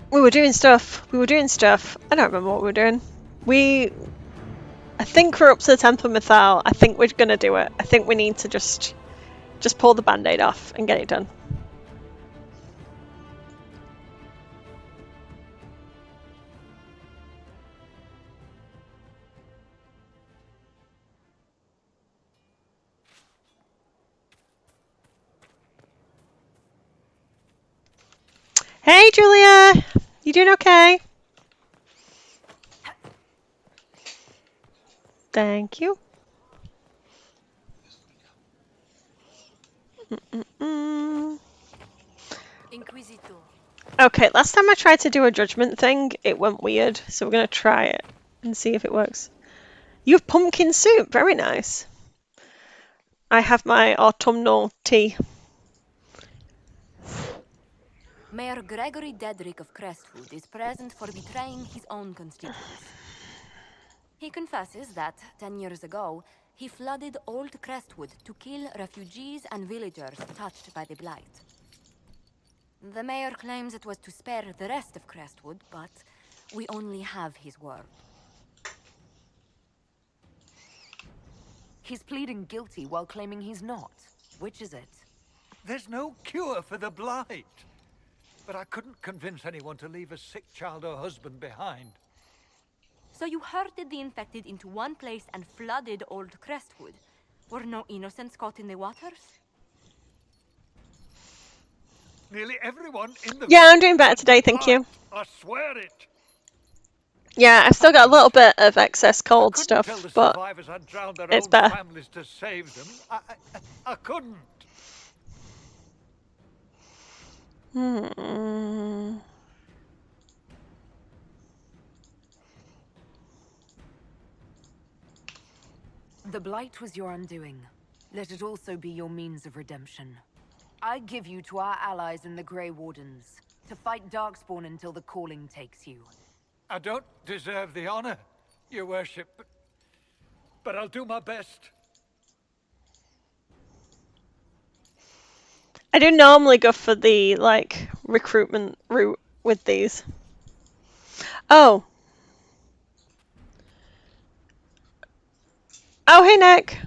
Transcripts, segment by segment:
We were doing stuff. I don't remember what we were doing. I think we're up to the Temple Mythal. I think we're gonna do it. I think we need to just pull the band-aid off and get it done. Hey, Julia! You doing okay? Thank you. Inquisitor. Okay, last time I tried to do a judgment thing, it went weird, so we're gonna try it and see if it works. You have pumpkin soup, very nice. I have my autumnal tea. Mayor Gregory Dedrick of Crestwood is present for betraying his own constituents. He confesses that, 10 years ago, he flooded Old Crestwood to kill refugees and villagers touched by the Blight. The mayor claims it was to spare the rest of Crestwood, but we only have his word. He's pleading guilty while claiming he's not. Which is it? There's no cure for the Blight. But I couldn't convince anyone to leave a sick child or husband behind. So you herded the infected into one place and flooded Old Crestwood. Were no innocents caught in the waters? Nearly everyone in the Yeah, I'm doing better today, thank you. I swear it. Yeah, I've still got a little bit of excess cold Tell stuff, the but survivors I'd drowned their it's own better. families to save them. I couldn't. The Blight was your undoing. Let it also be your means of redemption. I give you to our allies in the Grey Wardens, to fight Darkspawn until the calling takes you. I don't deserve the honor, your worship, but I'll do my best. I do normally go for the, like, recruitment route with these. Oh. Oh, hey, Nick.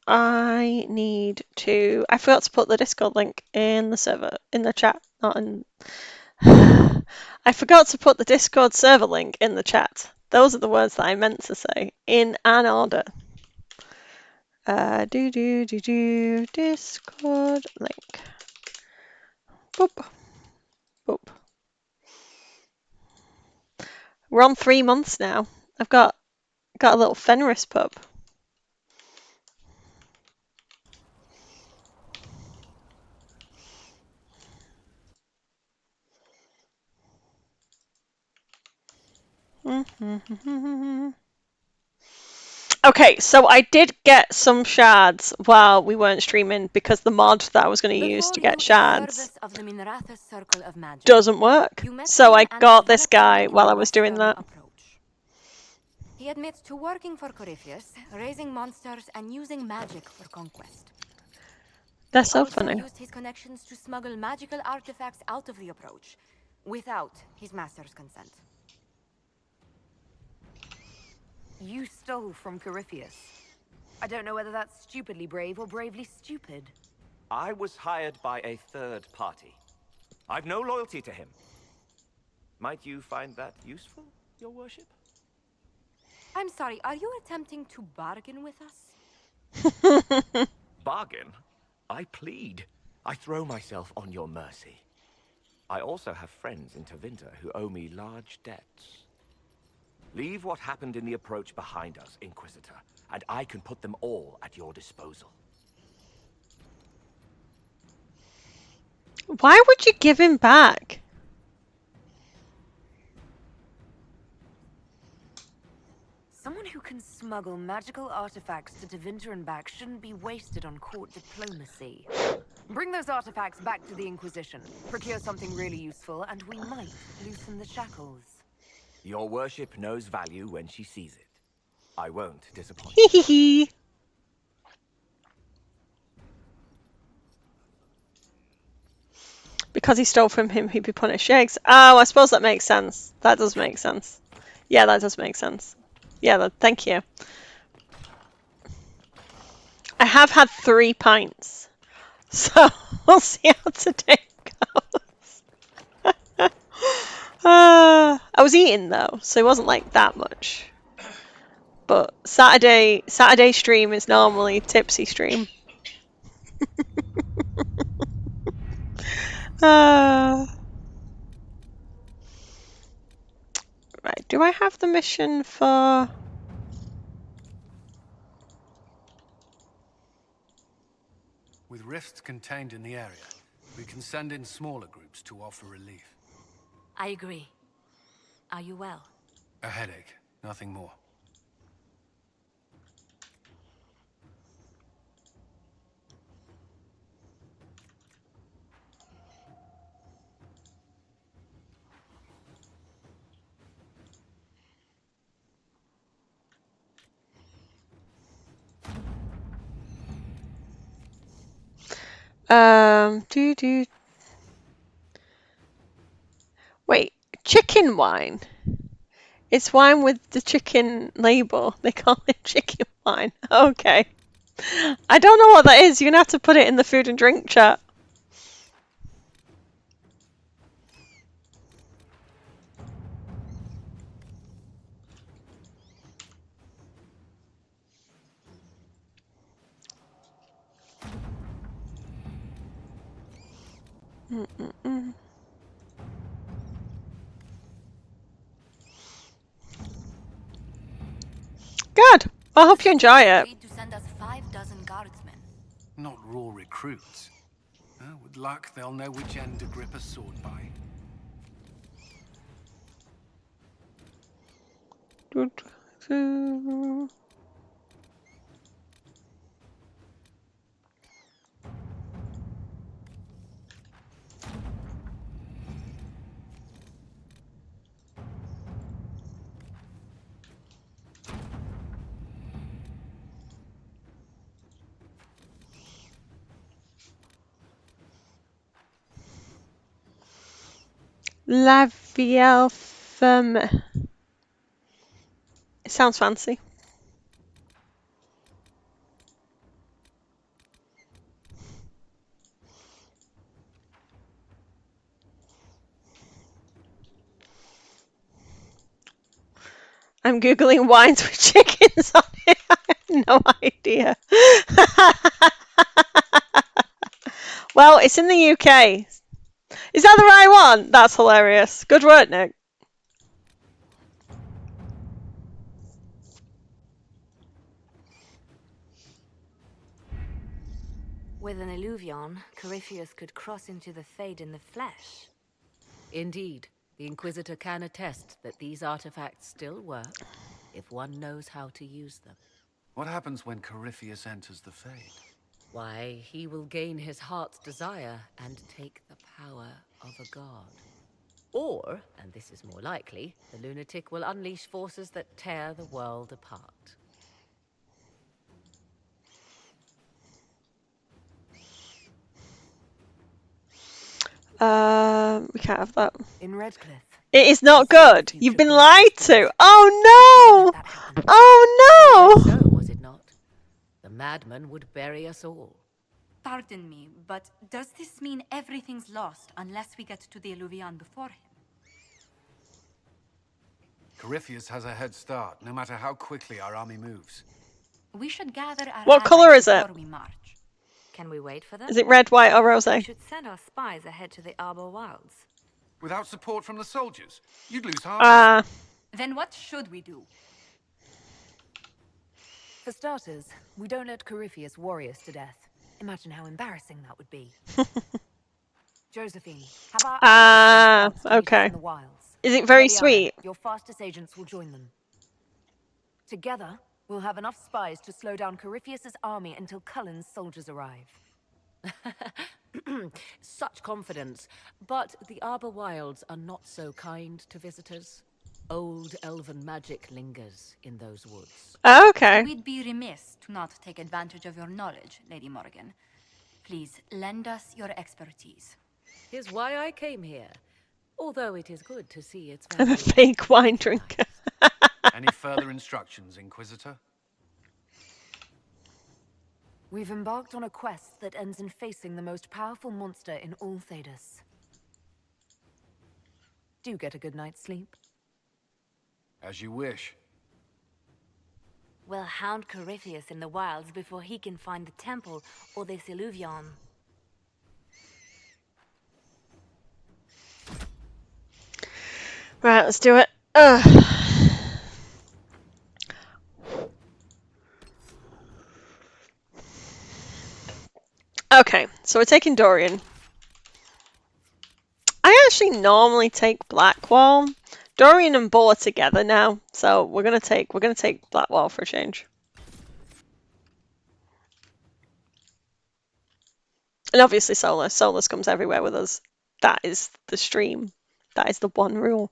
I forgot to put the Discord link in the server, in the chat, not in... I forgot to put the Discord server link in the chat. Those are the words that I meant to say, in an order. Discord link. Boop. Boop. We're on 3 months now. I've got a little Fenris pub. Okay, so I did get some shards while we weren't streaming because the mod that I was going to use to get shards doesn't work. So I got this guy while I was doing that. He admits to working for Corypheus, raising monsters, and using magic for conquest. That's so He also funny. used his connections to smuggle magical artifacts out of the approach, without his master's consent. You stole from Corypheus. I don't know whether that's stupidly brave or bravely stupid. I was hired by a third party. I've no loyalty to him. Might you find that useful, your worship? I'm sorry, are you attempting to bargain with us? Bargain? I plead. I throw myself on your mercy. I also have friends in Tevinter who owe me large debts. Leave what happened in the approach behind us, Inquisitor, and I can put them all at your disposal. Why would you give him back? Someone who can smuggle magical artifacts to Tevinter and back shouldn't be wasted on court diplomacy. Bring those artifacts back to the Inquisition, procure something really useful, and we might loosen the shackles. Your worship knows value when she sees it. I won't disappoint. Hee hee hee. Because he stole from him, he'd be punished. Yeah, oh, I suppose that makes sense. That does make sense. Yeah, that does make sense. Yeah, thank you. I have had 3 pints, so we'll see how today goes. I was eating though, so it wasn't like that much. But Saturday stream is normally tipsy stream. Right, do I have the mission for... With rifts contained in the area, we can send in smaller groups to offer relief. I agree. Are you well? A headache, nothing more. Wait, chicken wine? It's wine with the chicken label. They call it chicken wine. Okay. I don't know what that is. You're gonna have to put it in the food and drink chat. Good. I hope you enjoy it. Agreed to send us 6 guardsmen. Not raw recruits. With luck, they'll know which end to grip a sword by. La Vielle Ferme. It sounds fancy. I'm googling wines with chickens on it. I have no idea. Well, it's in the UK. Is that the right one? That's hilarious. Good work, Nick. With an illuvion, Corypheus could cross into the Fade in the flesh. Indeed, the Inquisitor can attest that these artifacts still work if one knows how to use them. What happens when Corypheus enters the Fade? Why, he will gain his heart's desire and take the power of a god. Or, and this is more likely, the lunatic will unleash forces that tear the world apart. We can't have that. In Redcliffe. It is not good. You've been lied to. Oh no! So Oh no! was it not? The madman would bury us all. Pardon me, but does this mean everything's lost unless we get to the Illuvian before him? Corypheus has a head start, no matter how quickly our army moves. We should gather our What colour allies is it? before we march. Can we wait for them? Is it red, white, or rose? We should send our spies ahead to the Arbor Wilds. Without support from the soldiers, you'd lose heart. Ah. Then what should we do? For starters, we don't let Corypheus worry us to death. Imagine how embarrassing that would be. Josephine, have our allies send scouts to meet us okay. in the wilds. Is it very Leliana, sweet? Your fastest agents will join them. Together, we'll have enough spies to slow down Corypheus's army until Cullen's soldiers arrive. Such confidence. But the Arbor Wilds are not so kind to visitors. Old elven magic lingers in those woods. Okay. We'd be remiss to not take advantage of your knowledge, Lady Morgan. Please lend us your expertise. Here's why I came here. Although it is good to see its I'm a value fake wine drinker. recognized. Any further instructions, Inquisitor? We've embarked on a quest that ends in facing the most powerful monster in all Thedas. Do get a good night's sleep. As you wish. We'll hound Corypheus in the wilds before he can find the temple or this Illuvion. Right, let's do it. Ugh. Okay, so we're taking Dorian. I actually normally take Blackwall. Dorian and Bo are together now, so we're gonna take Blackwall for a change. And obviously Solus. Solus comes everywhere with us. That is the stream. That is the one rule.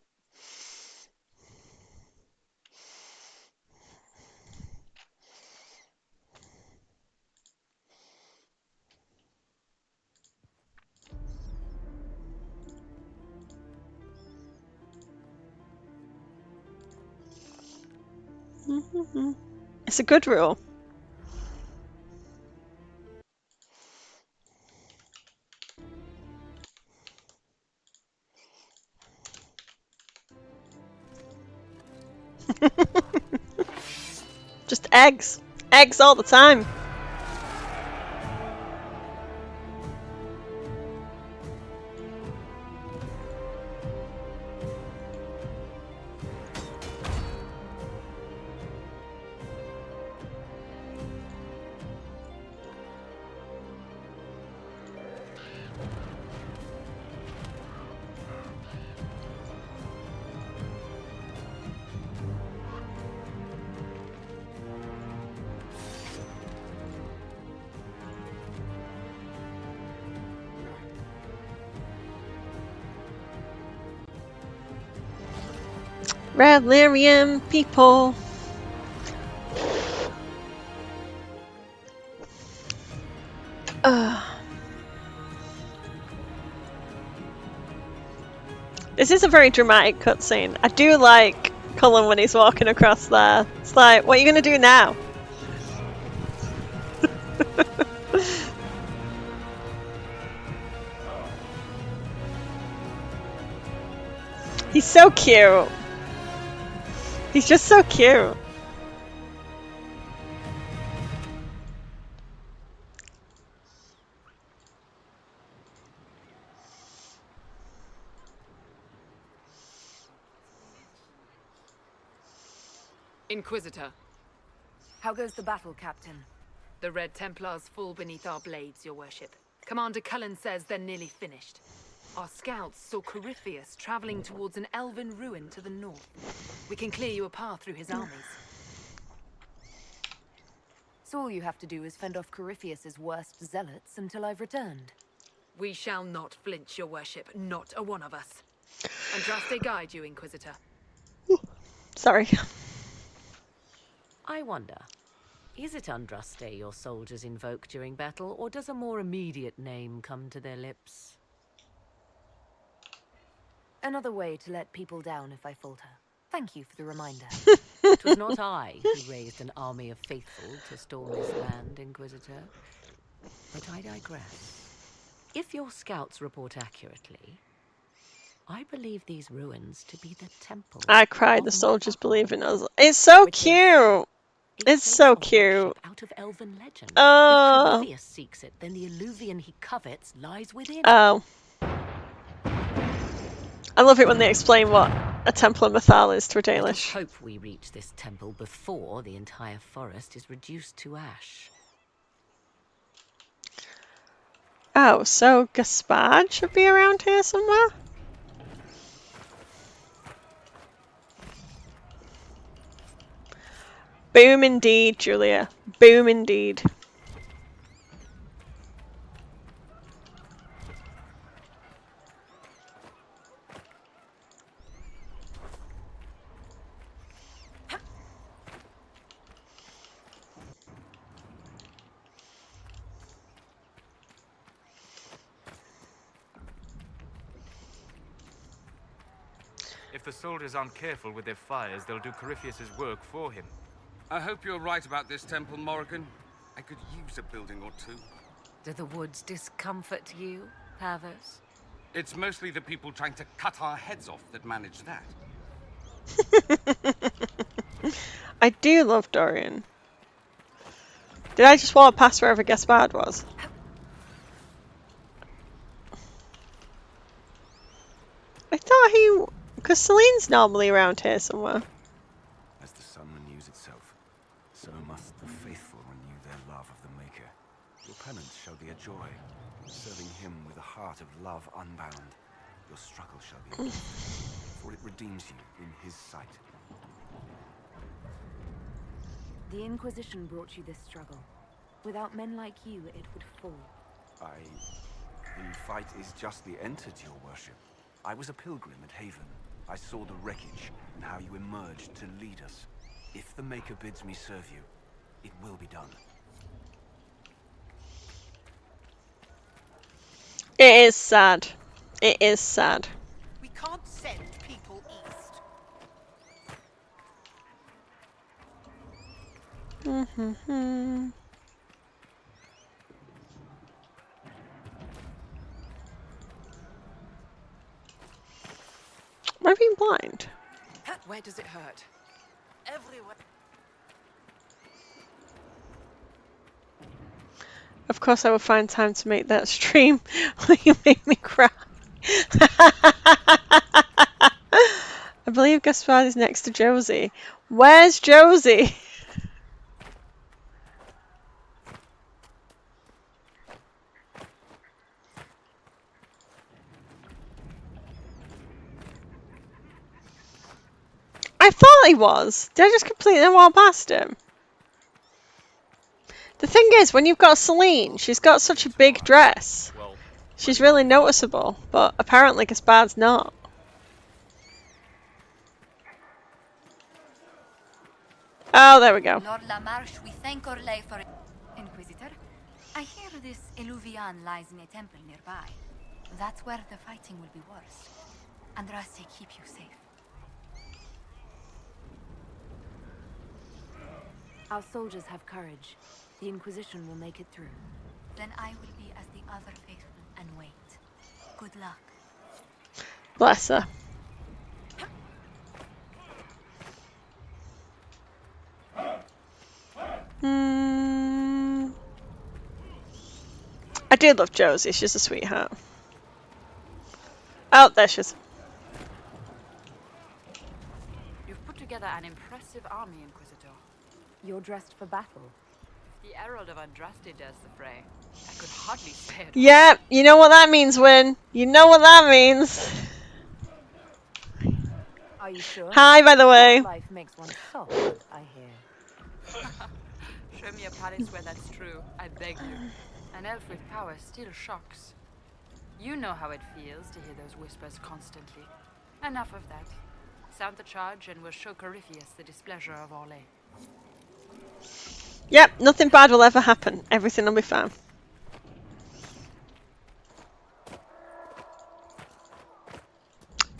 It's a good rule. Just eggs. Eggs all the time. Revlarian people. This is a very dramatic cutscene. I do like Cullen when he's walking across there. It's like, what are you gonna do now? He's so cute. He's just so cute. Inquisitor, How goes the battle, Captain? the Red Templars fall beneath our blades, your worship. Commander Cullen says they're nearly finished. Our scouts saw Corypheus traveling towards an elven ruin to the north. We can clear you a path through his armies. So all you have to do is fend off Corypheus's worst zealots until I've returned. We shall not flinch, your worship, not a one of us. Andraste guide you, Inquisitor. Sorry. I wonder, is it Andraste your soldiers invoke during battle, or does a more immediate name come to their lips? Another way to let people down if I falter. Thank you for the reminder. It was not I who raised an army of faithful to storm this land, Inquisitor. But I digress. If your scouts report accurately, I believe these ruins to be the temple. I cried. of The soldiers Mother believe in God, us. It's so which is cute. a It's place so of cute. worship out of elven legend. If Oh. Corypheus seeks it, then the Illuvian he covets lies within. Oh. I love it when they explain what a Temple of Mathal is to a Let us Dalish. hope we reach this temple before the entire forest is reduced to ash. Oh, so Gaspard should be around here somewhere? Boom indeed, Julia. Boom indeed. If the soldiers aren't careful with their fires, they'll do Corypheus's work for him. I hope you're right about this temple, Morrigan. I could use a building or two. Do the woods discomfort you, Pavos? It's mostly the people trying to cut our heads off that manage that. I do love Dorian. Did I just walk past wherever Gaspard was? I thought he... Because Celine's normally around here somewhere. As the sun renews itself, so must the faithful renew their love of the Maker. Your penance shall be a joy, serving him with a heart of love unbound. Your struggle shall be a gift, for it redeems you in his sight. The Inquisition brought you this struggle. Without men like you, it would fall. The fight is justly entered, your worship. I was a pilgrim at Haven. I saw the wreckage and how you emerged to lead us. If the Maker bids me serve you, it will be done. It is sad. It is sad. We can't send people east. Am I being blind? Where does it hurt? Everywhere. Of course I will find time to make that stream where you make me cry. I believe Gaspard is next to Josie. Where's Josie? I thought he was. Did I just completely walk past him? The thing is, when you've got Celine, she's got such a big dress. She's really noticeable, but apparently Gaspard's not. Oh, there we go. Lord Lamarche, we thank Orlais for it. Inquisitor, I hear this Eluvian lies in a temple nearby. That's where the fighting will be worst. Andraste, keep you safe. Our soldiers have courage. The Inquisition will make it through. Then I will be as the other faithful and wait. Good luck. Bless her. I do love Josie. She's a sweetheart. Oh, there she is. You've put together an impressive army, Inquisitor. You're dressed for battle. The Herald of Andraste dares the fray. I could hardly say it. Yeah, you know what that means, Win. You know what that means. Are you sure? Hi, by the way. Life makes one soft, I hear. Show me a palace where that's true, I beg you. An elf with power still shocks. You know how it feels to hear those whispers constantly. Enough of that. Sound the charge and we'll show Corypheus the displeasure of Orlais. Yep, nothing bad will ever happen. Everything will be fine.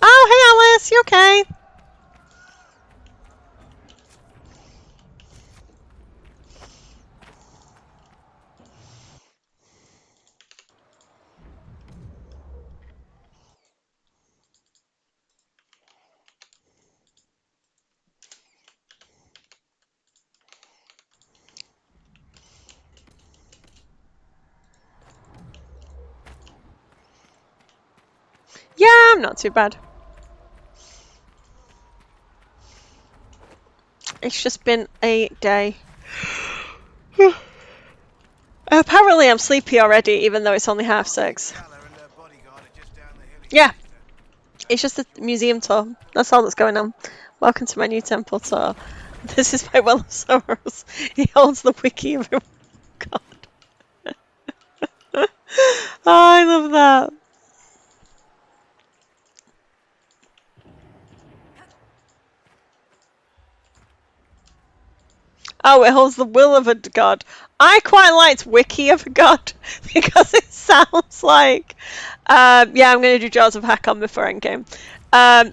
Oh, hey Alice, you okay? Yeah, I'm not too bad. It's just been a day. Apparently I'm sleepy already, even though it's only 6:30. Yeah, it's just a museum tour. That's all that's going on. Welcome to my new temple tour. This is by Well of Sorrows. He holds the wiki of everyone. God. Oh, I love that. Oh, it holds the will of a god. I quite liked Wiki of a god because it sounds like, yeah, I'm going to do Jaws of Hakkon before Endgame.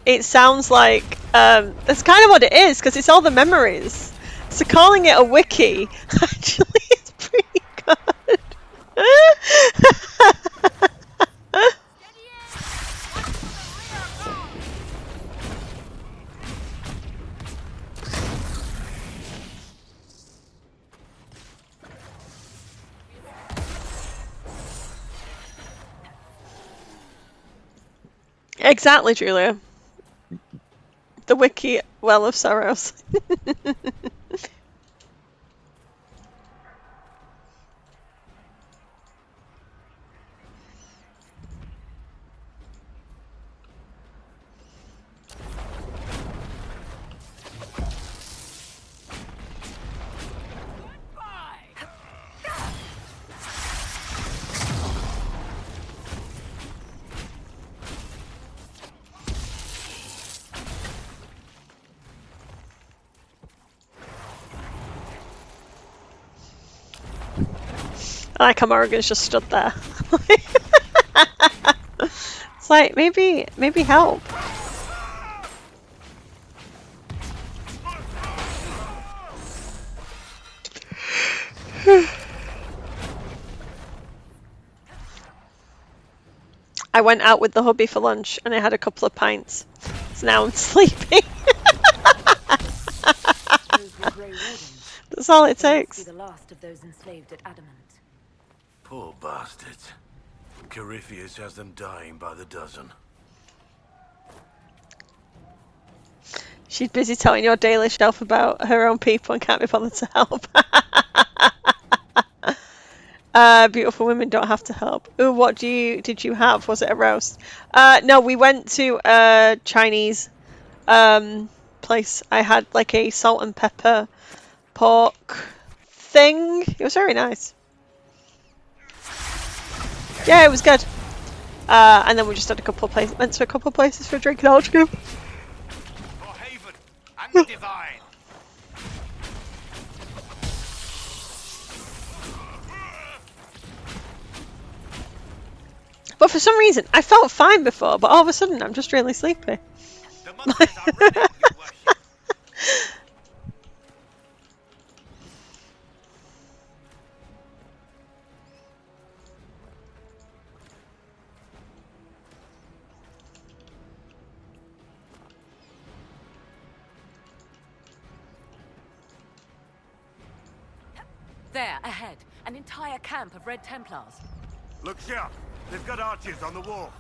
It sounds like, that's kind of what it is because it's all the memories. So calling it a wiki actually is pretty good. Exactly, Julia. The wiki well of sorrows. I like how Morrigan's just stood there. It's like, maybe help. I went out with the hubby for lunch and I had a couple of pints. So now I'm sleeping. That's all it takes. The last of those enslaved at Adamant. Poor bastards. Corypheus has them dying by the dozen. She's busy telling your daily shelf about her own people and can't be bothered to help. Beautiful women don't have to help. Ooh, what did you have? Was it a roast? No, we went to a Chinese place. I had like a salt and pepper pork thing. It was very nice. Yeah, it was good. And then we just had went to a couple of places for drinking all together. For Haven and the Divine. But for some reason, I felt fine before, but all of a sudden I'm just really sleepy. The monsters are ready, your worship. There, ahead. An entire camp of Red Templars. Look sharp. They've got archers on the wall.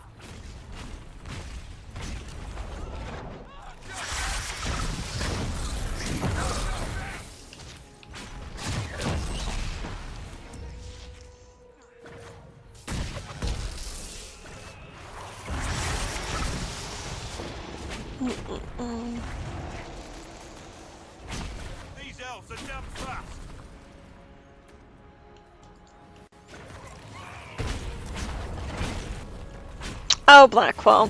These elves are damn fast. Oh, Blackwall.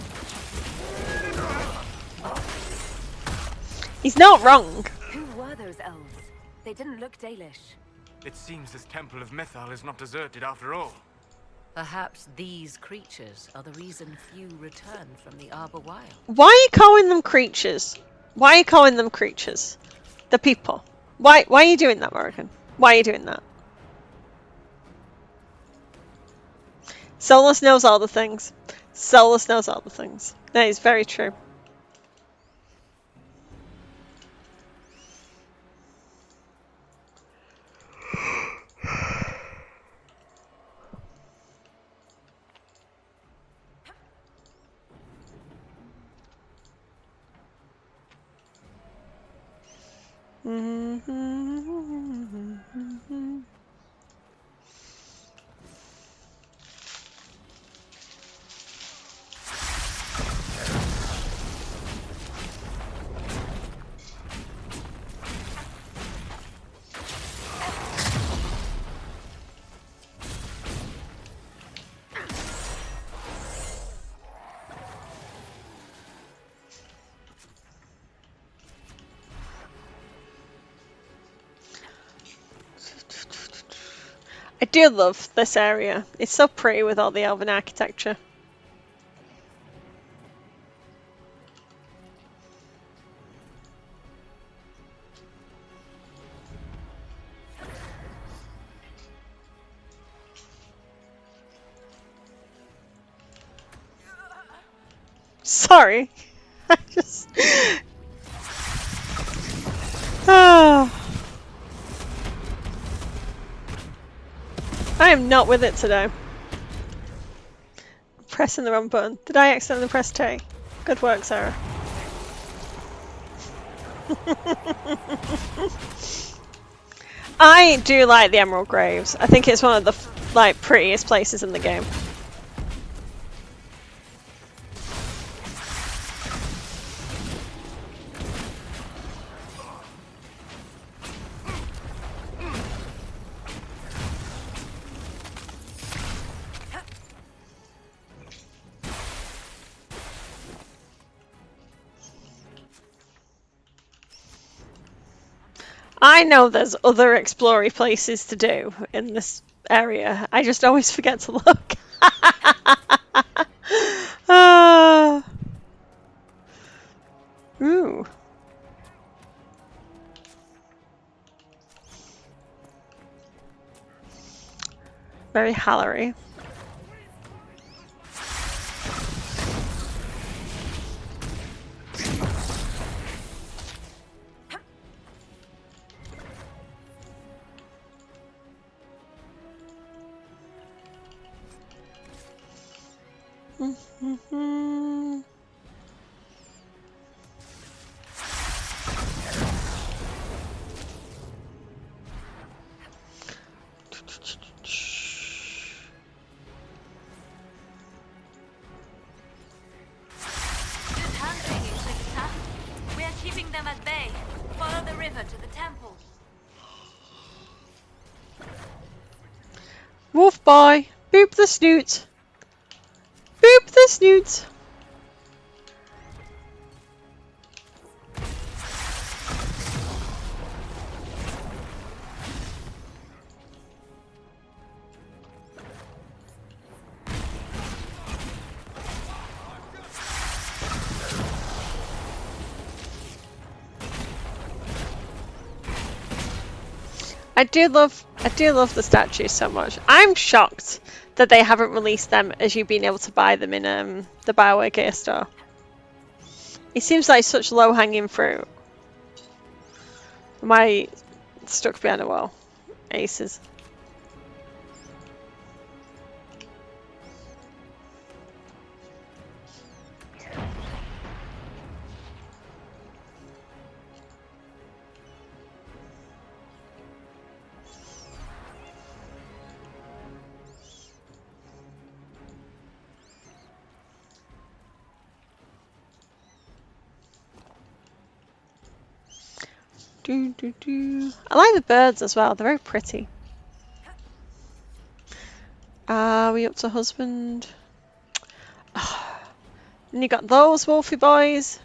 He's not wrong. Who were those elves? They didn't look Dalish. It seems this temple of Mythal is not deserted after all. Perhaps these creatures are the reason few return from the Arbor Wild. Why are you calling them creatures? Why are you calling them creatures? The people. Why are you doing that, Morrigan? Why are you doing that? Solus knows all the things. Solus knows all the things. That is very true. I do love this area. It's so pretty with all the elven architecture. Sorry. I just... Ah. I am not with it today. Pressing the wrong button. Did I accidentally press T? Good work, Sarah. I do like the Emerald Graves. I think it's one of the prettiest places in the game. I know there's other explory places to do in this area. I just always forget to look. Ooh. Very Hallery. We're keeping them at bay. Follow the river to the temple. Wolf boy, boop the snoot. Boop the snoot. I do love the statues so much. I'm shocked that they haven't released them as you've been able to buy them in the Bioware gear store. It seems like such low-hanging fruit. Am I stuck behind a wall? Aces. Do, do, do. I like the birds as well. They're very pretty. Are we up to husband? And you got those wolfy boys.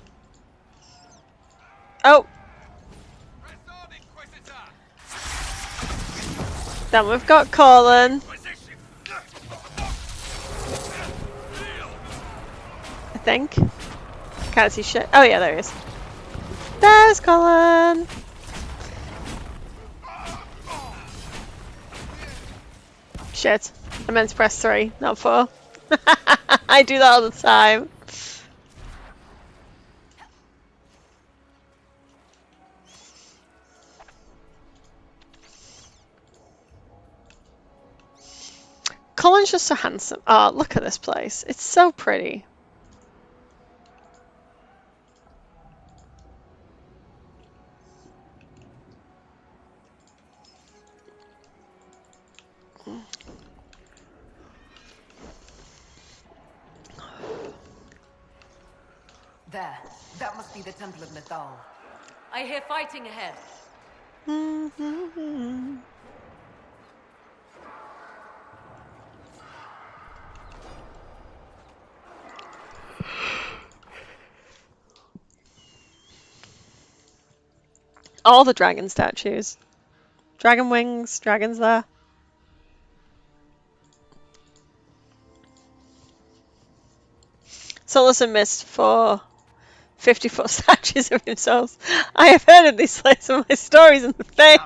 Oh. Then we've got Colin. I think. Can't see shit. Oh yeah, there he is. There's Colin. Shit. I meant to press 3, not 4. I do that all the time. Colin's just so handsome. Oh, look at this place. It's so pretty. There. That must be the Temple of Nethal. I hear fighting ahead. All the dragon statues. Dragon wings, dragons there. Solus and Mist for 50-foot statues of themselves. I have heard of these slaves from my stories in the Fade.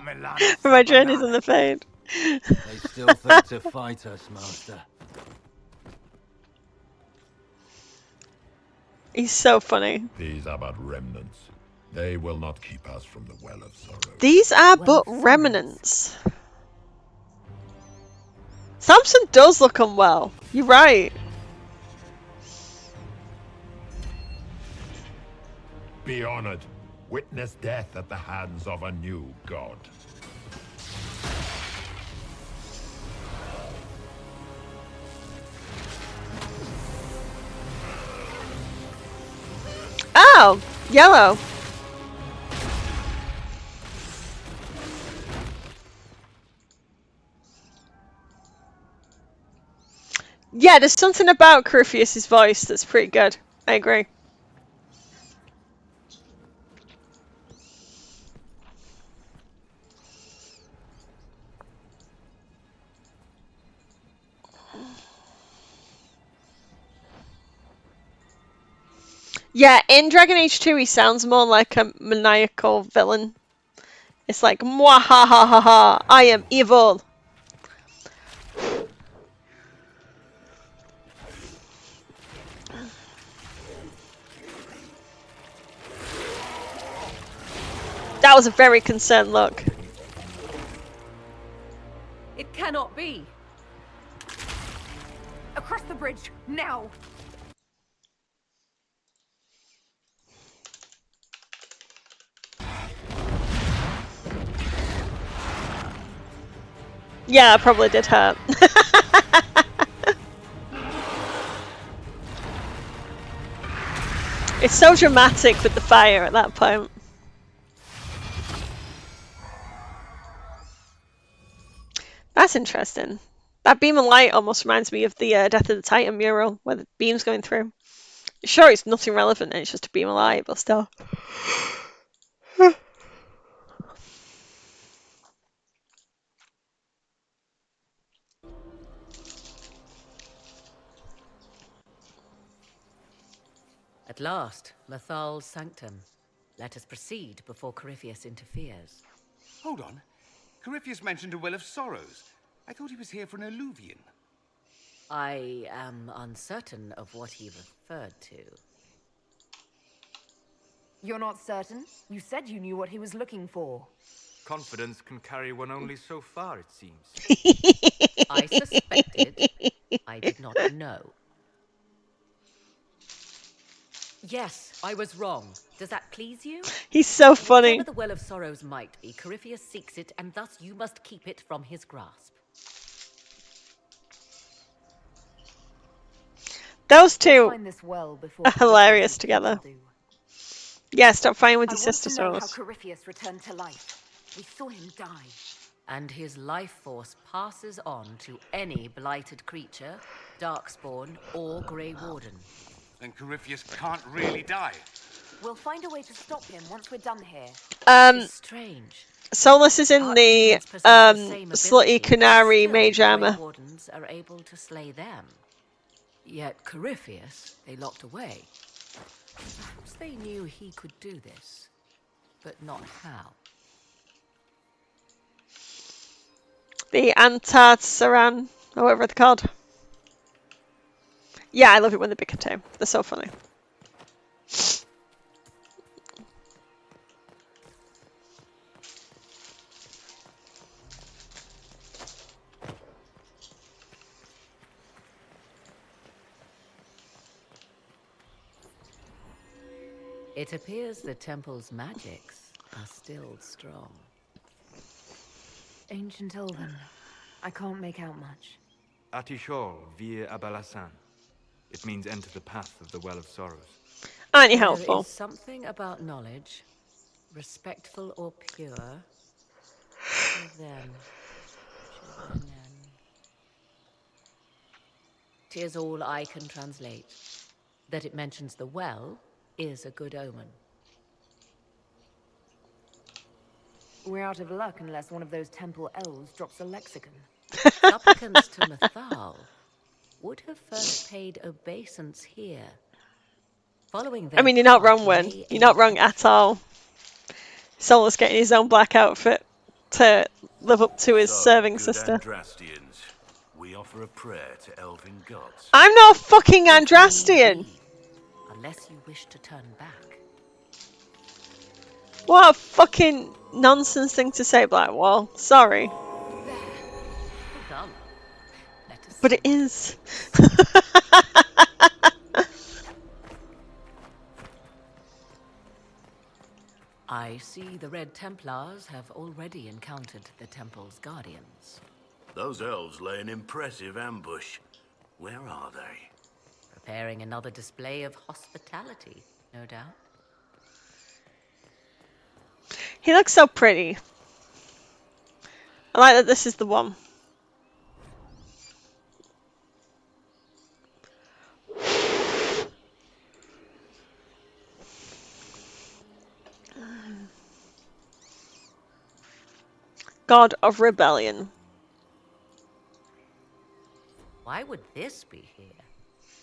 From my journeys in the Fade. They still think to fight us, Master. He's so funny. These are but remnants. They will not keep us from the Well of Sorrows. These are but remnants. Samson does look unwell. You're right. Be honored. Witness death at the hands of a new god. Oh, yellow. Yeah, there's something about Corypheus' voice that's pretty good. I agree. Yeah, in Dragon Age 2 he sounds more like a maniacal villain. It's like, mwah ha ha ha ha, I am evil. That was a very concerned look. It cannot be. Across the bridge, now! Yeah, it probably did hurt. It's so dramatic with the fire at that point. That's interesting. That beam of light almost reminds me of the Death of the Titan mural, where the beam's going through. Sure, it's nothing relevant, and it's just a beam of light, but still. At last, Mathal's sanctum. Let us proceed before Corypheus interferes. Hold on. Corypheus mentioned a Well of Sorrows. I thought he was here for an alluvian. I am uncertain of what he referred to. You're not certain? You said you knew what he was looking for. Confidence can carry one only so far, it seems. I suspected. I did not know. Yes, I was wrong. Does that please you? He's so funny. Whatever the Well of Sorrows might be, Corypheus seeks it, and thus you must keep it from his grasp. Those two Find this well before are hilarious together. Yeah, stop fighting with I your want sister to know how souls. Corypheus returned to life. We saw him die. And his life force passes on to any blighted creature, darkspawn, or Grey Warden. Then Corypheus can't really die. We'll find a way to stop him once we're done here. It's strange. Solus is in the slutty canary mage armor. Grey Wardens are able to slay them. Yet Corypheus, they locked away. Perhaps they knew he could do this, but not how. The Antar-Saran, or whatever they're called. Yeah, I love it when they bicker too. They're so funny. It appears the temple's magics are still strong. Ancient Elven. I can't make out much. Atishol vir Abalasan. It means enter the path of the Well of Sorrows. Aren't you There helpful? is something about knowledge, respectful or pure. Then, tis all I can translate. That it mentions the well is a good omen. We're out of luck unless one of those temple elves drops a lexicon. Supplicants to Mathal would have first paid obeisance here, Following I their mean, you're not path wrong, Win. may You're not aid wrong at all. Solo's getting his own black outfit to live up to his So, serving good sister. Andrastians, we offer a prayer to elven gods. I'm not fucking if need Andrastian! be, unless you wish to turn back. What a fucking nonsense thing to say, Blackwall. Sorry. Well done. Let us But see it is. I see the Red Templars have already encountered the temple's guardians. Those elves lay an impressive ambush. Where are they? Preparing another display of hospitality, no doubt. He looks so pretty. I like that this is the one. God of Rebellion. Why would this be here?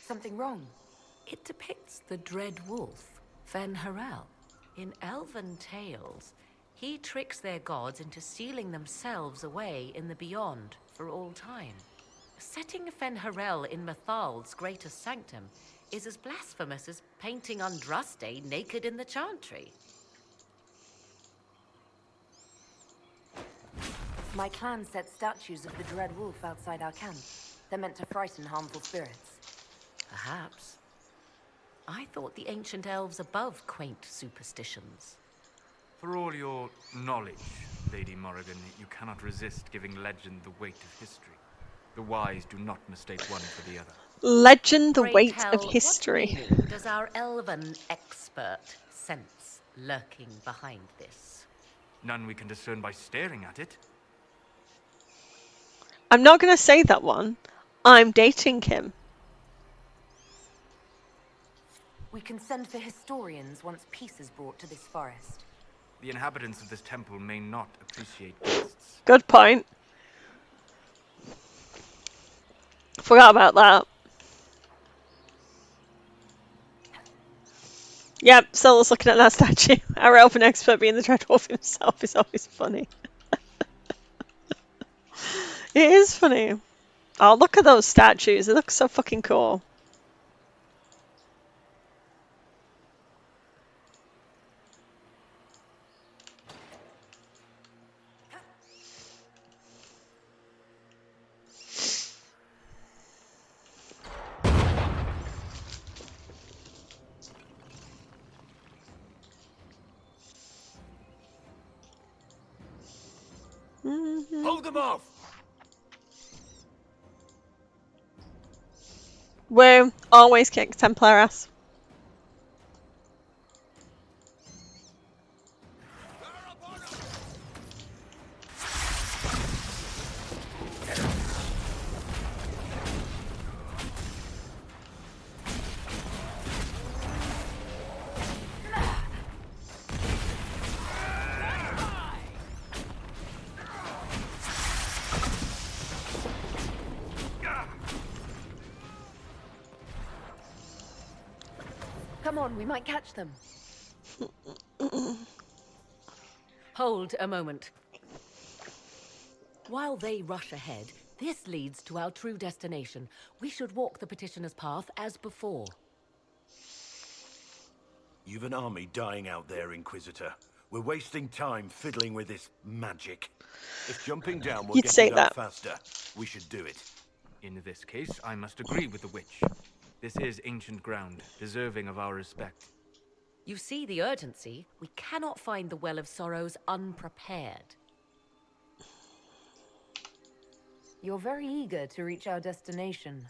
Something wrong? It depicts the dread wolf, Fen-Harel. In elven tales, he tricks their gods into sealing themselves away in the beyond for all time. Setting Fen-Harel in Mathal's greatest sanctum is as blasphemous as painting Andraste naked in the chantry. My clan set statues of the Dread Wolf outside our camp. They're meant to frighten harmful spirits. Perhaps. I thought the ancient elves above quaint superstitions. For all your knowledge, Lady Morrigan, you cannot resist giving legend the weight of history. The wise do not mistake one for the other. Legend, the Pray weight tell, of history. What meaning does our elven expert sense lurking behind this? None we can discern by staring at it. I'm not going to say that one. I'm dating him. We can send for historians once peace is brought to this forest. The inhabitants of this temple may not appreciate guests. Good point. Forgot about that. Yep, Solo's looking at that statue. Our elven expert being the Dreadwolf himself is always funny. It is funny. Oh, look at those statues. They look so fucking cool. Hold them off! We always kick Templar ass. Come on, we might catch them. Hold a moment. While they rush ahead, this leads to our true destination. We should walk the petitioner's path as before. You've an army dying out there, Inquisitor. We're wasting time fiddling with this magic. If jumping down will You'd get say us that. out faster, we should do it. In this case, I must agree with the witch. This is ancient ground, deserving of our respect. You see the urgency? We cannot find the Well of Sorrows unprepared. You're very eager to reach our destination.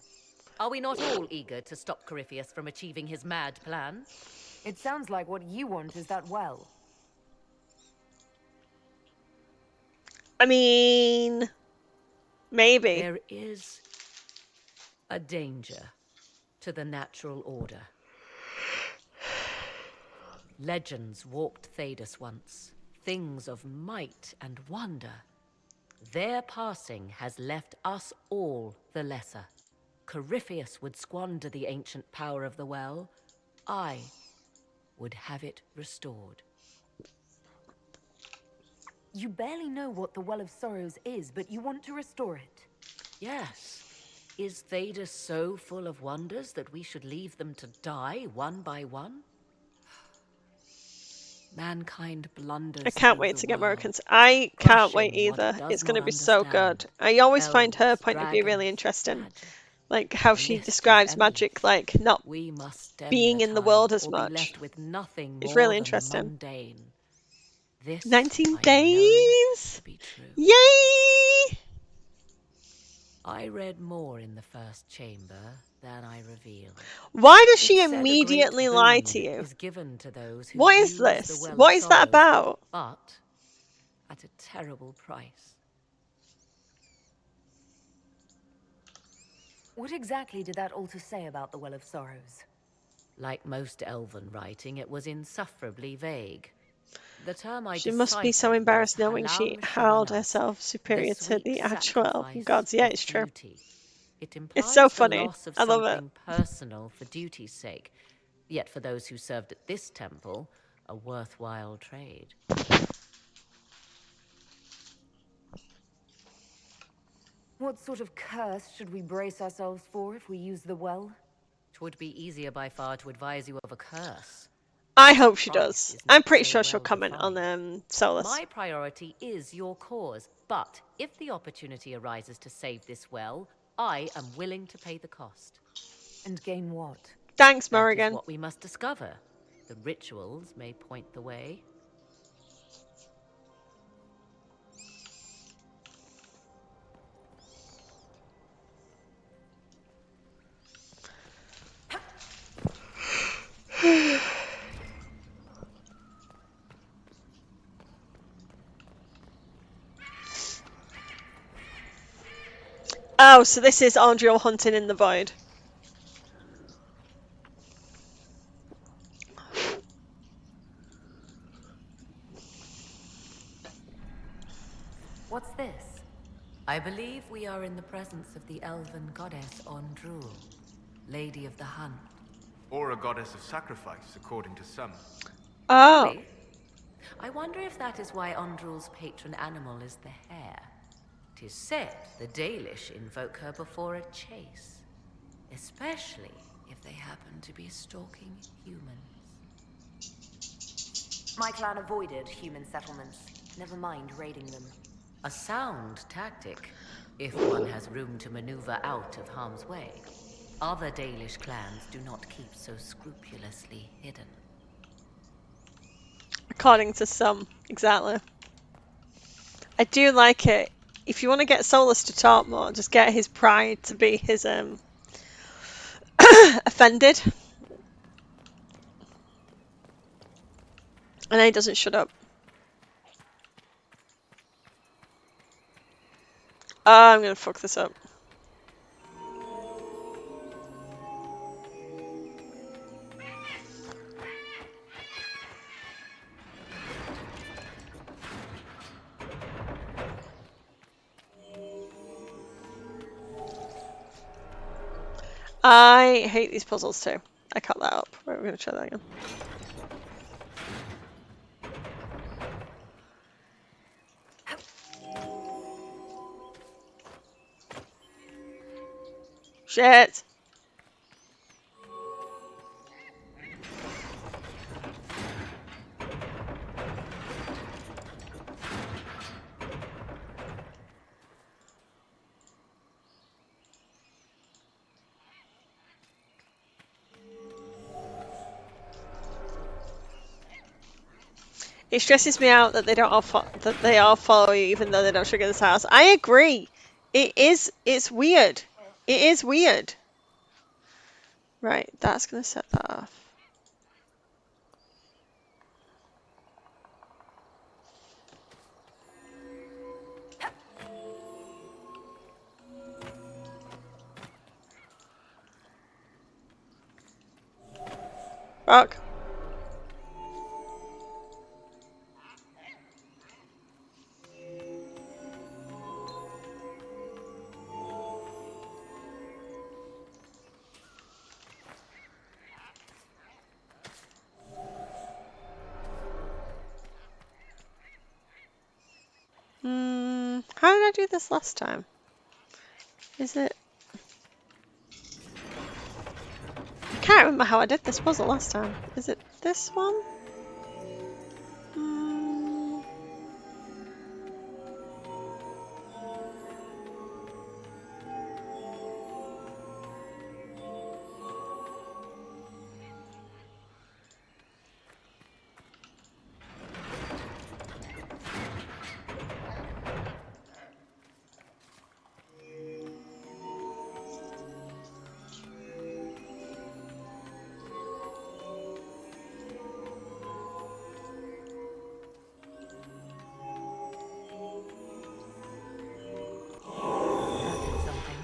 Are we not all eager to stop Corypheus from achieving his mad plan? It sounds like what you want is that well. I mean, maybe. There is a danger to the natural order. Legends walked Thedas once, things of might and wonder. Their passing has left us all the lesser. Corypheus would squander the ancient power of the well, I would have it restored. You barely know what the Well of Sorrows is, but you want to restore it. Yes. Is Theda so full of wonders that we should leave them to die one by one? Mankind blunders I can't through wait the to get world, Morricans. I can't wait crushing what either. it does It's going to not be so understand. good. I always find her Elves, point of view really dragons, interesting. magic. Like how The she list is describes endless. magic, like not We must stem being the in the tide, world as or much. be left with nothing It's more really than the interesting. mundane. This 19 I know days! to be true. Yay! I read more in the first chamber than I revealed. Why does It she said a great immediately lie boon to you? is given to those who What is use this? the Well What of is that Sorrows, about? but at a terrible price. What exactly did that altar say about the Well of Sorrows? Like most elven writing, it was insufferably vague. The term I She must be so deciphered embarrassed was knowing she Halam held Shavanas, herself superior to sweet the actual elven sacrifice gods. Yeah, of it's true. duty. It It's so implies the funny. loss of I love it. something personal for duty's sake, yet for those who served at this temple, a worthwhile trade. What sort of curse should we brace ourselves for if we use the well? 'Twould be easier by far to advise you of a curse. I hope she Price does. is I'm not pretty so sure she'll well comment on Solus. My priority is your cause, but if the opportunity arises to save this well, I am willing to pay the cost. And gain what? Thanks, That is Morrigan. what we must discover. The rituals may point the way. Oh, so this is Andriel hunting in the void. What's this? I believe we are in the presence of the elven goddess Ondrul, Lady of the Hunt. Or a goddess of sacrifice, according to some. Oh. Really? I wonder if that is why Ondrul's patron animal is the hare. 'Tis said the Dalish invoke her before a chase, especially if they happen to be stalking humans. My clan avoided human settlements. Never mind raiding them. A sound tactic, if one has room to maneuver out of harm's way. Other Dalish clans do not keep so scrupulously hidden. According to some, exactly. I do like it. If you want to get Solus to talk more, just get his pride to be his offended. And then he doesn't shut up. Oh, I'm gonna fuck this up. I hate these puzzles too. I cut that up. Right, we're gonna try that again. Shit! It stresses me out that they don't all follow you, even though they don't trigger this house. I agree. It's weird. It is weird. Right, that's gonna set that off. Rock. How did I do this last time? Is it... I can't remember how I did this puzzle last time. Is it this one?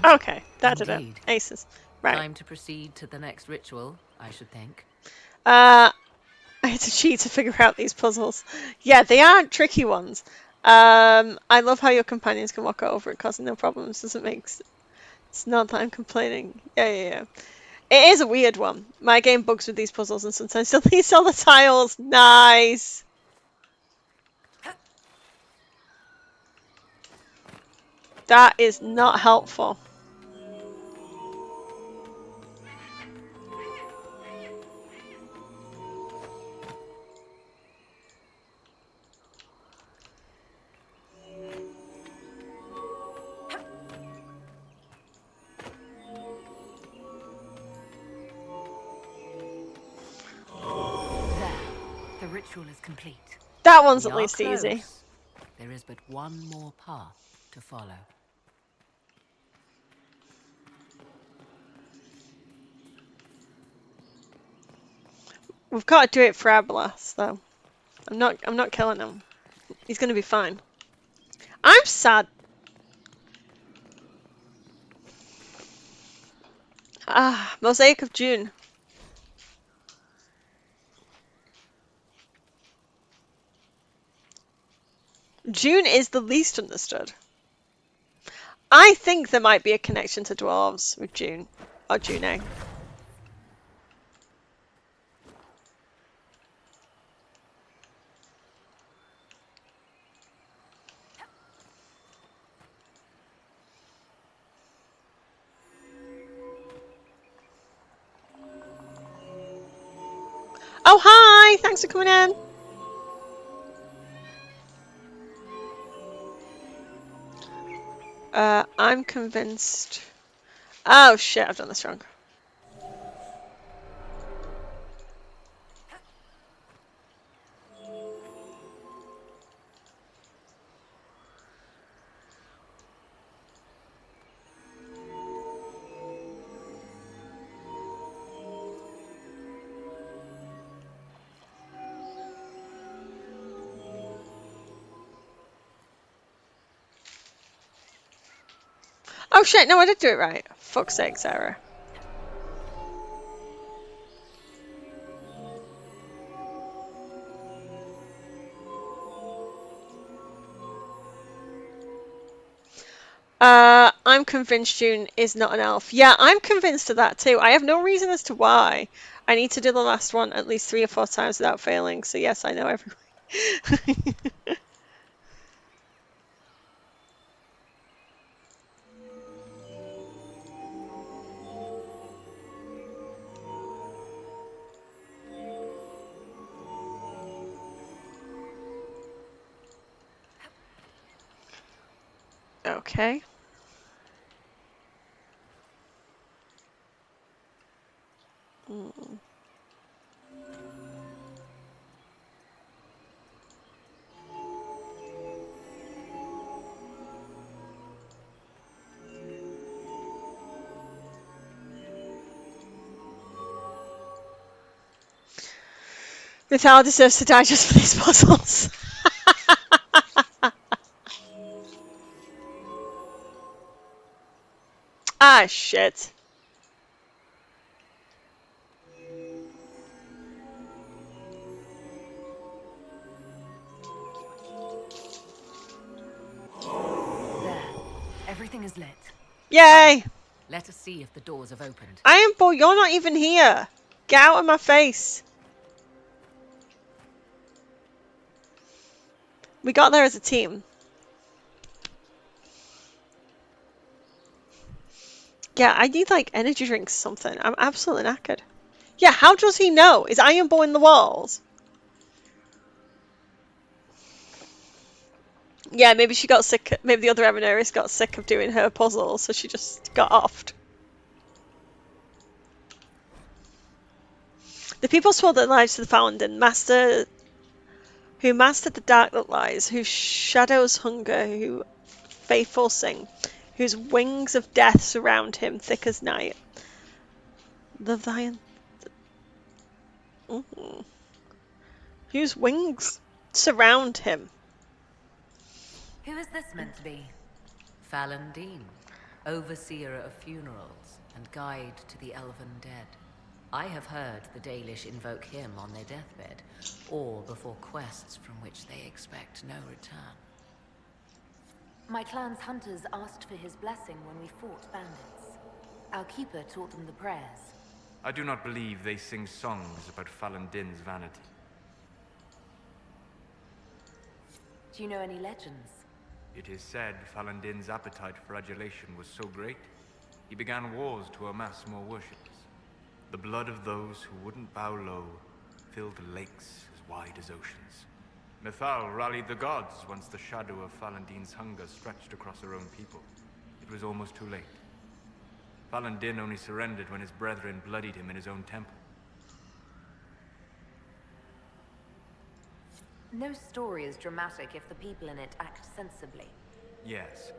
Okay, that did it. Aces. Right. Time to proceed to the next ritual, I should think. I had to cheat to figure out these puzzles. Yeah, they aren't tricky ones. I love how your companions can walk over it, causing no problems. Doesn't make it's not that I'm complaining. Yeah. It is a weird one. My game bugs with these puzzles and sometimes deletes all the tiles. Nice. That is not helpful. The ritual is complete. That one's We at are least close. easy. There is but one more path to follow. We've got to do it for Abelas, though. I'm not killing him. He's gonna be fine. I'm sad. Mosaic of June. June is the least understood. I think there might be a connection to dwarves with June or June. Oh, hi! Thanks for coming in. I'm convinced. Oh shit, I've done this wrong. Oh shit, no, I did do it right. Fuck's sake, Sarah. I'm convinced June is not an elf. Yeah, I'm convinced of that too. I have no reason as to why. I need to do the last one at least 3 or 4 times without failing, so yes, I know everything. Okay. Vital deserves to die just for these puzzles. Ah, shit. There. Everything is lit. Yay! Let us see if the doors have opened. Iron Bull, you're not even here. Get out of my face. We got there as a team. Yeah, I need like energy drinks or something. I'm absolutely knackered. Yeah, how does he know? Is Ironbow in the walls? Yeah, maybe she got sick. Maybe the other Evaneris got sick of doing her puzzles, so she just got offed. The people swore their lives to the Paladin, who mastered the dark that lies, whose shadows hunger, who faithful sing, whose wings of death surround him thick as night. The Lion. Whose wings surround him. Who is this meant to be? Fallon Dean, overseer of funerals and guide to the elven dead. I have heard the Dalish invoke him on their deathbed, or before quests from which they expect no return. My clan's hunters asked for his blessing when we fought bandits. Our keeper taught them the prayers. I do not believe they sing songs about Fallon Din's vanity. Do you know any legends? It is said Fallon Din's appetite for adulation was so great, he began wars to amass more worshippers. The blood of those who wouldn't bow low filled lakes as wide as oceans. Mithal rallied the gods once the shadow of Fallon Din's hunger stretched across her own people. It was almost too late. Fallon Din only surrendered when his brethren bloodied him in his own temple. No story is dramatic if the people in it act sensibly. Yes.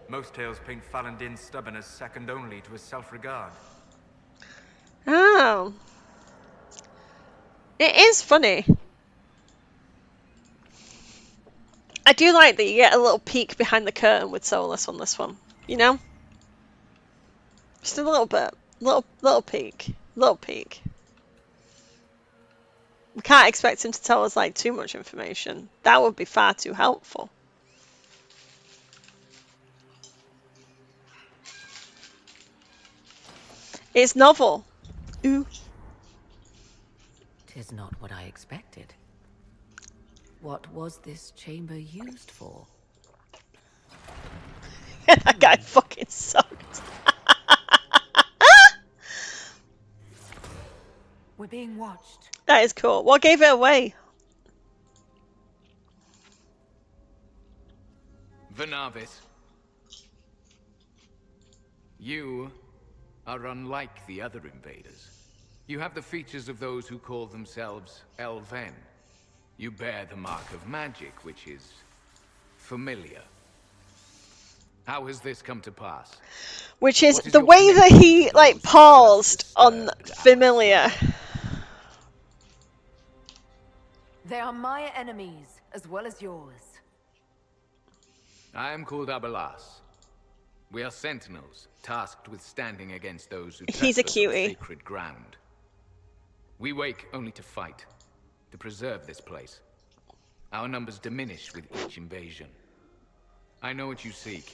Most tales paint Fallon Din's stubbornness second only to his self-regard. Oh. It is funny. I do like that you get a little peek behind the curtain with Solus on this one. You know? Just a little bit. Little peek. Little peek. We can't expect him to tell us like too much information. That would be far too helpful. It's novel. Ooh. 'Tis not what I expected. What was this chamber used for? That guy fucking sucked. We're being watched. That is cool. What gave it away? Vernavis. You are unlike the other invaders. You have the features of those who call themselves Elven. You bear the mark of magic, which is familiar. How has this come to pass? Which is the way that he like paused on familiar. They are my enemies, as well as yours. I am called Abelas. We are sentinels, tasked with standing against those who He's a trespass on cutie. sacred ground. We wake only to fight, to preserve this place. Our numbers diminish with each invasion. I know what you seek.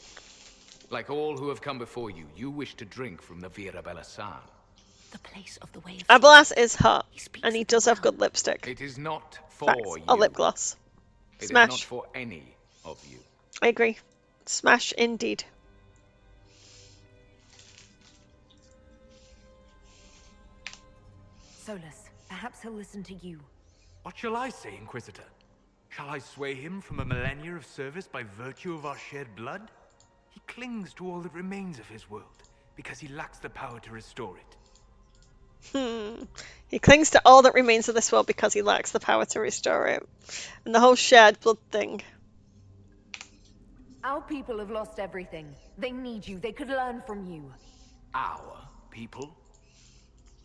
Like all who have come before you, you wish to drink from the Vira Belasan. The place of the way of Abelas is hot, and he does have good lipstick. It is not for Facts. you. Or lip gloss. It is Smash. not for any of you. I agree. Smash indeed. Solus, perhaps he'll listen to you. What shall I say, Inquisitor? Shall I sway him from a millennia of service by virtue of our shared blood? He clings to all that remains of his world, because he lacks the power to restore it. He clings to all that remains of this world because he lacks the power to restore it. And the whole shared blood thing. Our people have lost everything. They need you. They could learn from you. Our people?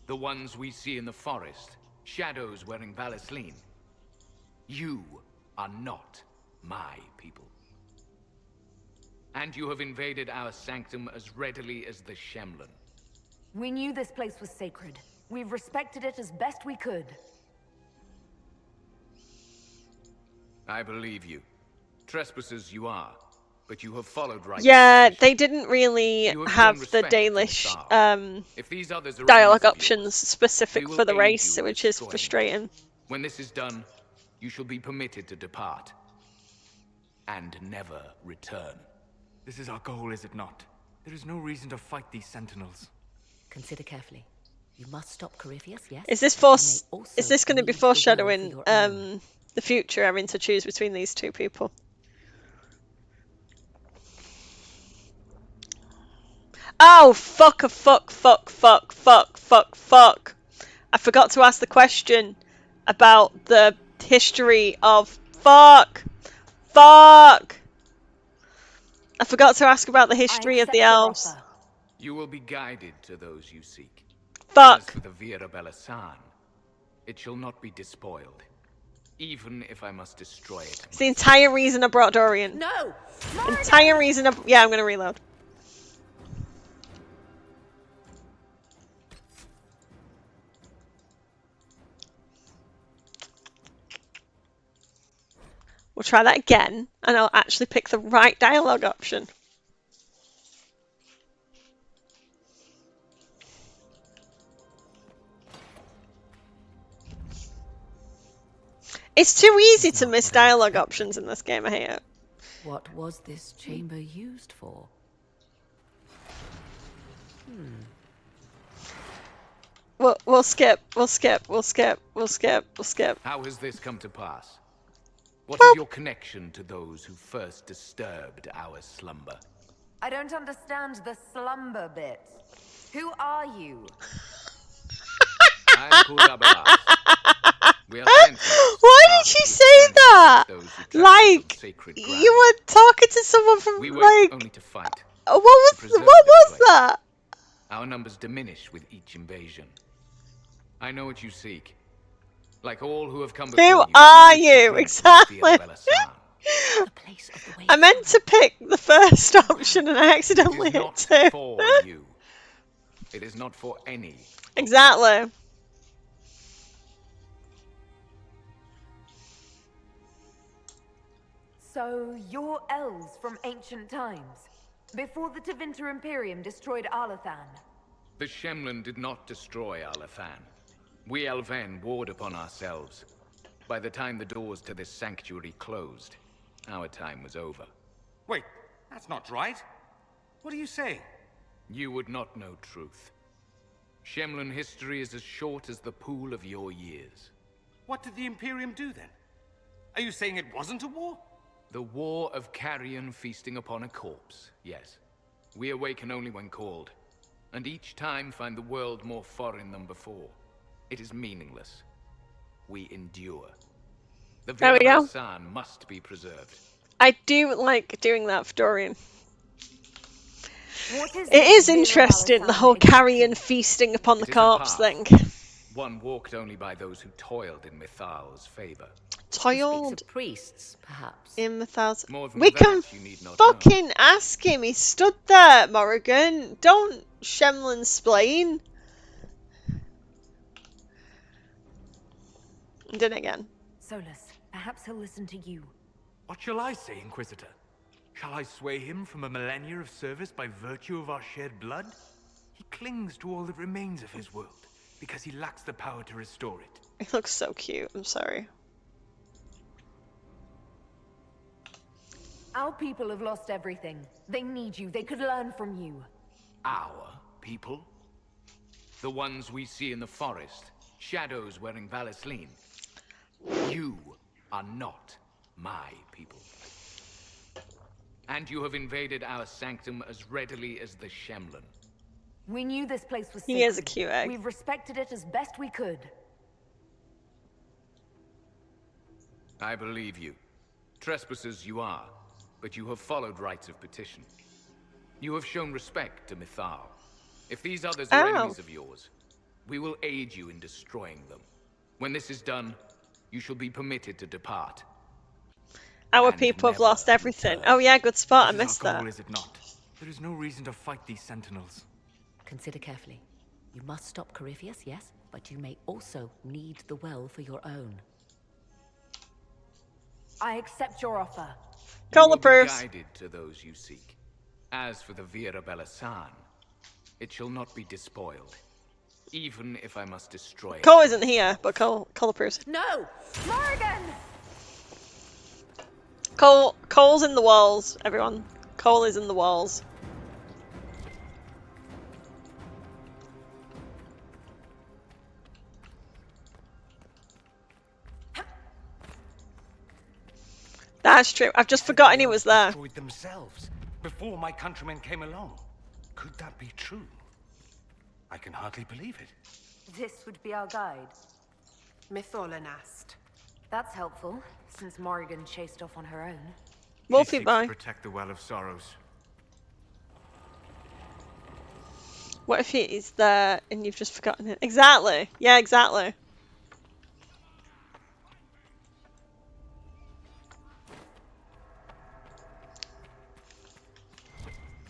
The ones we see in the forest, shadows wearing Valisleen. You are not my people. And you have invaded our sanctum as readily as the Shemlin. We knew this place was sacred. We've respected it as best we could. I believe you. Trespassers you are, but you have followed right. Yeah, they didn't really You have have shown the respect to the Dalish Tsar. If these others are dialogue enemies of options yours, specific they will for the aid race, you in which is destroying frustrating. When this is done, you shall be permitted to depart. And never return. This is our goal, is it not? There is no reason to fight these sentinels. Consider carefully. You must stop Corypheus, yes? Is this Is this going to be foreshadowing the future, having to choose between these two people? Oh, fuck. I forgot to ask the question about the history of... Fuck! I forgot to ask about the history of the elves. You will be guided to those you seek. Fuck. As for the Vira Belasan, it shall not be despoiled, even if I must destroy it. It's the entire reason I brought Dorian. No! Entire reason Yeah, I'm gonna reload. We'll try that again, and I'll actually pick the right dialogue option. It's too easy to miss dialogue options in this game, I hate it. What was this chamber used for? We'll skip. How has this come to pass? What is your connection to those who first disturbed our slumber? I don't understand the slumber bit. Who are you? I'm Kudabaras. We are Why did she say that? Like, you were talking to someone from, we like... only to fight. What was that? Our numbers diminish with each invasion. I know what you seek. Like all who have come before Who are you? Exactly. I meant to pick the first option and I accidentally hit two. For you. It is not for any. Exactly. So, you're elves from ancient times, before the Tevinter Imperium destroyed Arlathan. The Shemlin did not destroy Arlathan. We Elven warred upon ourselves. By the time the doors to this sanctuary closed, our time was over. Wait, that's not right. What are you saying? You would not know truth. Shemlin history is as short as the pool of your years. What did the Imperium do then? Are you saying it wasn't a war? The war of carrion feasting upon a corpse, yes. We awaken only when called, and each time find the world more foreign than before. It is meaningless. We endure. The There we go. San must be preserved. I do like doing that for Dorian. It is interesting, the whole carrion feasting upon the corpse thing. One walked only by those who toiled in Mithal's favor. Toiled priests, perhaps. in Mithal's... More than We that, can you need not fucking ask him. He stood there, Morrigan. Don't Shemlin splain. Did it again. Solus, perhaps he'll listen to you. What shall I say, Inquisitor? Shall I sway him from a millennia of service by virtue of our shared blood? He clings to all that remains of his world, because he lacks the power to restore it. He looks so cute. I'm sorry. Our people have lost everything. They need you. They could learn from you. Our people? The ones we see in the forest, shadows wearing Valisleen. You are not my people. And you have invaded our sanctum as readily as the Shemlin. We knew this place was He is a sacred. cute egg. We've respected it as best we could. I believe you. Trespassers you are, but you have followed rites of petition. You have shown respect to Mithal. If these others are enemies of yours, we will aid you in destroying them. When this is done, you shall be permitted to depart. Our people have lost everything. Oh yeah, good spot. I missed Our that. goal, is it not? There is no reason to fight these sentinels. Consider carefully. You must stop Corypheus, yes, but you may also need the well for your own. I accept your offer. Call You the will be proofs. guided to those you seek. As for the Vira Belasan, it shall not be despoiled, even if I must destroy it. Cole isn't here, but call the proofs. No! Morrigan! Cole's in the walls, everyone. Cole is in the walls. That's true. I've just forgotten he was there. Destroyed themselves before my countrymen came along. Could that be true? I can hardly believe it. This would be our guide. Mytholanast. That's helpful, since Morrigan chased off on her own. Wolfie She seeks boy. to protect the Well of Sorrows. What if he's there and you've just forgotten it? Exactly. Yeah, exactly.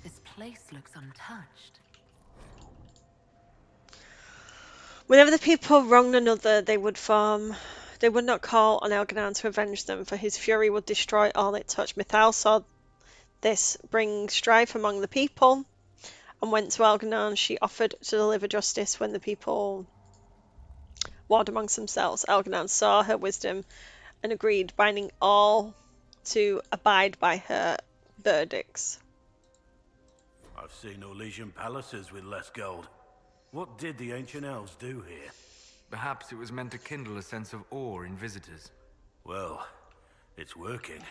This place looks untouched. Whenever the people wronged another, they would not call on Elganon to avenge them, for his fury would destroy all it touched. Mithal saw this bring strife among the people, and went to Elganon. She offered to deliver justice when the people warred amongst themselves. Elganon saw her wisdom and agreed, binding all to abide by her verdicts. I've seen Orlesian palaces with less gold. What did the ancient elves do here? Perhaps it was meant to kindle a sense of awe in visitors. Well, it's working.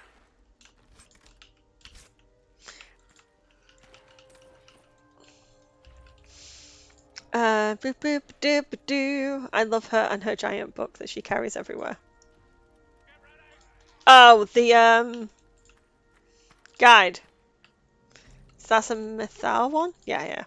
Boop boop doop doo. I love her and her giant book that she carries everywhere. Oh, the guide. Is that a Mythal one? Yeah, yeah.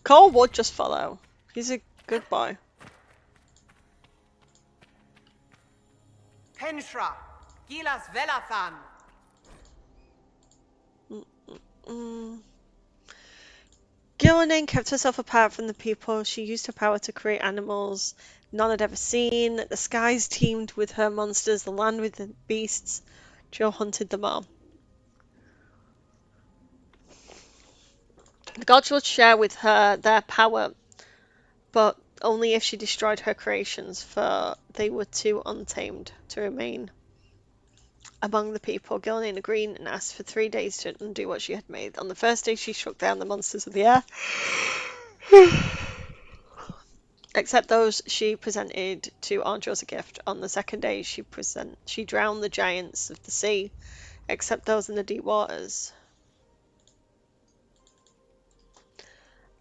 Cole would just follow. He's a good boy. Penshra, Gilas Velathan. Gillinan kept herself apart from the people. She used her power to create animals none had ever seen. The skies teemed with her monsters, the land with the beasts. Jill hunted them all. The gods would share with her their power, but only if she destroyed her creations, for they were too untamed to remain among the people. Gillian agreed and asked for 3 days to undo what she had made. On the first day, she struck down the monsters of the air, except those she presented to Andrew as a gift. On the second day, she drowned the giants of the sea, except those in the deep waters.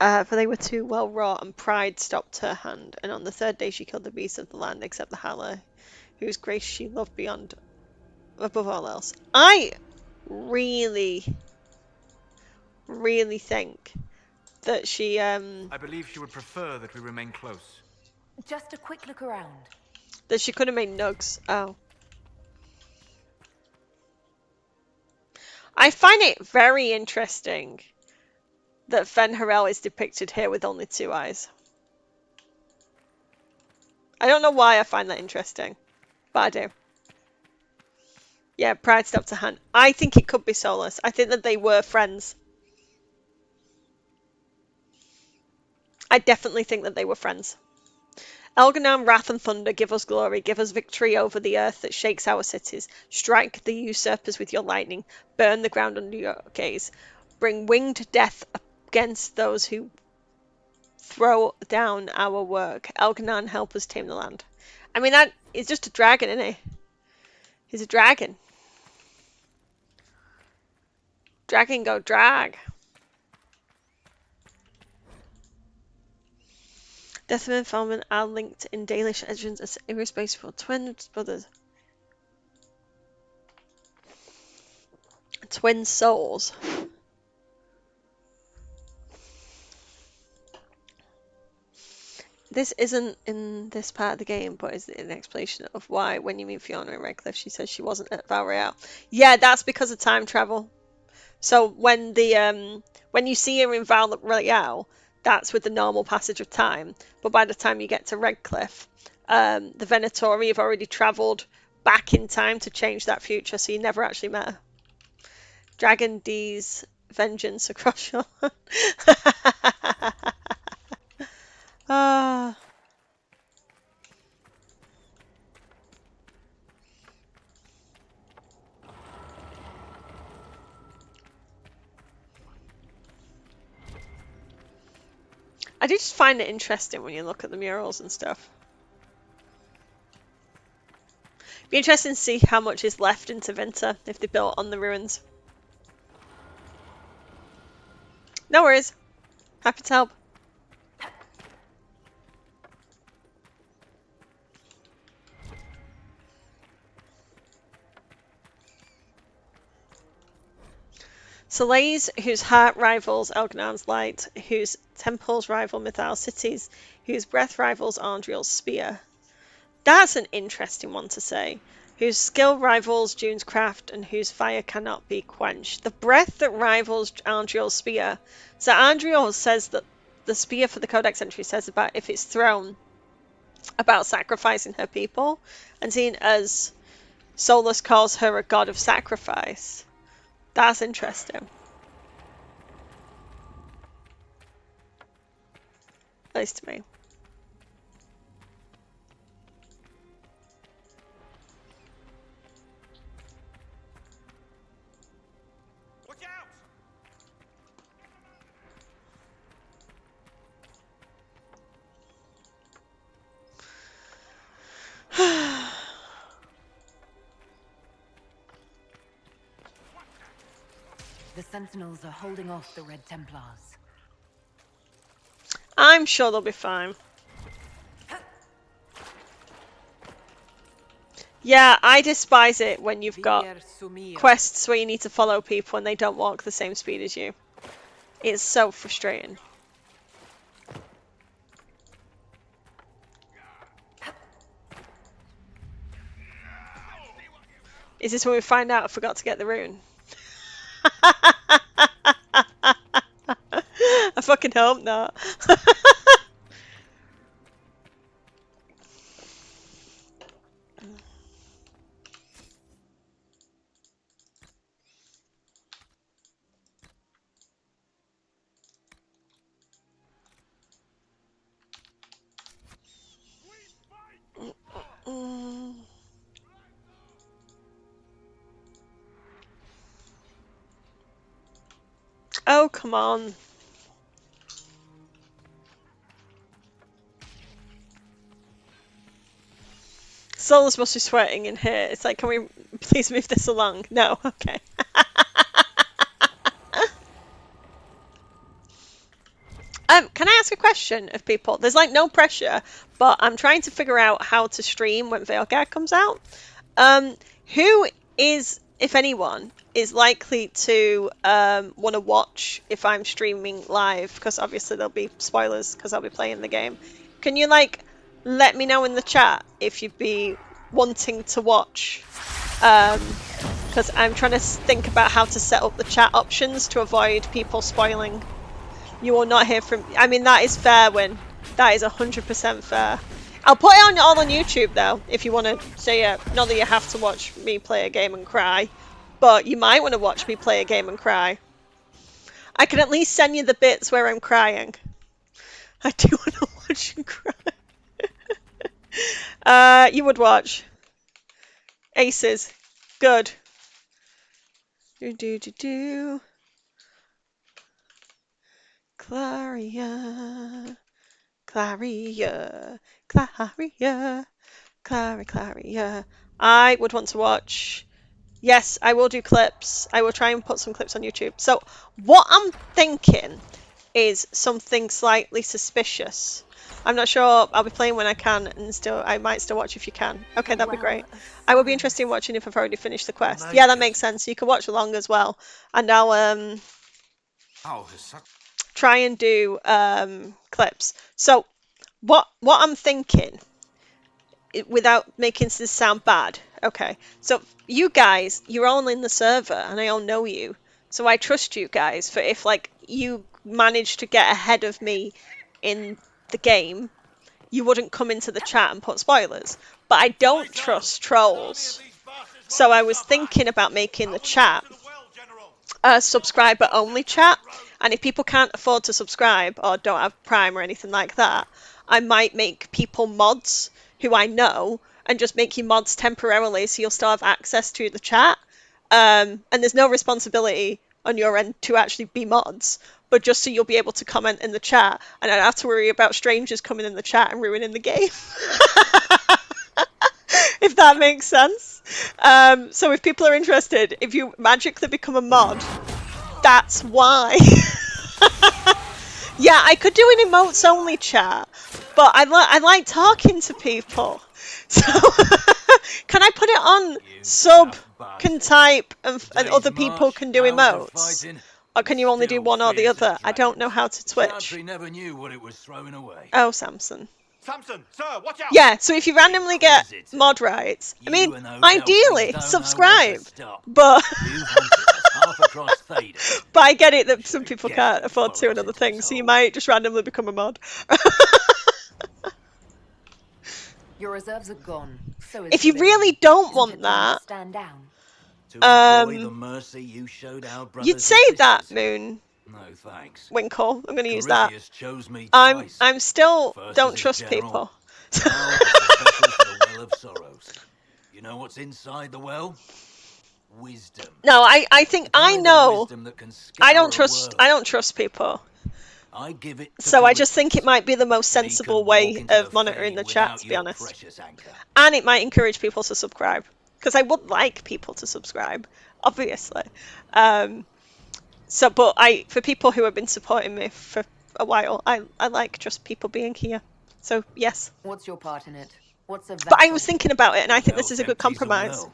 For they were too well wrought, and pride stopped her hand. And on the third day, she killed the beasts of the land, except the Halla, whose grace she loved above all else. I really, really think that she I believe she would prefer that we remain close. Just a quick look around. that she could have made nugs. Oh. I find it very interesting that Fen-Harel is depicted here with only 2 eyes. I don't know why I find that interesting, but I do. Yeah, pride stopped her hand. I think it could be Solus. I think that they were friends. I definitely think that they were friends. Elganon, wrath and thunder, give us glory, give us victory over the earth that shakes our cities. Strike the usurpers with your lightning, burn the ground under your gaze. Bring winged death against those who throw down our work. Elganon, help us tame the land. I mean, that is just a dragon, isn't he? He's a dragon. Dragon go drag. Deathman and Falman are linked in Danish legends as irreplaceable twin brothers. Twin souls. This isn't in this part of the game, but is an explanation of why when you meet Fiona in Redcliffe, she says she wasn't at Val Royale. Yeah, that's because of time travel. So when you see her in Val Royale, that's with the normal passage of time. But by the time you get to Redcliffe, the Venatori have already travelled back in time to change that future, so you never actually met her. Dragon D's vengeance across your Ah. I do just find it interesting when you look at the murals and stuff. Be interesting to see how much is left in Tevinter if they built on the ruins. No worries. Happy to help. Soleil's, whose heart rivals Elgnar's light, whose temples rival Mythal's cities, whose breath rivals Andriel's spear. That's an interesting one to say. Whose skill rivals June's craft, and whose fire cannot be quenched. The breath that rivals Andriel's spear. So Andriel says that the spear for the Codex entry says about if it's thrown, about sacrificing her people, and seeing as Solus calls her a god of sacrifice. That's interesting. At least to me. The Sentinels are holding off the Red Templars. I'm sure they'll be fine. Yeah, I despise it when you've got quests where you need to follow people and they don't walk the same speed as you. It's so frustrating. Is this when we find out I forgot to get the rune? I fucking hope not. Oh, come on. Solus must be sweating in here. It's like, can we please move this along? No, okay. Can I ask a question of people? There's like no pressure, but I'm trying to figure out how to stream when Veilguard comes out. Who is, if anyone, is likely to want to watch if I'm streaming live? Because obviously there'll be spoilers because I'll be playing the game. Can you like let me know in the chat if you'd be wanting to watch? Because I'm trying to think about how to set up the chat options to avoid people spoiling. You will not hear from... I mean, that is fair, Win. That is 100% fair. I'll put it on all on YouTube, though, if you want to say it. Not that you have to watch me play a game and cry, but you might want to watch me play a game and cry. I can at least send you the bits where I'm crying. I do want to watch you cry. You would watch. Aces. Good. Do. Claria. I would want to watch. Yes, I will do clips. I will try and put some clips on YouTube. So what I'm thinking is something slightly suspicious. I'm not sure. I'll be playing when I can, and I might still watch if you can. Okay, that'd be great. I will be interested in watching if I've already finished the quest. Yeah, that makes sense. You can watch along as well, and I'll try and do clips. So what I'm thinking, without making this sound bad, okay, so you guys, you're all in the server and I all know you, so I trust you guys for if like you manage to get ahead of me in the game, you wouldn't come into the chat and put spoilers. But I don't trust trolls, so I was thinking about making the chat a subscriber only chat, and if people can't afford to subscribe or don't have Prime or anything like that, I might make people mods who I know and just make you mods temporarily so you'll still have access to the chat, and there's no responsibility on your end to actually be mods, but just so you'll be able to comment in the chat, and I don't have to worry about strangers coming in the chat and ruining the game. If that makes sense. So if people are interested, if you magically become a mod, that's why. Yeah, I could do an emotes only chat, but I like talking to people. So can I put it on sub can type and other people can do emotes? Or can you only do one or the other? I don't know how to Twitch. Never knew what it was throwing away. Oh, Samson. Samson, sir, watch out! Yeah, so if you randomly get mod rights, I mean, ideally, subscribe. But but I get it that some people can't afford to and other things, so you might just randomly become a mod. Your reserves are gone. So If you really don't want that, stand down. The mercy you showed our brothers you'd say that, Moon. No thanks. Winkle. I'm going to use that. Chose me I'm still First don't as trust general, people. now as a vessel for the well of sorrows. You know what's inside the well? Wisdom. No, I think I know. I don't trust people. I give it So I just think it might be the most sensible way of monitoring the chat, to be honest. And it might encourage people to subscribe. Because I would like people to subscribe, obviously. But for people who have been supporting me for a while, I like just people being here. So, yes. What's your part in it? What's a But I was thinking about it, and I think this is a good compromise.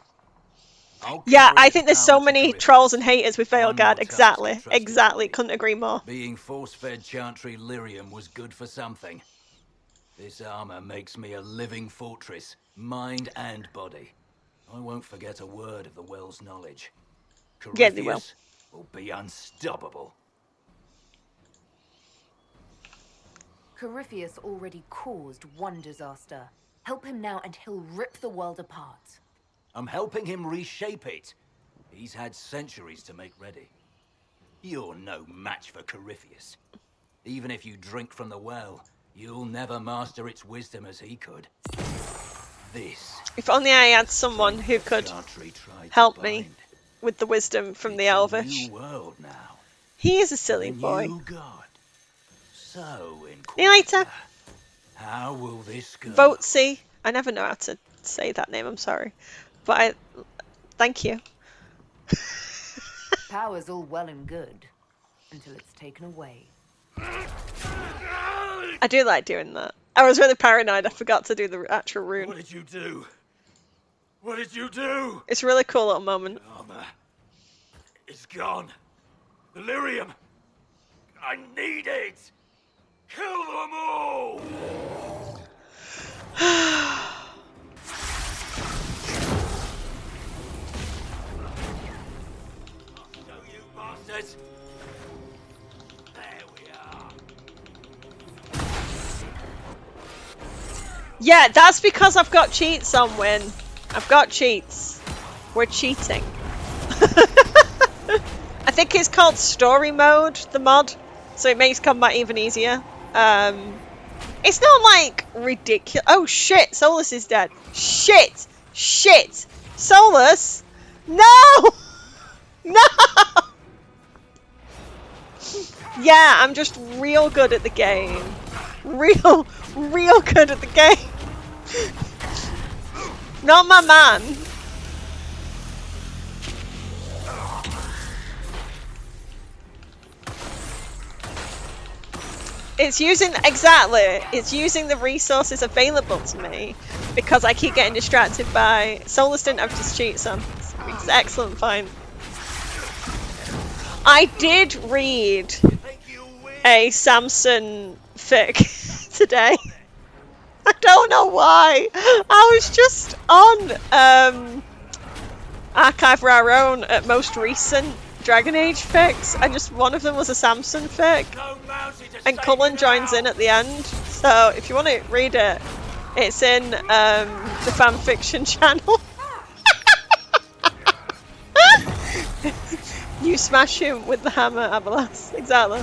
Yeah, I think there's so many trolls and haters with Veilguard. Exactly. Couldn't agree more. Being force-fed Chantry lyrium was good for something. This armor makes me a living fortress, mind and body. I won't forget a word of the well's knowledge. Yeah, they will. Will be unstoppable. Corypheus already caused one disaster. Help him now and he'll rip the world apart. I'm helping him reshape it. He's had centuries to make ready. You're no match for Corypheus. Even if you drink from the well, you'll never master its wisdom as he could. If only I had someone who could help me with the wisdom from the Elvish. He is a silly boy. See you later. How will this go? Votesy. I never know how to say that name, I'm sorry. But thank you. Power's all well and good until it's taken away. I do like doing that. I was really paranoid, I forgot to do the actual rune. What did you do? What did you do? It's a really cool little moment. Armor. It's gone. The lyrium. I need it. Kill them all. You bastards. There we are. Yeah, that's because I've got cheats on Win. I've got cheats. We're cheating. I think it's called story mode, the mod, so it makes combat even easier. It's not like ridiculous. Oh shit, Solus is dead. Shit! Solus! No! No! Yeah, I'm just real good at the game. Real good at the game. Not my man. It's using the resources available to me because I keep getting distracted by Solus didn't have his cheats on. It's an excellent find. I did read a Samson fic today. I don't know why. I was just on Archive Our Own at most recent Dragon Age fics, and just one of them was a Samson fic, and Cullen joins in at the end, so if you want to read it, it's in the fanfiction channel. You smash him with the hammer, Abelas. Exactly.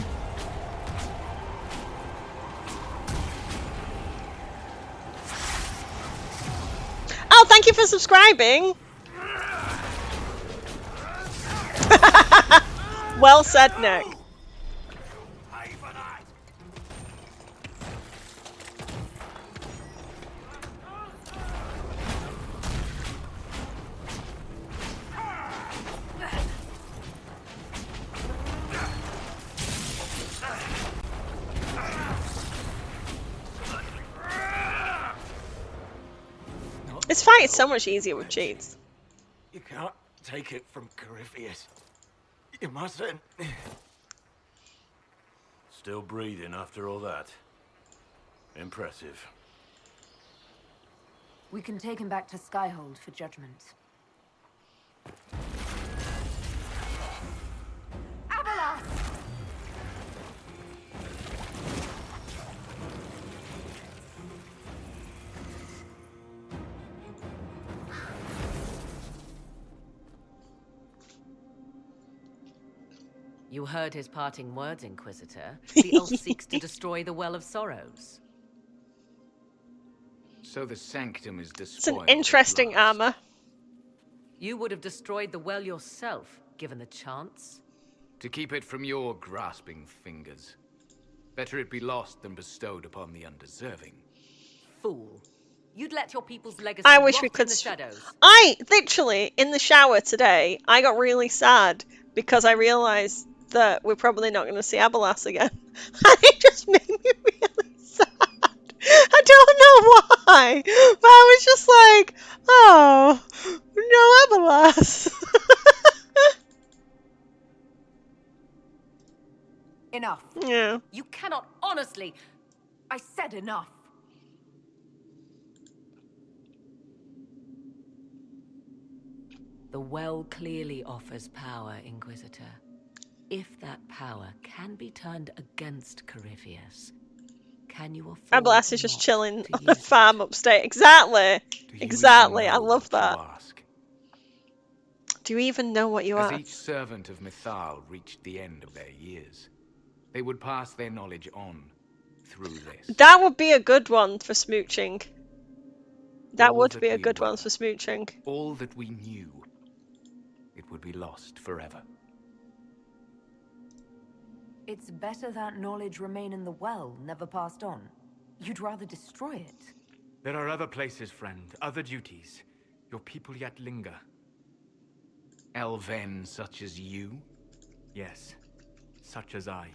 Oh, thank you for subscribing. Well said, Nick. This fight is so much easier with cheats. You can't take it from Corypheus. You mustn't. Still breathing after all that. Impressive. We can take him back to Skyhold for judgment. Abelas! You heard his parting words, Inquisitor. The elf seeks to destroy the Well of Sorrows. So the sanctum is It's despoiled. an interesting armor. You would have destroyed the well yourself, given the chance. To keep it from your grasping fingers. Better it be lost than bestowed upon the undeserving. Fool. You'd let your people's legacy I wish rot we in could. the shadows. I literally in the shower today. I got really sad because I realised that we're probably not going to see Abelas again, and it just made me really sad. I don't know why, but I was just like, oh, no Abelas. Enough. Yeah. You cannot honestly. I said enough. The well clearly offers power, Inquisitor. If that power can be turned against Corypheus, can you afford Abelas is just not chilling to on a use farm upstate. Exactly. Exactly. I love that. Do you even know what you As are? each servant of Mythal reached the end of their years, they would pass their knowledge on through this. That would be a good one for smooching. That All would that be a we good were. one for smooching. All that we knew, it would be lost forever. It's better that knowledge remain in the well, never passed on. You'd rather destroy it. There are other places, friend, other duties. Your people yet linger. Elven such as you? Yes, such as I.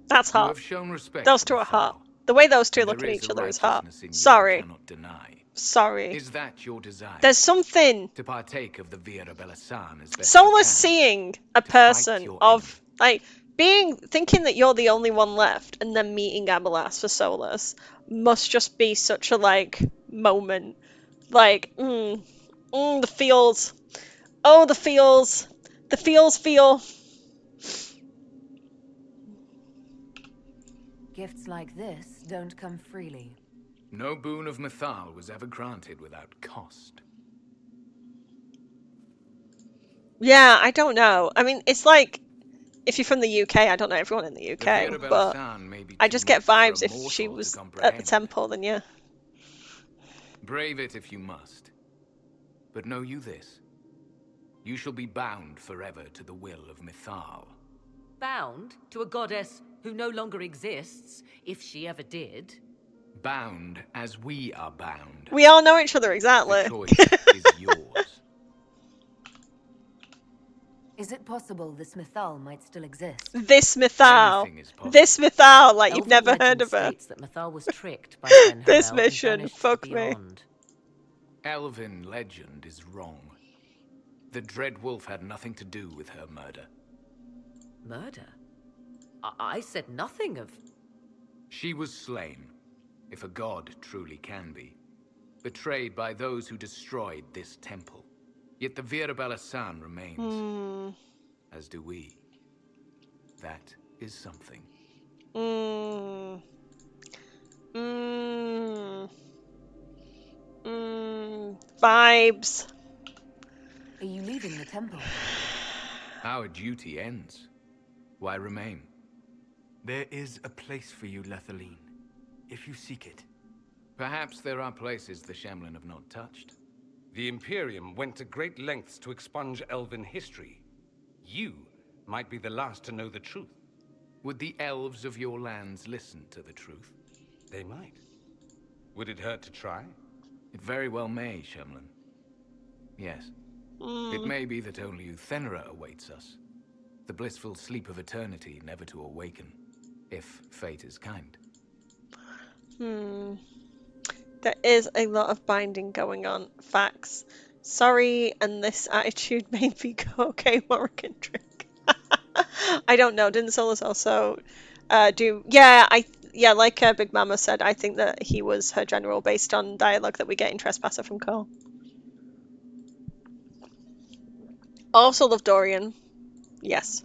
That's You hot. have shown respect Those to two are Mythal, hot. The way those two and look there at is each a other is hot. righteousness in you Sorry. you cannot deny. Sorry. Is that your desire? There's something. To partake of the Vira Belasan as best you Soulless can. seeing a person of like thinking that you're the only one left and then meeting Abelas for Soulless must just be such a moment. The feels. Oh, the feels. The feels feel. Gifts like this don't come freely. No boon of Mythal was ever granted without cost. Yeah, I don't know. I mean, it's like if you're from the UK, I don't know everyone in the The UK, Vira but Belasan may be I too just get much for a vibes if she mortal to was at the comprehend. temple, then yeah. Brave it if you must. But know you this. You shall be bound forever to the will of Mythal. Bound to a goddess who no longer exists, if she ever did. Bound as we are bound. We all know each other exactly. The choice is yours. Is it possible this Mythal might still exist? This Mythal. Anything is possible. This Mythal, like you've Elven never heard legend of her. states that Mythal was tricked by Sen This Harel and mission, banished to fuck the me. Beyond. Elven legend is wrong. The Dread Wolf had nothing to do with her murder. Murder? I said nothing of... She was slain, if a god truly can be. Betrayed by those who destroyed this temple. Yet the Vira Belasan remains. As do we. That is something. Vibes. Are you leaving the temple? Our duty ends. Why remain? There is a place for you, Lethaline, if you seek it. Perhaps there are places the Shemlin have not touched. The Imperium went to great lengths to expunge Elven history. You might be the last to know the truth. Would the elves of your lands listen to the truth? They might. Would it hurt to try? It very well may, Shemlin. Yes. It may be that only Uthenera awaits us. The blissful sleep of eternity, never to awaken, if fate is kind. There is a lot of binding going on. Facts. Sorry, and this attitude made me go, okay, Warwick and drink. I don't know. Didn't Solus also do? Yeah, like Big Mama said, I think that he was her general based on dialogue that we get in Trespasser from Cole. Also love Dorian. Yes.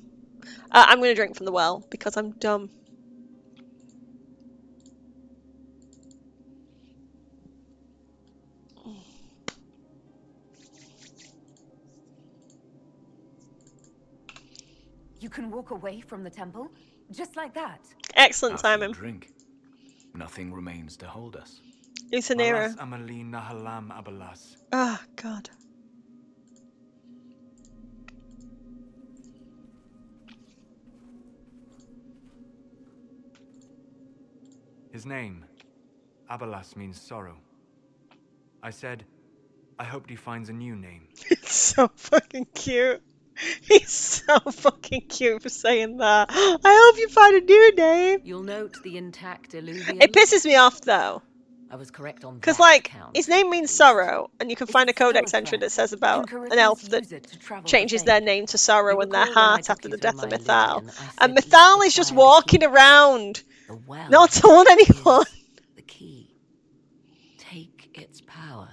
I'm going to drink from the well because I'm dumb. You can walk away from the temple? Just like that? Excellent After you timing. drink, nothing remains to hold us. Usanira. Malas amalin nahalam abalas. Oh, God. His name, Abalas, means sorrow. I said, I hoped he finds a new name. It's so fucking cute. He's so fucking cute for saying that. I hope you find a new name. You'll note the intact illuvian. It pisses me off though. I was correct on Because, that like, count. his name means sorrow, and you can find a codex entry that says about an elf that changes their name to sorrow and their heart after the death of Mythal. And Mythal is just walking around, not telling anyone. The key. Take its power,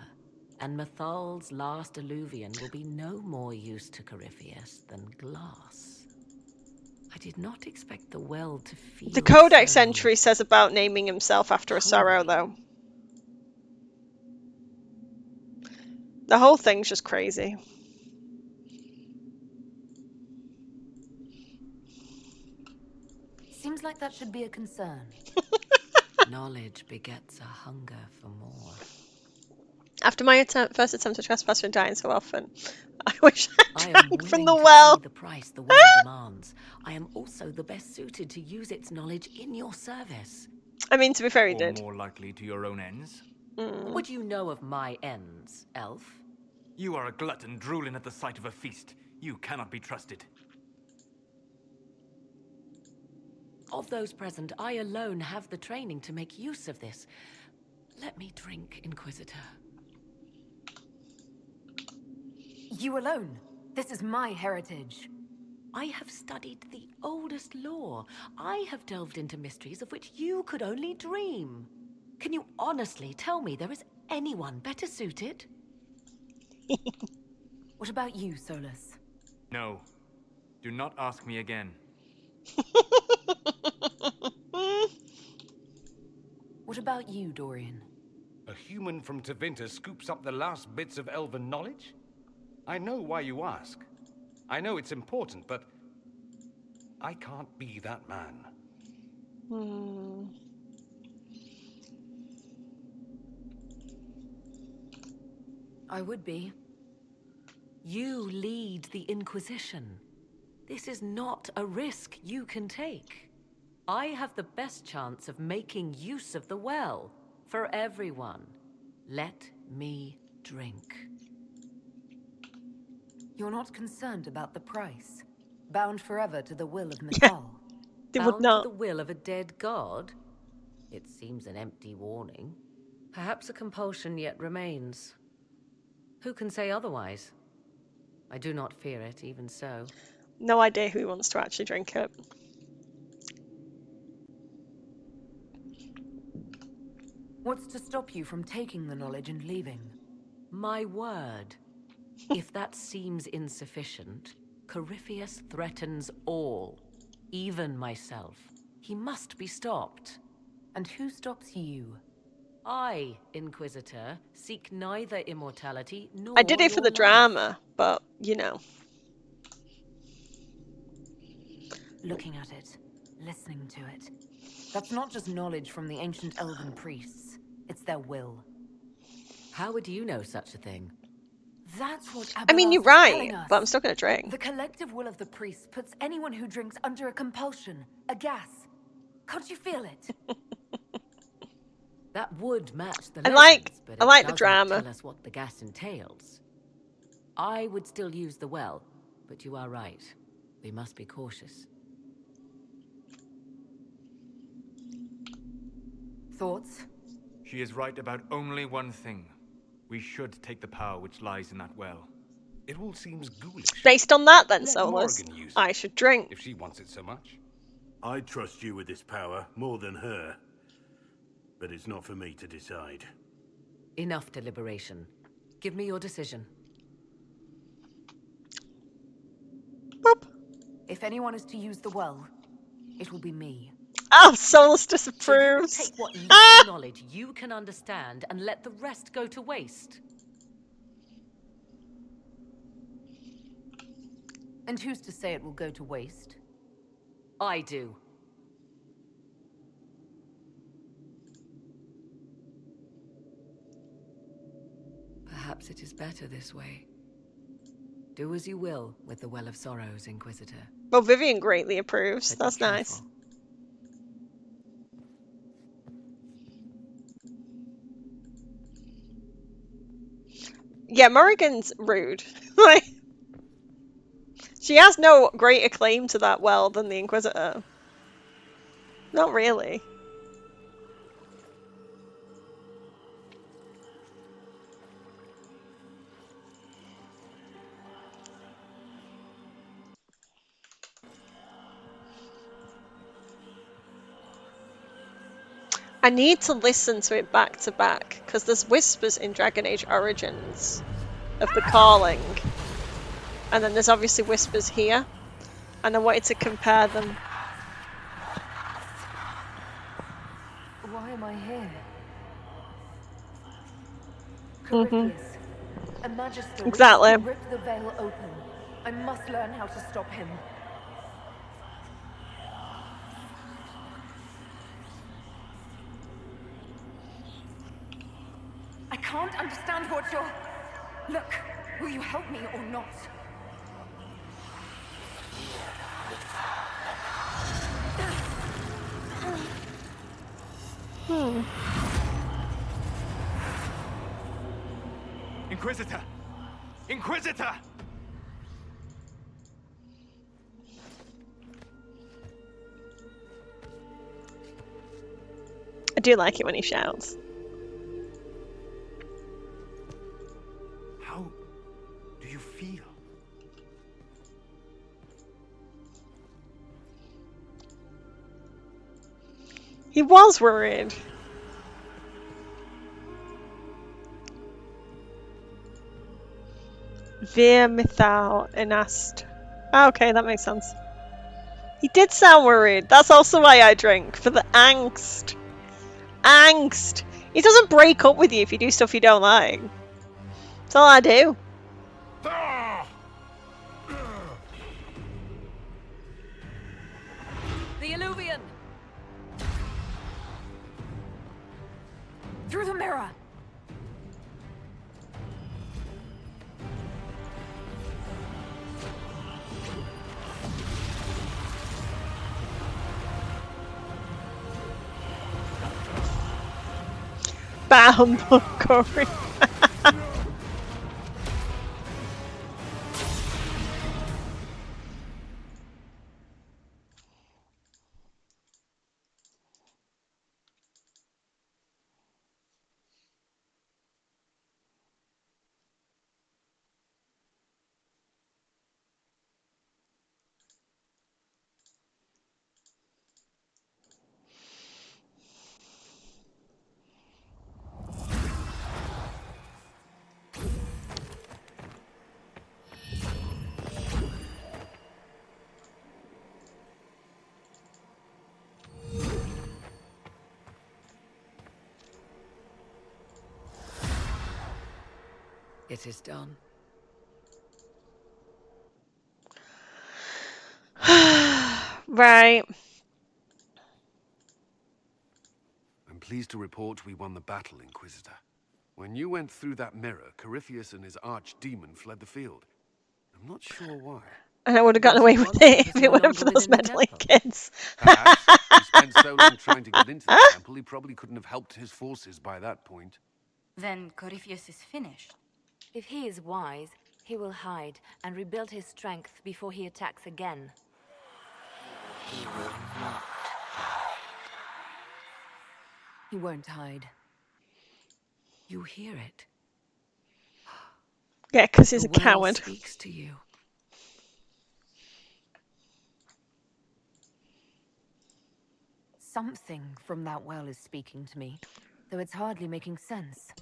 and Mythal's last illuvian will be no more use to Corypheus than glass. I did not expect the well to feel The codex so entry says about naming himself after a sorrow, though. The whole thing's just crazy. Seems like that should be a concern. Knowledge begets a hunger for more. After my first attempt at Trespasser and dying so often, I wish I am drank from willing the to well. pay the price the well demands. I am also the best suited to use its knowledge in your service. I mean, to be fair, he Or did. more likely to your own ends. What would you know of my ends, elf? You are a glutton drooling at the sight of a feast. You cannot be trusted. Of those present, I alone have the training to make use of this. Let me drink, Inquisitor. You alone? This is my heritage. I have studied the oldest lore. I have delved into mysteries of which you could only dream. Can you honestly tell me there is anyone better suited? What about you, Solus? No. Do not ask me again. What about you, Dorian? A human from Tevinter scoops up the last bits of elven knowledge? I know why you ask. I know it's important, but I can't be that man. I would be. You lead the Inquisition. This is not a risk you can take. I have the best chance of making use of the well for everyone. Let me drink. You're not concerned about the price? Bound forever to the will of Mythal? They would Bound not. to the will of a dead god? It seems an empty warning. Perhaps a compulsion yet remains. Who can say otherwise? I do not fear it, even so. No idea who wants to actually drink it. What's to stop you from taking the knowledge and leaving? My word. If that seems insufficient, Corypheus threatens all, even myself. He must be stopped. And who stops you? I, Inquisitor, seek neither immortality nor I did it for the your life. drama, but, you know. Looking at it, listening to it. That's not just knowledge from the ancient elven priests. It's their will. How would you know such a thing? That's what I mean, Abelard's you're right, telling us. but I'm still going to drink. The collective will of the priests puts anyone who drinks under a compulsion, a gas. Can't you feel it? That would match the I legends, but I it like the doesn't drama. tell us what the gas entails. I would still use the well, but you are right. We must be cautious. Thoughts? She is right about only one thing. We should take the power which lies in that well. It all seems ghoulish. Based on that, then, Let Solus, Morrigan use I it, should drink. if she wants it so much. I trust you with this power more than her. But it's not for me to decide. Enough deliberation. Give me your decision. If anyone is to use the well, it will be me. Oh, Solus So you disapproves. take what little knowledge you can understand and let the rest go to waste. And who's to say it will go to waste? I do. Perhaps it is better this way. Do as you will with the Well of Sorrows, Inquisitor. Well, Vivian greatly approves. But be That's nice. careful. Yeah, Morrigan's rude. Like, she has no greater claim to that well than the Inquisitor. Not really. I need to listen to it back to back, because there's whispers in Dragon Age Origins of the calling. And then there's obviously whispers here. And I wanted to compare them. Why am I here? Mhm. Corypheus, a magister Exactly. wishes to rip the veil open. I must learn how to stop him. I can't understand what you're... Look, will you help me or not? Inquisitor! Inquisitor! I do like it when he shouts. How do you feel? He was worried. Vir Mythal Inast. Okay, that makes sense. He did sound worried. That's also why I drink. For the angst. Angst! He doesn't break up with you if you do stuff you don't like. That's all I do. The Illuvian! Through the mirror! Bam, Corey. It is done. Right. I'm pleased to report we won the battle, Inquisitor. When you went through that mirror, Corypheus and his archdemon fled the field. I'm not sure why. And I would have gotten away with it if it weren't for those meddling kids. Perhaps he spent so long trying to get into the temple, he probably couldn't have helped his forces by that point. Then Corypheus is finished. If he is wise, he will hide and rebuild his strength before he attacks again. He will not. He won't hide. You hear it. Yeah, because he's The a well coward. speaks to you. Something from that well is speaking to me, though it's hardly making sense.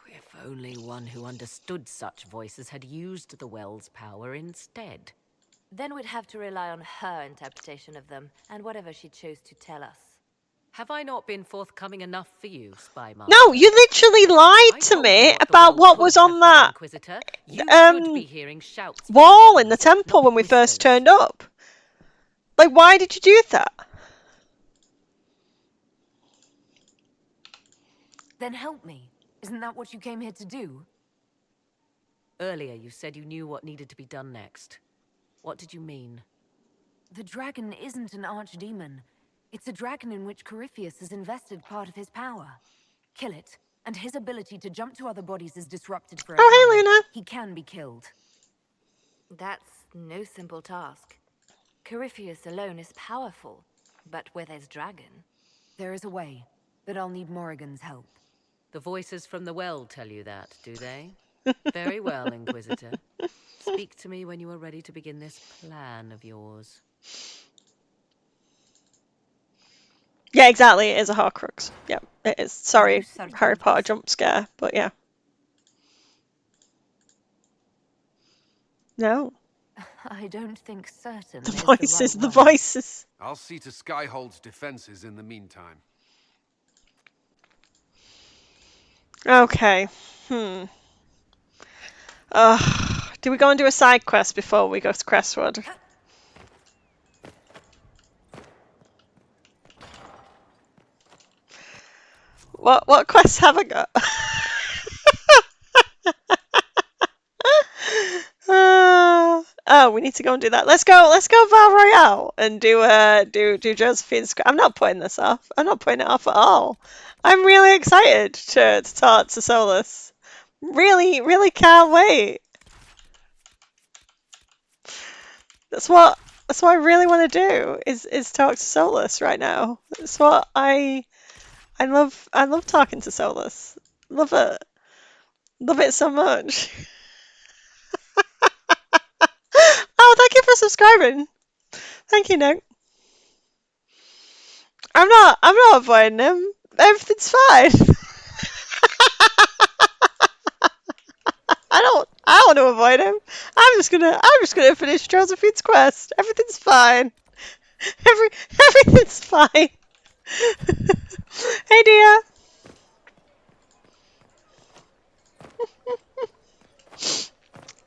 If only one who understood such voices had used the well's power instead. Then we'd have to rely on her interpretation of them, and whatever she chose to tell us. Have I not been forthcoming enough for you, Spy Master? No, you literally lied to me about what was on that Inquisitor. You should be hearing shouts from wall the in the heavens, temple not when we first whispers. turned up. Like, why did you do that? Then help me. Isn't that what you came here to do? Earlier you said you knew what needed to be done next. What did you mean? The dragon isn't an archdemon. It's a dragon in which Corypheus has invested part of his power. Kill it, and his ability to jump to other bodies is disrupted for a time. Oh, hey, Luna. He can be killed. That's no simple task. Corypheus alone is powerful, but with his dragon... There is a way, but I'll need Morrigan's help. The voices from the well tell you that, do they? Very well, Inquisitor. Speak to me when you are ready to begin this plan of yours. Yeah, exactly. It is a Horcrux. Yeah, it is. Sorry, Harry Potter jump scare, but yeah. No. I don't think certain The is voices, the the right word. voices. I'll see to Skyhold's defenses in the meantime. Okay. Do we go and do a side quest before we go to Crestwood? What quests have I got? Oh, we need to go and do that. Let's go Val Royale and do Josephine's. I'm not putting this off. I'm not putting it off at all. I'm really excited to talk to Solus. Really, really can't wait. That's what I really want to do is talk to Solus right now. That's what I love talking to Solus. Love it. Love it so much. Oh, thank you for subscribing. Thank you, Nick. I'm not avoiding him. Everything's fine. I don't want to avoid him. I'm just gonna finish Josephine's quest. Everything's fine. Everything's fine. Hey, dear.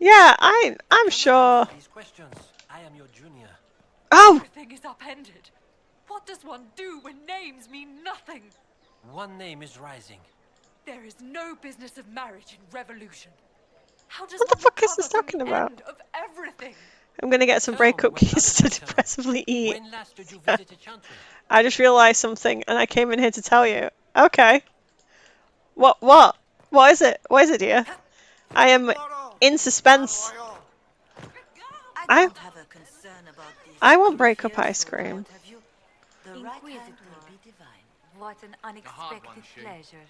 Yeah, I'm sure. These questions. I am your junior. Oh. Everything is upended. What does one do when names mean nothing? One name is rising. There is no business of marriage in revolution. How does What the one fuck is recover this talking from about? end of everything? I'm gonna get some break cookies to depressively eat. When last did you visit a chantry? I just realised something, and I came in here to tell you. Okay. What is it? What is it, dear? I am in suspense. I want breakup ice cream. Inquisitor. What an unexpected pleasure.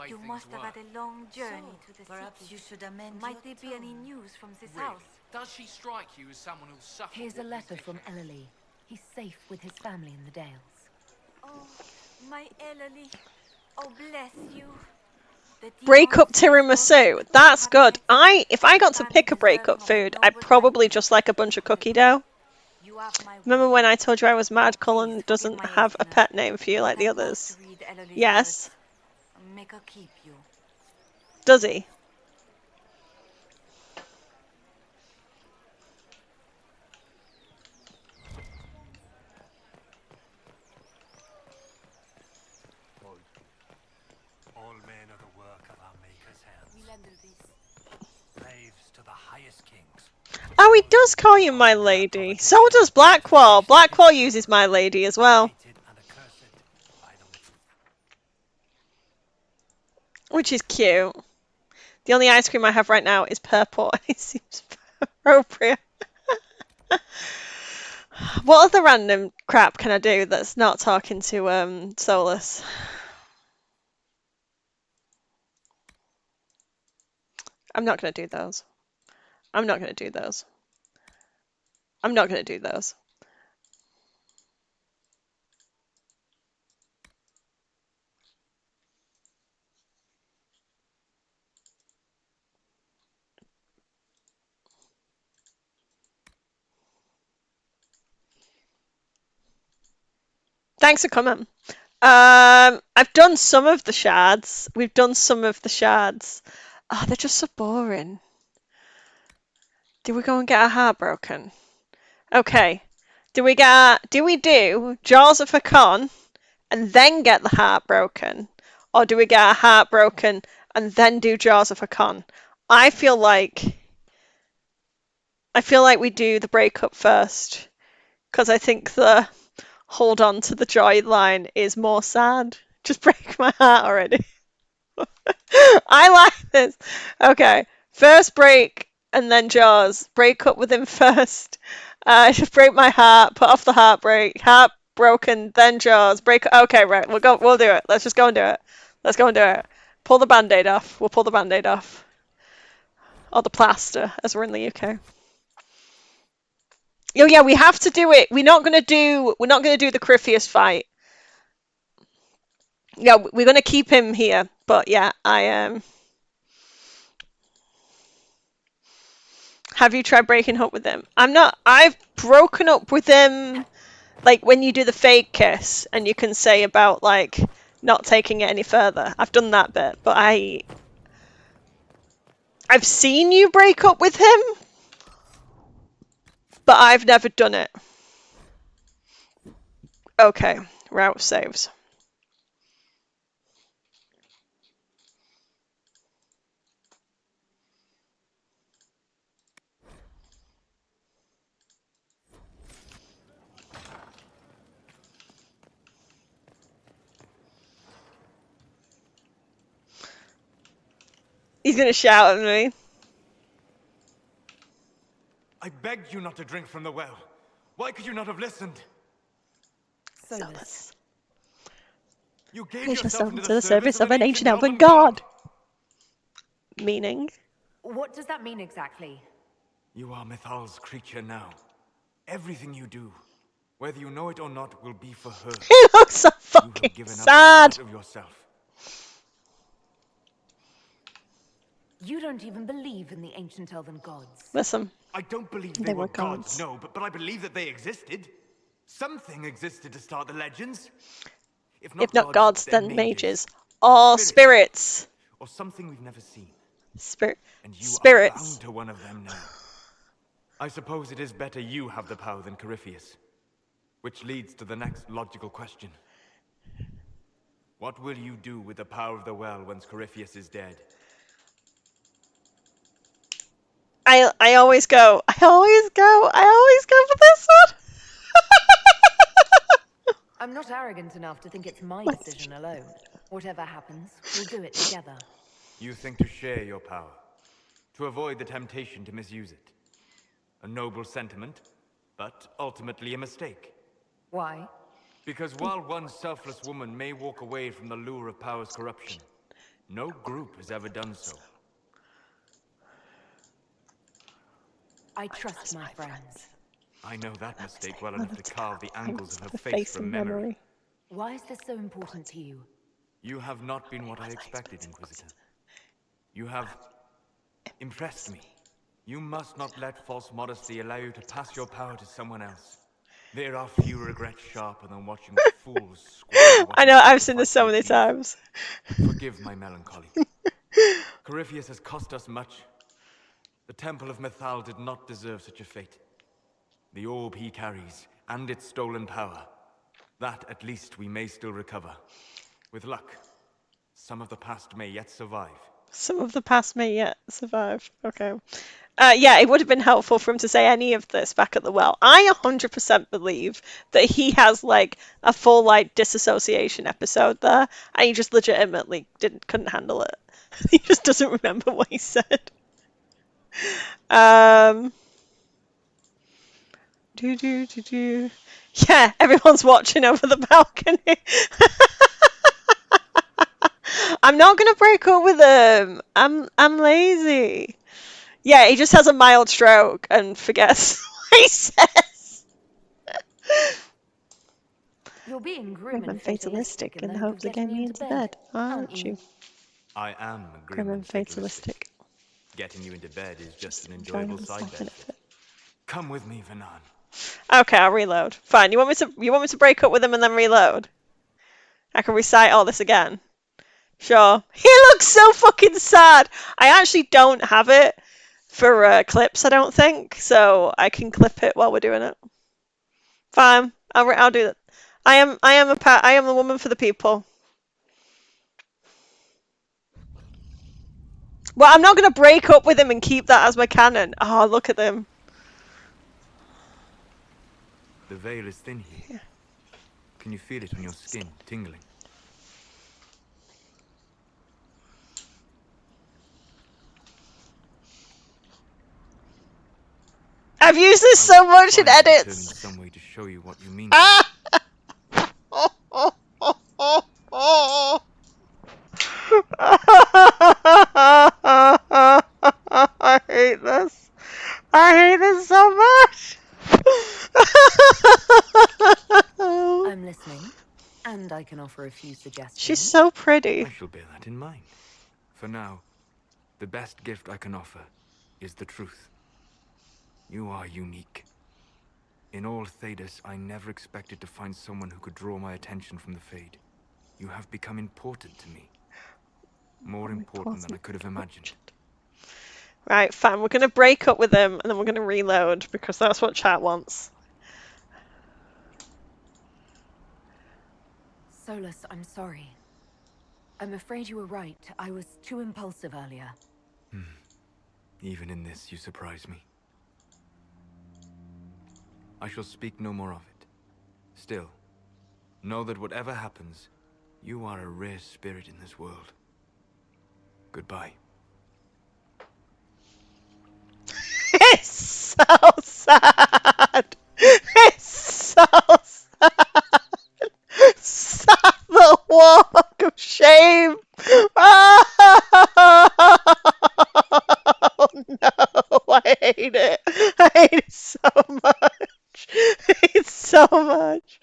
You must have had a long journey to the perhaps city. you should amend Might your there be any tone. news from this Really? house? Does she strike you as someone who'll suffer? Here's a letter from Ellery. He's safe with his family in the Dales. Oh, my Ellery. Oh, bless you. Breakup tiramisu. That's good. If I got to pick a breakup food, I'd probably just like a bunch of cookie dough. Remember when I told you I was mad Cullen doesn't have a pet name for you like the others? Yes. Make her keep you. Does he? All men are the work of our Maker's hands. Slaves to the highest kings. Oh, he does call you my lady. So does Blackwall. Blackwall uses my lady as well. Which is cute. The only ice cream I have right now is purple, and it seems appropriate. What other random crap can I do that's not talking to Solus? I'm not going to do those. I'm not going to do those. I'm not going to do those. Thanks for coming. I've done some of the shards. We've done some of the shards. Oh, they're just so boring. Do we go and get our heart broken? Okay. Do we do Jaws of Hakkon and then get the heart broken? Or do we get our heart broken and then do Jaws of Hakkon? I feel like we do the breakup first. Because I think the hold on to the joy line is more sad. Just break my heart already. I like this. Okay. First break and then Jaws. Break up with him first. Just break my heart. Put off the heartbreak. Heart broken. Then Jaws. Break. Okay, right. We'll go. We'll do it. Let's just go and do it. Let's go and do it. Pull the band-aid off. We'll pull the band-aid off. Or the plaster, as we're in the UK. Oh yeah, we have to do it. We're not gonna do the Crifius fight. Yeah, we're gonna keep him here. But yeah, Have you tried breaking up with him? I've broken up with him, like when you do the fake kiss and you can say about like not taking it any further. I've done that bit, but I've seen you break up with him, but I've never done it. Okay, route saves. He's gonna shout at me. I begged you not to drink from the well. Why could you not have listened? Solus. You gave Place yourself yourself into the service of an ancient elven elven god. Meaning? What does that mean exactly? You are Mythal's creature now. Everything you do, whether you know it or not, will be for her. He looks so fucking sad. Of yourself. You don't even believe in the ancient elven gods. Listen. I don't believe They they were were gods, gods. no, but I believe that they existed. Something existed to start the legends. If not gods, then mages. Or spirits. Or something we've never seen. And you spirits. are bound to one of them now. I suppose it is better you have the power than Corypheus. Which leads to the next logical question. What will you do with the power of the well once Corypheus is dead? I always go for this one. I'm not arrogant enough to think it's my decision alone. Whatever happens, we'll do it together. You think to share your power, to avoid the temptation to misuse it. A noble sentiment, but ultimately a mistake. Why? Because while one selfless woman may walk away from the lure of power's corruption, no group has ever done so. I trust my friends. I know that mistake well enough to carve the angles of her face from memory. Why is this so important to you? You have not been what I expected, Inquisitor. You have impressed me. You must not let false modesty allow you to pass your power to someone else. There are few regrets sharper than watching fools squander. I know, I've seen this so many times. Forgive my melancholy. Corypheus has cost us much. The Temple of Mythal did not deserve such a fate. The orb he carries, and its stolen power, that at least we may still recover. With luck, some of the past may yet survive. Some of the past may yet survive. Okay. Yeah, it would have been helpful for him to say any of this back at the well. I 100% believe that he has like a full like disassociation episode there, and he just legitimately couldn't handle it. He just doesn't remember what he said. Yeah, everyone's watching over the balcony. I'm not gonna break up with him. I'm lazy. Yeah, he just has a mild stroke and forgets what he says. You're being grim Grim and and fatalistic fatalistic in in the the hope of hopes of getting getting me me into into bed, bed, aren't aren't you? you? I am Grim and fatalistic. Getting you into bed is just an Enjoying enjoyable the side side benefit. benefit. Come with me, Vanan. Okay, I'll reload. Fine. You want me to break up with him and then reload? I can recite all this again. Sure. He looks so fucking sad. I actually don't have it for clips, I don't think, so I can clip it while we're doing it. Fine. I'll do that. I am a woman for the people. Well, I'm not gonna break up with him and keep that as my canon. Oh, look at them. The veil is thin here. Yeah. Can you feel it on your skin, tingling? I've used this so much in Trying to determine edits. some way to show you what you mean. Ah! I hate this. I hate this so much. I'm listening, and I can offer a few suggestions. She's so pretty. I shall bear that in mind. For now, the best gift I can offer is the truth. You are unique. In all Thedas, I never expected to find someone who could draw my attention from the Fade. You have become important to me. More important than I could have imagined. Right, fine. We're going to break up with him and then we're going to reload because that's what chat wants. Solus, I'm sorry. I'm afraid you were right. I was too impulsive earlier. Even in this, you surprise me. I shall speak no more of it. Still, know that whatever happens, you are a rare spirit in this world. Goodbye. It's so sad. It's so sad. Sad the walk of shame. Oh no, I hate it. I hate it so much. I hate it so much.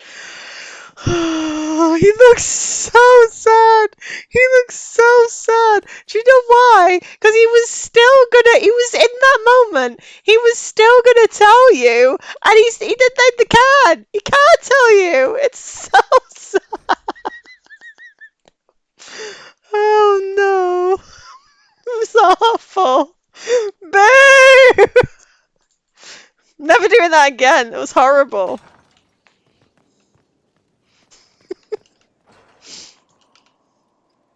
He looks so sad. He looks so sad. Do you know why? Because he was in that moment, he was still gonna tell you, and he can't tell you. It's so sad. Oh no. It's awful. Boo! Never doing that again. It was horrible.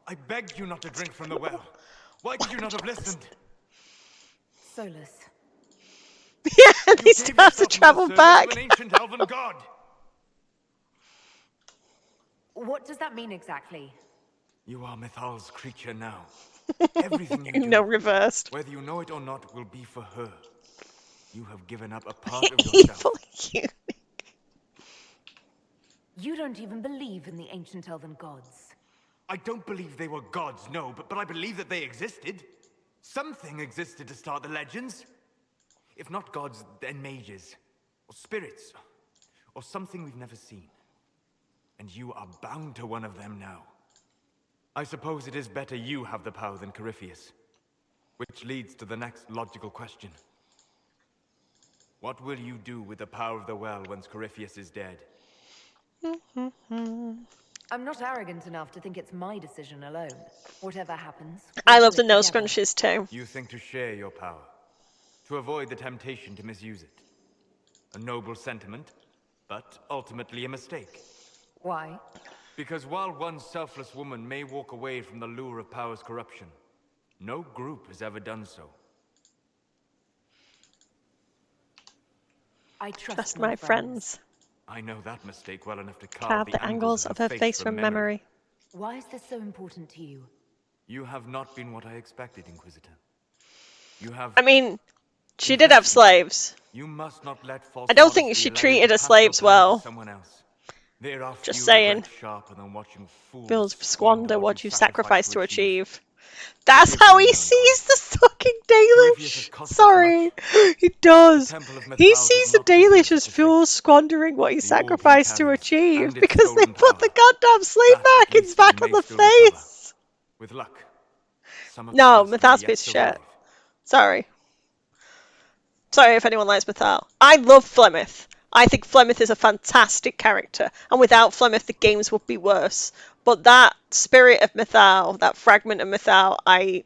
I begged you not to drink from the well. Why could you not have listened? Solus. Yeah, and he still has to travel back. An ancient elven god. What does that mean exactly? You are Mithal's creature now. Everything you do, No, reversed. whether you know it or not, will be for her. You have given up a part of yourself. Evil You don't even believe in the ancient elven gods. I don't believe they were gods, no, but I believe that they existed. Something existed to start the legends. If not gods, then mages, or spirits, or something we've never seen. And you are bound to one of them now. I suppose it is better you have the power than Corypheus. Which leads to the next logical question. What will you do with the power of the well once Corypheus is dead? I'm not arrogant enough to think it's my decision alone. Whatever happens, I we'll love do the it nose together. scrunchies too. You think to share your power, to avoid the temptation to misuse it. A noble sentiment, but ultimately a mistake. Why? Because while one selfless woman may walk away from the lure of power's corruption, no group has ever done so. I Trust my friends. I know that mistake well enough to Carve the angles of her face from memory. Why is this so important to you? You have not been what I expected, Inquisitor. You have... I mean, she did have slaves. You must not let false I don't think modesty she allow you treated to her pass your slaves power to well. someone else. There are Just few saying. regrets sharper than watching fools Feels squander what you sacrifice to achieve. achieve. That's how he sees the fucking Dalish! Sorry, he does. He sees the Dalish as fools squandering what he sacrificed to achieve because they put the goddamn slave markings back on the face! With luck, some of the No, past may Mythal's a yet piece of shit. survive. Sorry. Sorry if anyone likes Mythal. I love Flemeth. I think Flemeth is a fantastic character, and without Flemeth the games would be worse. But that spirit of Mythal, that fragment of Mythal, I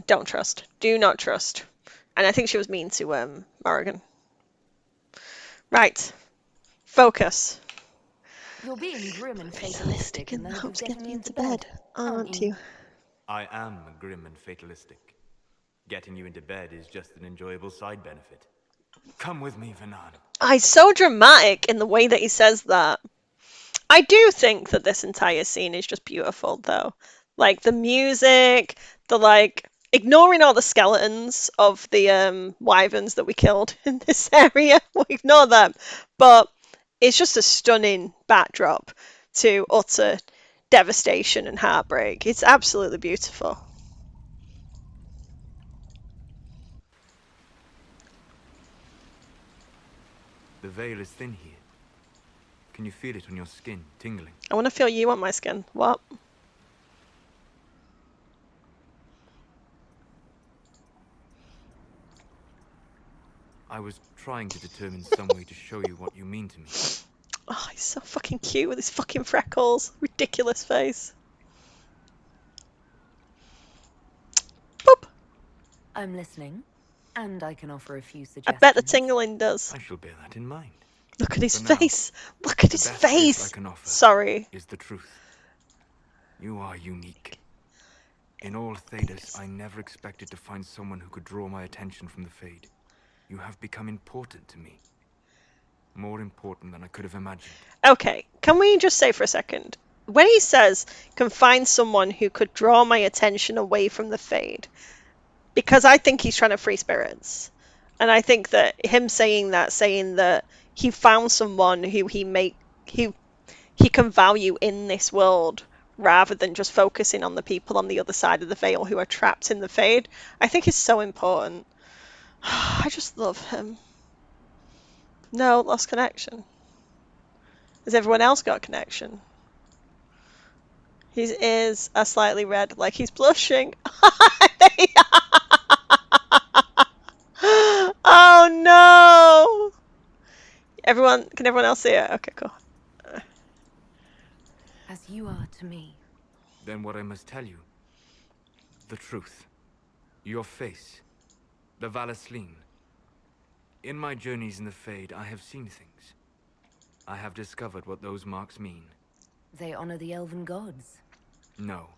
don't trust. Do not trust. And I think she was mean to Morrigan. Right. Focus. You're being grim and fatalistic in the hope of getting me into bed, aren't you? I am grim and fatalistic. Getting you into bed is just an enjoyable side benefit. Come with me, Vernan. He's so dramatic in the way that he says that. I do think that this entire scene is just beautiful, though. Like, the music, the, like, ignoring all the skeletons of the wyverns that we killed in this area. We'll ignore them. But it's just a stunning backdrop to utter devastation and heartbreak. It's absolutely beautiful. The veil is thin here. Can you feel it on your skin, tingling? I want to feel you on my skin. What? I was trying to determine some way to show you what you mean to me. Oh, he's so fucking cute with his fucking freckles. Ridiculous face. Boop. I'm listening, and I can offer a few I suggestions. bet the tingling does. I shall bear that in mind. Look at his For now, face. Look at his the best gift face. I can offer Sorry. is the truth. You are unique. In all Thedas, I never expected to find someone who could draw my attention from the Fade. You have become important to me. More important than I could have imagined. Okay, can we just say for a second, when he says, can find someone who could draw my attention away from the Fade, because I think he's trying to free spirits. And I think that him saying that he found someone who he can value in this world rather than just focusing on the people on the other side of the veil who are trapped in the Fade, I think is so important. I just love him. No, lost connection. Has everyone else got connection? His ears are slightly red, like he's blushing. Oh no! Can everyone else see it? Okay, cool. As you are to me. Then what I must tell you. The truth. Your face. The Valasleen. In my journeys in the Fade, I have seen things. I have discovered what those marks mean. They honor the elven gods. No.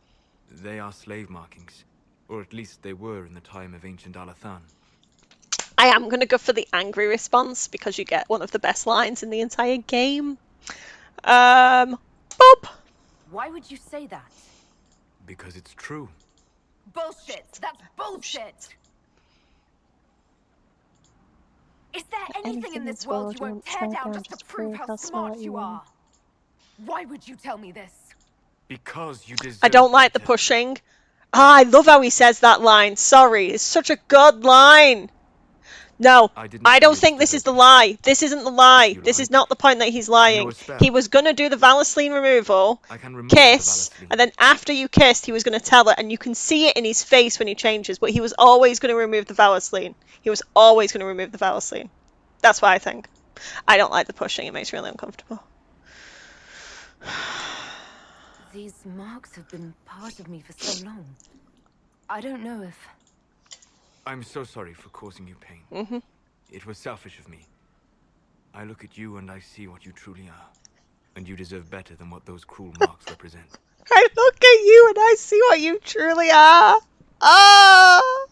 They are slave markings. Or at least they were in the time of ancient Alathan. I am going to go for the angry response because you get one of the best lines in the entire game. Bob! Why would you say that? Because it's true. Bullshit! That's bullshit! Is there anything in this world you won't tear down just to prove how smart you are? Why would you tell me this? Because you deserve I don't like the pushing. I love how he says that line. Sorry, it's such a good line. No, I don't think this is the lie. This isn't the lie. This is not the point that he's lying. He was going to do the Valasleen removal, kiss, and then after you kissed, he was going to tell it, and you can see it in his face when he changes, but he was always going to remove the Valasleen. He was always going to remove the Valasleen. That's what I think. I don't like the pushing. It makes me really uncomfortable. These marks have been part of me for so long. I don't know if... I'm so sorry for causing you pain. Mm-hmm. It was selfish of me. I look at you and I see what you truly are. And you deserve better than what those cruel marks represent. I look at you and I see what you truly are. Oh!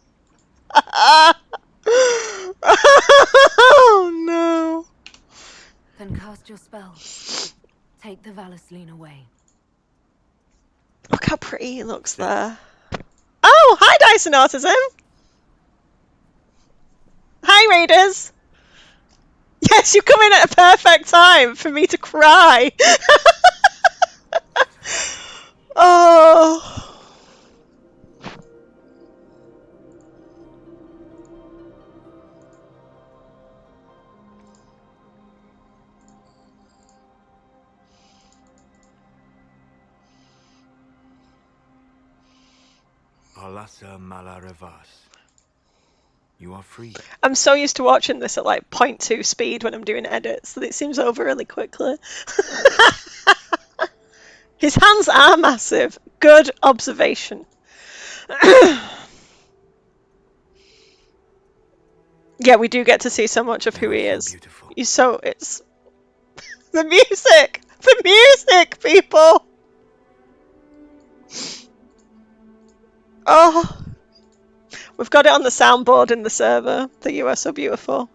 Oh no. Then cast your spell. Take the Valasleen away. Look how pretty he looks there. Oh, hi Dyson Autism! Hi Raiders! Yes, you come in at a perfect time for me to cry. Oh. Alasa Malarevas. You are free. I'm so used to watching this at like 0.2 speed when I'm doing edits that it seems over really quickly. His hands are massive. Good observation. Yeah, we do get to see so much of who he is. He's so it's the music, people. Oh, we've got it on the soundboard in the server that you are so beautiful.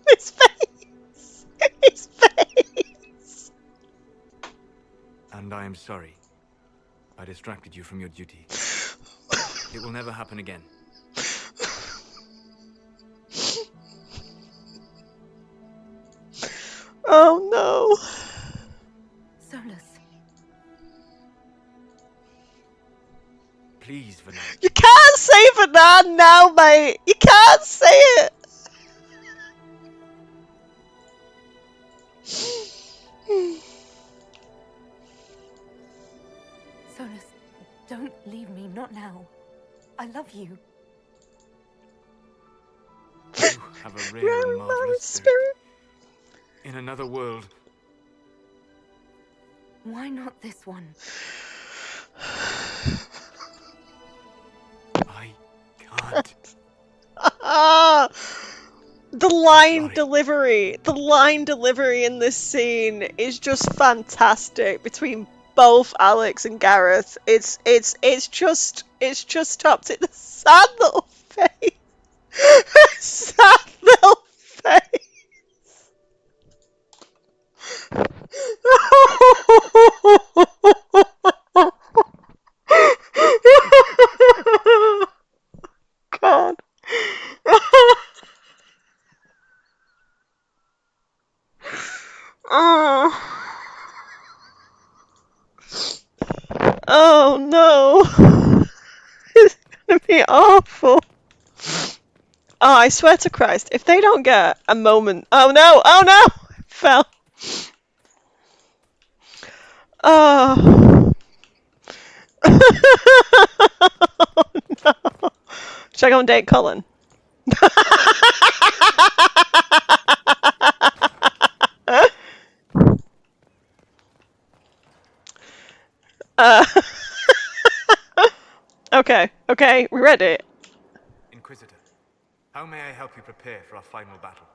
His face, his face. And I am sorry. I distracted you from your duty. It will never happen again. Oh no. Solus. Please, Vernon. You can't say Vernon now, mate. You can't say it. Solus, don't leave me, not now. I love you. You have a rare and marvelous spirit. In another world. Why not this one? I can't. The line delivery in this scene is just fantastic between both Alex and Gareth. It's just topped it. The sad little face. Sad little face. God. Oh no. It's gonna be awful. Oh, I swear to Christ, if they don't get a moment. Oh no! Oh no! It fell. Oh. Oh no. Should I go and date Colin? Okay, we read it. Inquisitor, how may I help you prepare for our final battle?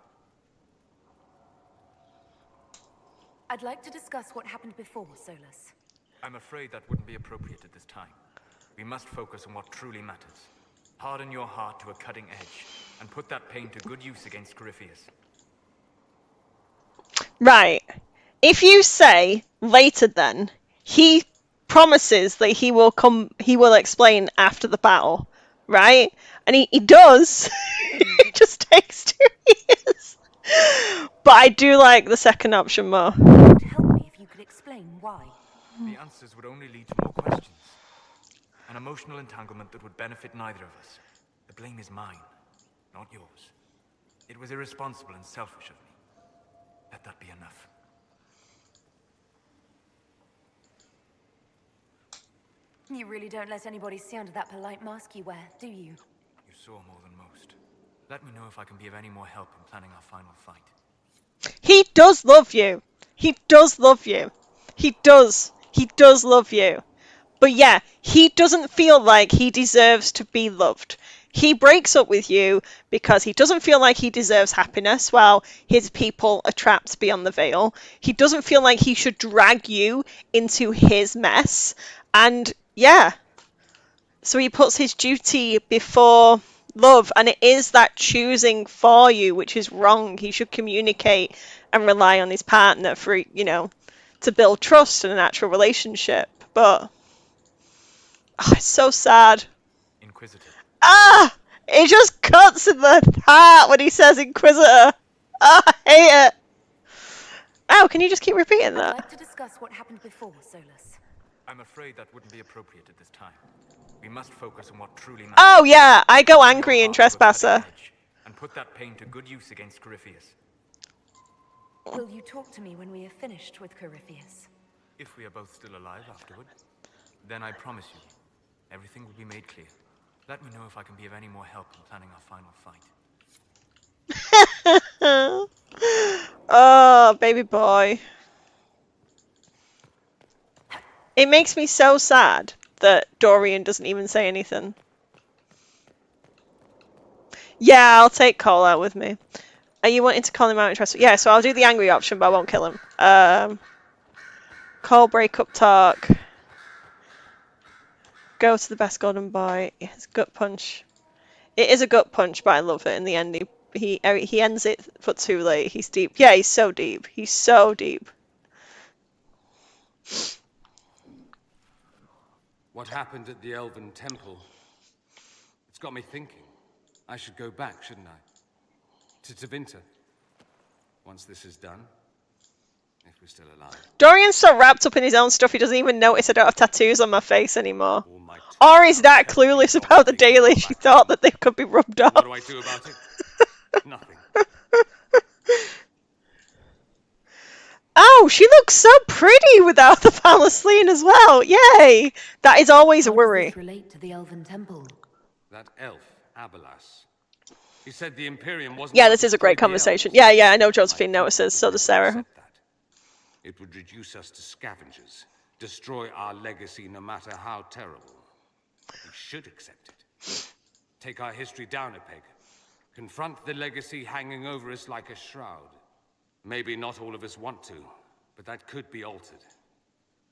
I'd like to discuss what happened before, Solus. I'm afraid that wouldn't be appropriate at this time. We must focus on what truly matters. Harden your heart to a cutting edge, and put that pain to good use against Corypheus. Right. If you say later then, he promises that he will explain after the battle, right? And he does. It just takes 2 years. But I do like the second option more. It would help me if you could explain why. The answers would only lead to more questions. An emotional entanglement that would benefit neither of us. The blame is mine, not yours. It was irresponsible and selfish of me. Let that be enough. You really don't let anybody see under that polite mask you wear, do you? You saw more than most. Let me know if I can be of any more help in planning our final fight. He does love you. He does love you. He does. He does love you. But yeah, he doesn't feel like he deserves to be loved. He breaks up with you because he doesn't feel like he deserves happiness while his people are trapped beyond the veil. He doesn't feel like he should drag you into his mess. And yeah, so he puts his duty before love, and it is that choosing for you which is wrong. He should communicate and rely on his partner for, to build trust in a natural relationship. But it's so sad. Inquisitor. It just cuts in the heart when he says Inquisitor. Oh, I hate it. Oh, can you just keep repeating I'd that? like to discuss what happened before, Solus. I'm afraid that wouldn't be appropriate at this time. We must focus on what truly matters. Oh yeah, I go angry in Trespasser. And put that pain to good use against Corypheus. Will you talk to me when we have finished with Corypheus? If we are both still alive afterward, then I promise you, everything will be made clear. Let me know if I can be of any more help in planning our final fight. Oh, baby boy. It makes me so sad that Dorian doesn't even say anything. Yeah, I'll take Cole out with me. Are you wanting to call him out in Trespasser? Yeah, so I'll do the angry option, but I won't kill him. Cole, break up talk. Go to the best golden boy. Yes, gut punch. It is a gut punch, but I love it. In the end, he ends it for too late. He's deep. Yeah, he's so deep. He's so deep. What happened at the Elven Temple? It's got me thinking. I should go back, shouldn't I? To Tevinter. Once this is done. If we're still alive. Dorian's so wrapped up in his own stuff, he doesn't even notice I don't have tattoos on my face anymore. Or is that clueless about the daily she thought that they could be rubbed off? What do I do about it? Nothing. Oh, she looks so pretty without the Palestine as well. Yay! That is always a worry. How does this relate to the Elven Temple? That elf, Abelas. He said the Imperium wasn't... Yeah, this is a great conversation. Yeah, I know Josephine notices, so does Sarah. It would reduce us to scavengers, destroy our legacy no matter how terrible. We should accept it. Take our history down a peg. Confront the legacy hanging over us like a shroud. Maybe not all of us want to, but that could be altered.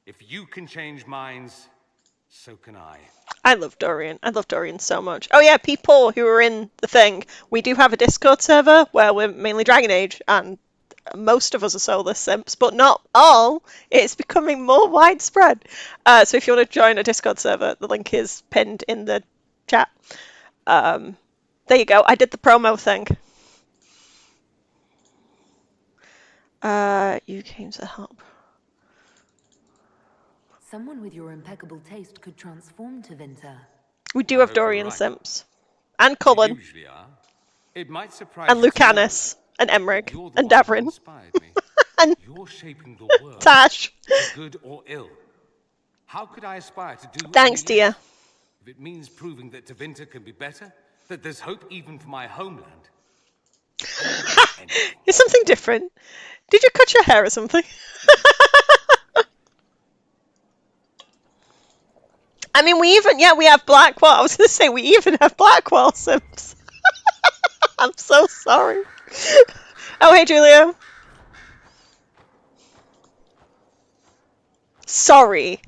If you can change minds, so can I. I love Dorian. I love Dorian so much. Oh yeah, people who are in the thing. We do have a Discord server where we're mainly Dragon Age, and most of us are Soulless Simps, but not all. It's becoming more widespread. So if you want to join a Discord server, the link is pinned in the chat. There you go. I did the promo thing. You came to help. Someone with your impeccable taste could transform Tevinter. We do have Dorian Simps. And Cullen. It might surprise and Lucanus. And Emmerich. And Davrin. And you're shaping the world Tash. for good or ill. How could I aspire to do Thanks, dear. If it means proving that Tevinter can be better, that there's hope even for my homeland. It's something different. Did you cut your hair or something? I mean, we have Blackwell. I was going to say, we even have Blackwell Sims. I'm so sorry. Oh, hey, Julia. Sorry.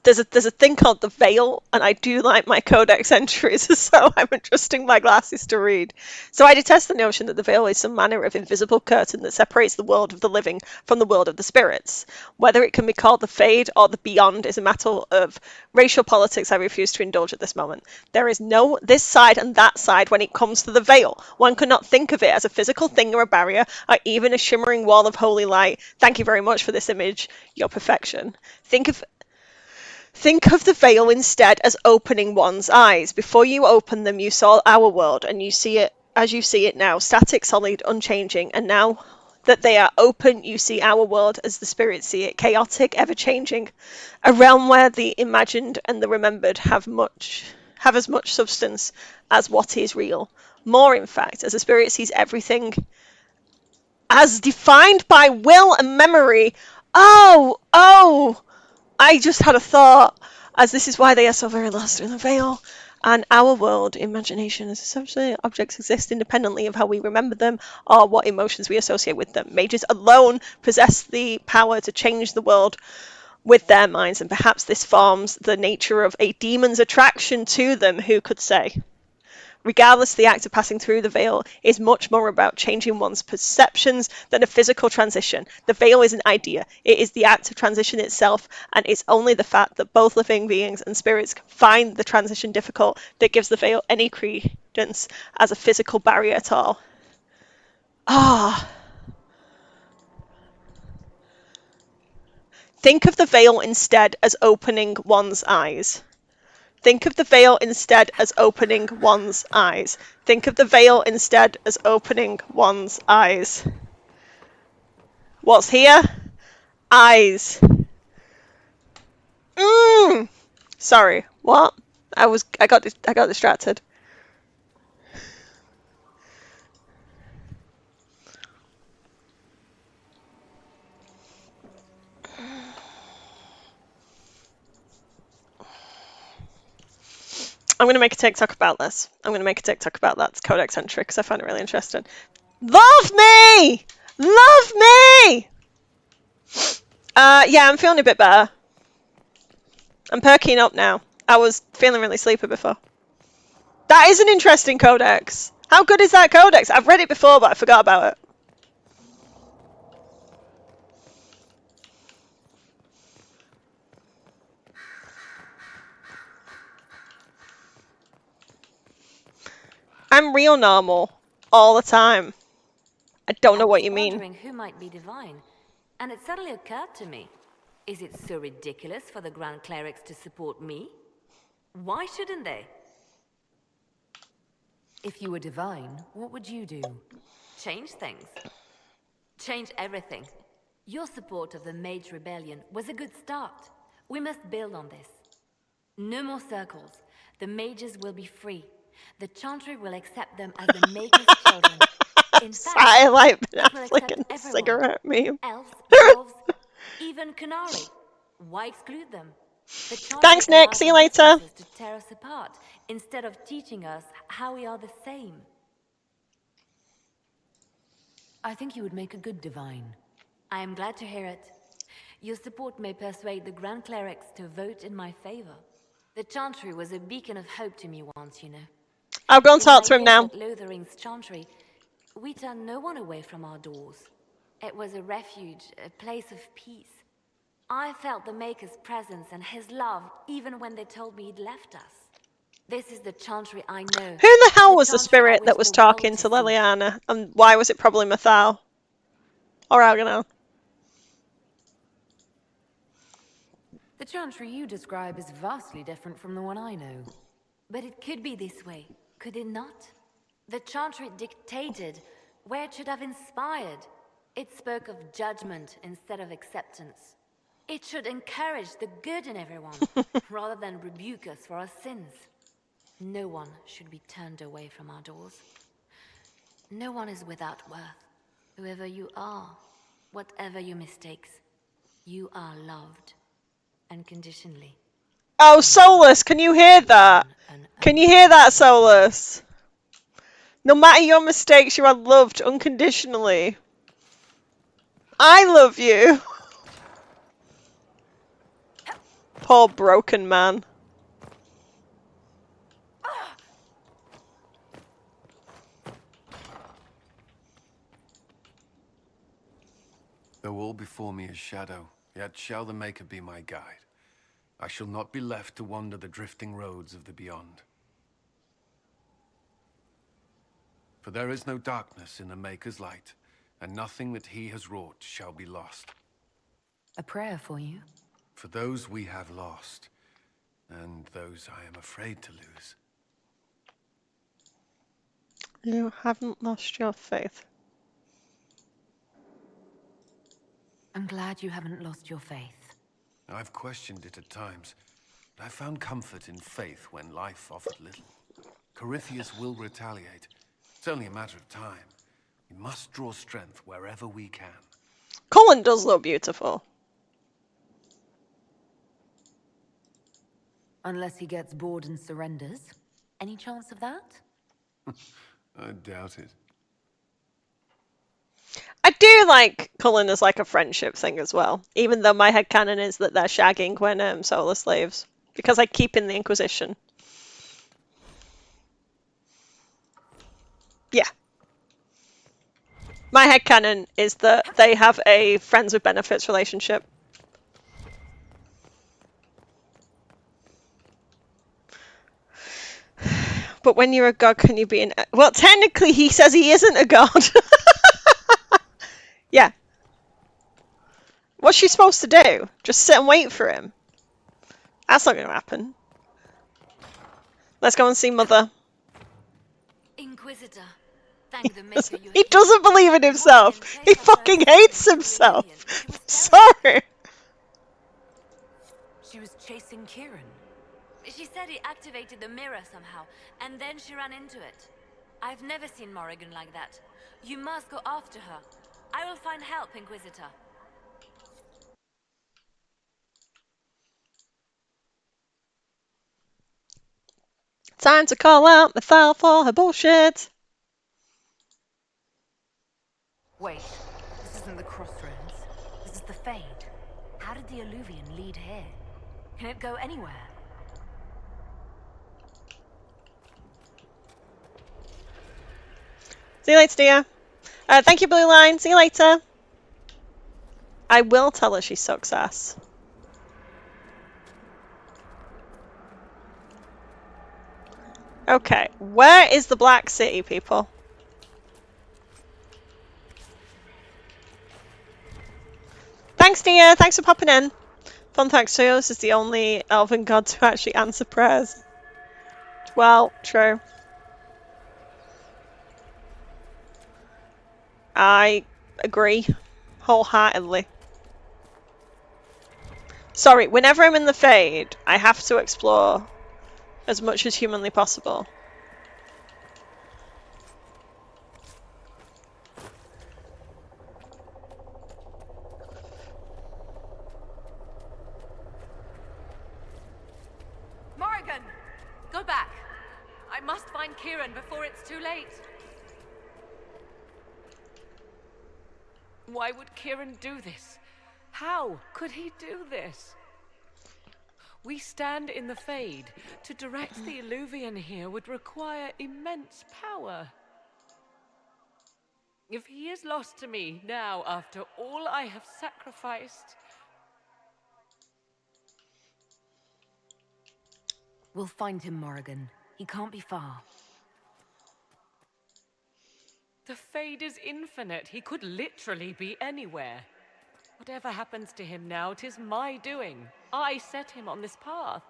There's a thing called the Veil, and I do like my codex entries, so I'm adjusting my glasses to read. So I detest the notion that the Veil is some manner of invisible curtain that separates the world of the living from the world of the spirits. Whether it can be called the Fade or the Beyond is a matter of racial politics I refuse to indulge at this moment. There is no this side and that side when it comes to the Veil. One cannot think of it as a physical thing or a barrier, or even a shimmering wall of holy light. Thank you very much for this image, your perfection. Think of the veil instead as opening one's eyes. Before you open them, you saw our world, and you see it as you see it now, static, solid, unchanging. And now that they are open, you see our world as the spirits see it, chaotic, ever-changing. A realm where the imagined and the remembered have as much substance as what is real. More, in fact, as the spirit sees everything as defined by will and memory. Oh! I just had a thought, as this is why they are so very lost in the veil. And our world, imagination, is essentially objects exist independently of how we remember them or what emotions we associate with them. Mages alone possess the power to change the world with their minds, and perhaps this forms the nature of a demon's attraction to them, who could say? Regardless, the act of passing through the veil is much more about changing one's perceptions than a physical transition. The veil is an idea. It is the act of transition itself, and it's only the fact that both living beings and spirits find the transition difficult that gives the veil any distance as a physical barrier at all. Ah. Think of the veil instead as opening one's eyes. Think of the veil instead as opening one's eyes. Think of the veil instead as opening one's eyes. What's here? Eyes. Sorry, what? I got distracted. I'm going to make a TikTok about this. I'm going to make a TikTok about that codex entry because I find it really interesting. Love me! Love me! Yeah, I'm feeling a bit better. I'm perking up now. I was feeling really sleepy before. That is an interesting codex. How good is that codex? I've read it before, but I forgot about it. I'm real normal all the time. I don't know what you mean. Wondering who might be divine, and it suddenly occurred to me: is it so ridiculous for the Grand Clerics to support me? Why shouldn't they? If you were divine, what would you do? Change things. Change everything. Your support of the Mage Rebellion was a good start. We must build on this. No more circles. The mages will be free. The Chantry will accept them as the Maker's children. In fact, I like it will accept a everyone. cigarette meme. Elves, elves, even Canary. Why exclude them? The Chantry Thanks, Nick. allows See you our later. differences to tear us apart instead of teaching us how we are the same. I think you would make a good divine. I am glad to hear it. Your support may persuade the Grand Clerics to vote in my favor. The Chantry was a beacon of hope to me once, you know. I'll go and In talk my to him years now. at Lothering's Chantry, we turned no one away from our doors. It was a refuge, a place of peace. I felt the Maker's presence and his love even when they told me he'd left us. This is the Chantry I know. Who the hell was the Chantry I spirit wish that was the world talking to see. Liliana? And why was it probably Mathal? Or Algernon? The Chantry you describe is vastly different from the one I know. But it could be this way, could it not? The Chantry dictated where it should have inspired. It spoke of judgment instead of acceptance. It should encourage the good in everyone, rather than rebuke us for our sins. No one should be turned away from our doors. No one is without worth. Whoever you are, whatever your mistakes, you are loved unconditionally. Oh, Solus, can you hear that? Can you hear that, Solus? No matter your mistakes, you are loved unconditionally. I love you. Poor broken man. Though all before me is shadow, yet shall the Maker be my guide. I shall not be left to wander the drifting roads of the beyond. For there is no darkness in the Maker's light, and nothing that he has wrought shall be lost. A prayer for you? For those we have lost, and those I am afraid to lose. You haven't lost your faith. I'm glad you haven't lost your faith. I've questioned it at times, but I found comfort in faith when life offered little. Corypheus will retaliate. It's only a matter of time. We must draw strength wherever we can. Cullen does look beautiful. Unless he gets bored and surrenders. Any chance of that? I doubt it. I do like Cullen as like a friendship thing as well, even though my headcanon is that they're shagging when Solus leaves, because I keep in the Inquisition. Yeah. My headcanon is that they have a friends with benefits relationship. But when you're a god, can you be an... Well, technically, he says he isn't a god. Yeah. What's she supposed to do? Just sit and wait for him? That's not going to happen. Let's go and see Mother. Inquisitor, thank the Maker you're He here. doesn't believe in himself. He fucking hates himself. Sorry. She was chasing Kieran. She said he activated the mirror somehow, and then she ran into it. I've never seen Morrigan like that. You must go after her. I will find help, Inquisitor. Time to call out Mythal for her bullshit. Wait, this isn't the crossroads. This is the Fade. How did the Illuvian lead here? Can it go anywhere? See you later, dear. Thank you, Blue Line. See you later. I will tell her she sucks ass. Okay, where is the Black City, people? Thanks, dear. Thanks for popping in. Fun fact, Soyos is the only elven god to actually answer prayers. Well, true. I agree wholeheartedly. Sorry, whenever I'm in the Fade, I have to explore as much as humanly possible. Morrigan! Go back! I must find Kieran before it's too late. Why would Kieran do this? How could he do this? We stand in the Fade. To direct the Illuvian here would require immense power. If he is lost to me now after all I have sacrificed... We'll find him, Morrigan. He can't be far. The Fade is infinite. He could literally be anywhere. Whatever happens to him now, 'tis my doing. I set him on this path.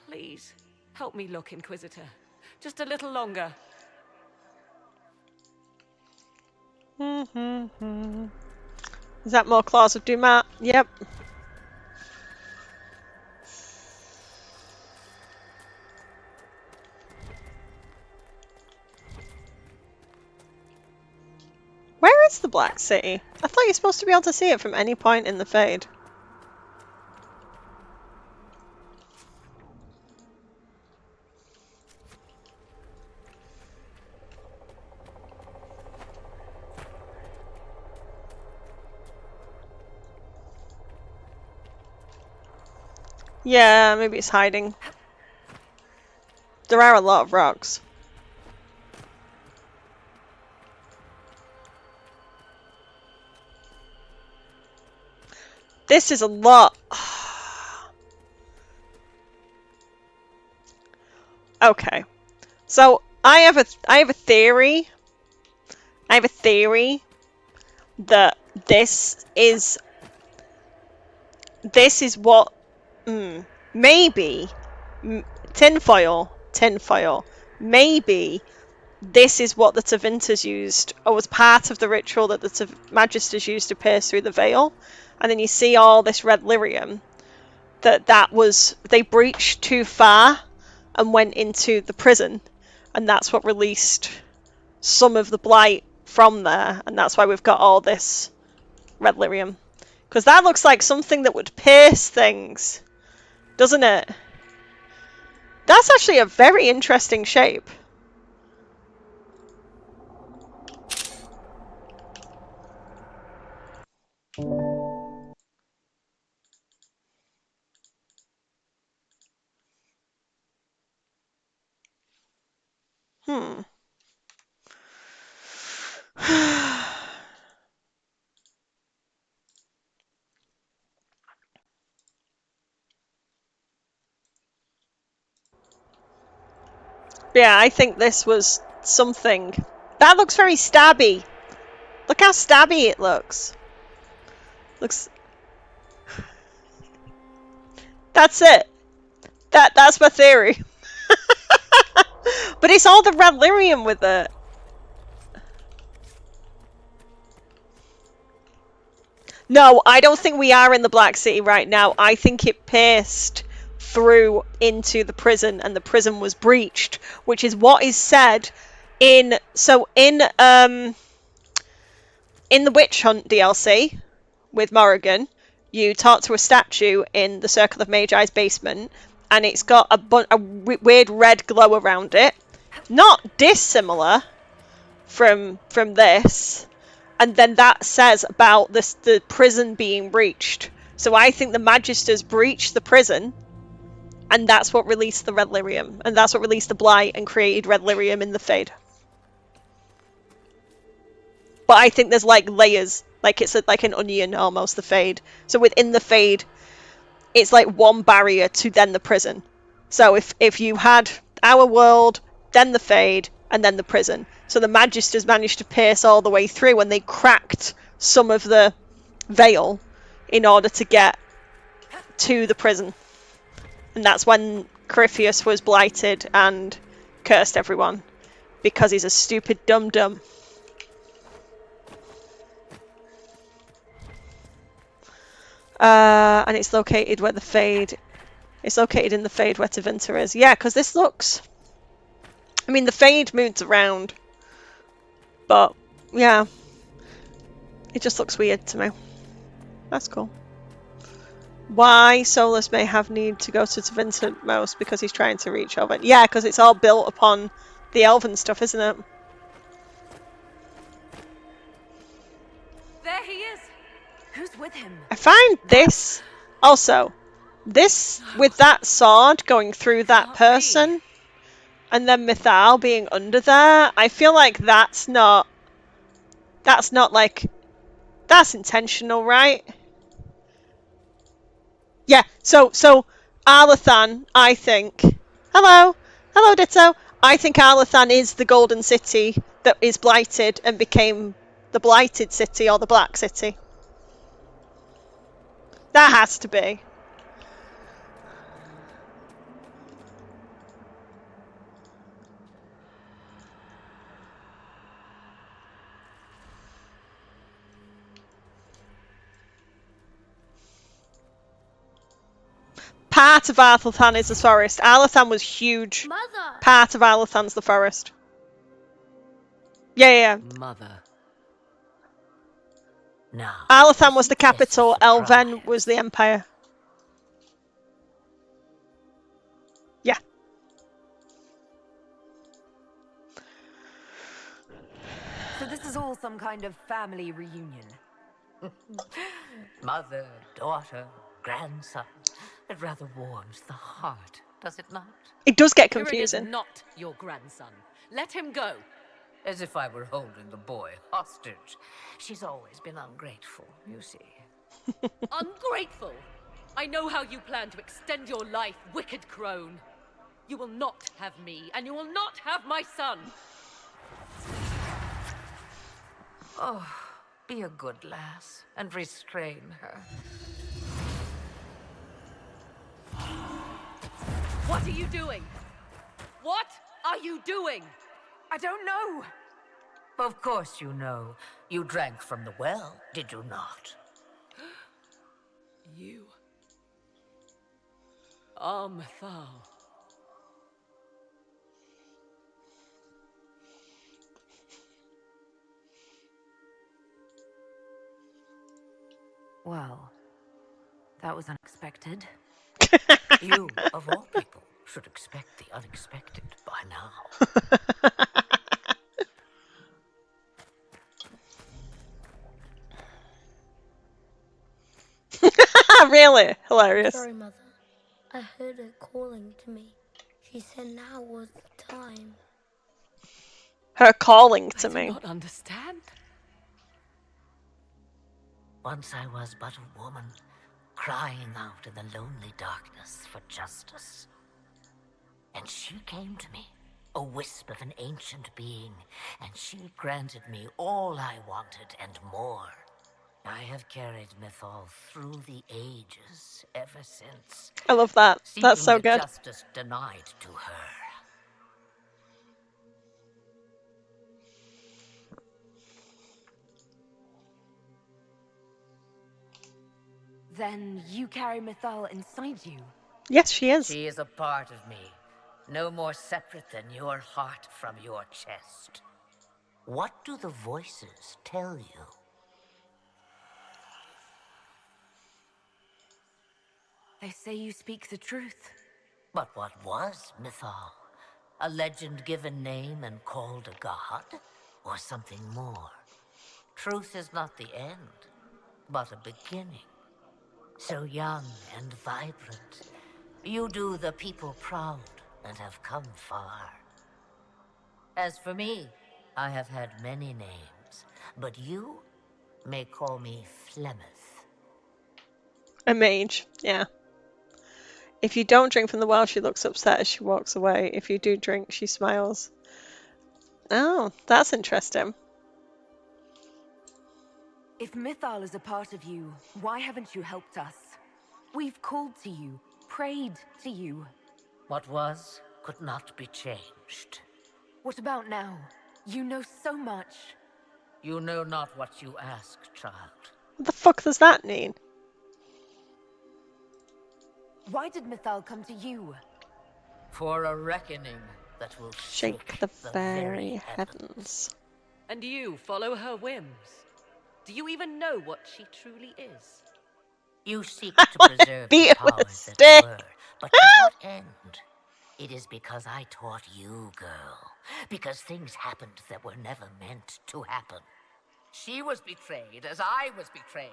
Please, help me look, Inquisitor. Just a little longer. Is that more Claws of Dumat? Yep. Where is the Black City? I thought you're supposed to be able to see it from any point in the Fade. Yeah, maybe it's hiding. There are a lot of rocks. This is a lot. Okay. So I have a theory. I have a theory that this is what maybe tinfoil. Maybe this is what the Tevinters used, or was part of the ritual that the Magisters used to pierce through the veil. And then you see all this red lyrium. That was, they breached too far and went into the prison, and that's what released some of the blight from there, and that's why we've got all this red lyrium. Because that looks like something that would pierce things, doesn't it? That's actually a very interesting shape. Yeah, I think this was something. That looks very stabby. Look how stabby it looks. Looks. That's it. That's my theory. But it's all the red lyrium with it. No, I don't think we are in the Black City right now. I think it pierced through into the prison and the prison was breached, which is what is said in the Witch Hunt DLC with Morrigan. You talk to a statue in the Circle of Magi's basement, and it's got a weird red glow around it, not dissimilar from this. And then that says about the prison being breached. So I think the Magisters breached the prison, and that's what released the red lyrium, and that's what released the blight and created red lyrium in the Fade. But I think there's like layers, like it's like an onion almost, the Fade. So within the Fade, it's like one barrier to then the prison. So if you had our world, then the Fade, and then the prison. So the Magisters managed to pierce all the way through, and they cracked some of the veil in order to get to the prison. And that's when Corypheus was blighted and cursed everyone, because he's a stupid dum-dum. And it's located where the Fade... It's located in the Fade where Tevinter is. Yeah, because this looks... I mean, the Fade moves around. But, yeah. It just looks weird to me. That's cool. Why Solus may have need to go to Tevinter most, because he's trying to reach Elven. Yeah, because it's all built upon the Elven stuff, isn't it? There he is! Who's with him? I find this... Also, this with that sword going through that person, and then Mythal being under there, I feel like that's not like... That's intentional, right? Yeah, so Arlathan, I think... Hello, Ditto. I think Arlathan is the Golden City that is blighted and became the Blighted City or the Black City. That has to be. Part of Arlathan is the forest. Arlathan was huge. Mother. Part of Arlathan's the forest. Yeah. Mother. Now. Arlathan was the capital. Elven was the empire. Yeah. So this is all some kind of family reunion. Mother, daughter, grandson. It rather warms the heart, does it not? It does get Kirin confusing. is not your grandson. Let him go. As if I were holding the boy hostage. She's always been ungrateful, you see. Ungrateful? I know how you plan to extend your life, wicked crone. You will not have me, and you will not have my son. Oh, be a good lass, and restrain her. What are you doing? What are you doing? I don't know. Of course you know. You drank from the well, did you not? You are Mythal. Well, that was unexpected. You, of all people, should expect the unexpected by now. Really? Hilarious. Sorry, Mother. I heard her calling to me. She said now was the time. Her calling to me. I do not understand. Once I was but a woman, crying out in the lonely darkness for justice. And she came to me, a wisp of an ancient being, and she granted me all I wanted and more. I have carried Mythal through the ages ever since, I love that. That's seeking so the good. justice denied to her. Then you carry Mythal inside you? Yes, she is. She is a part of me, no more separate than your heart from your chest. What do the voices tell you? They say you speak the truth. But what was Mythal? A legend given name and called a god? Or something more? Truth is not the end, but a beginning. So young and vibrant, you do the people proud and have come far. As for me, I have had many names, but you may call me Flemeth. A mage, yeah. If you don't drink from the well, she looks upset as she walks away. If you do drink, she smiles. Oh, that's interesting. If Mythal is a part of you, why haven't you helped us? We've called to you, prayed to you. What was could not be changed. What about now? You know so much. You know not what you ask, child. What the fuck does that mean? Why did Mythal come to you? For a reckoning that will Shake the very heavens. And you follow her whims. Do you even know what she truly is? You seek to preserve the powers that were, but to what end? It is because I taught you, girl. Because things happened that were never meant to happen. She was betrayed as I was betrayed,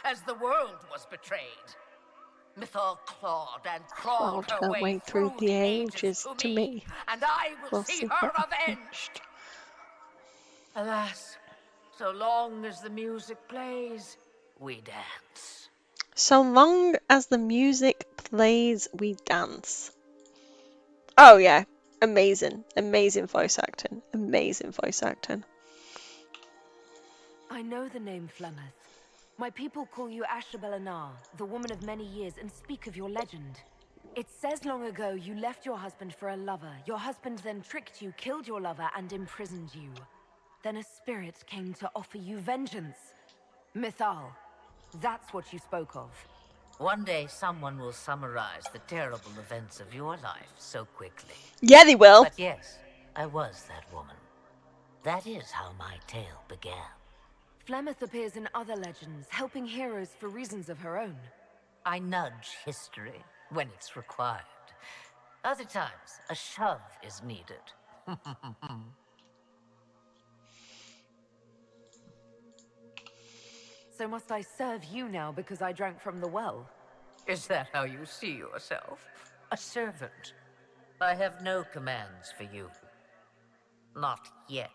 as the world was betrayed. Mythal clawed and crawled her way through the ages to me, and I will see her avenged. Alas, so long as the music plays, we dance. So long as the music plays, we dance. Oh yeah, amazing. Amazing voice acting. Amazing voice acting. I know the name Flemeth. My people call you Ashabelanar, the woman of many years, and speak of your legend. It says long ago you left your husband for a lover. Your husband then tricked you, killed your lover, and imprisoned you. Then a spirit came to offer you vengeance. Mythal, that's what you spoke of. One day someone will summarize the terrible events of your life so quickly. Yeah, they will. But yes, I was that woman. That is how my tale began. Flemeth appears in other legends, helping heroes for reasons of her own. I nudge history when it's required. Other times, a shove is needed. So must I serve you now because I drank from the well? Is that how you see yourself? A servant? I have no commands for you. Not yet.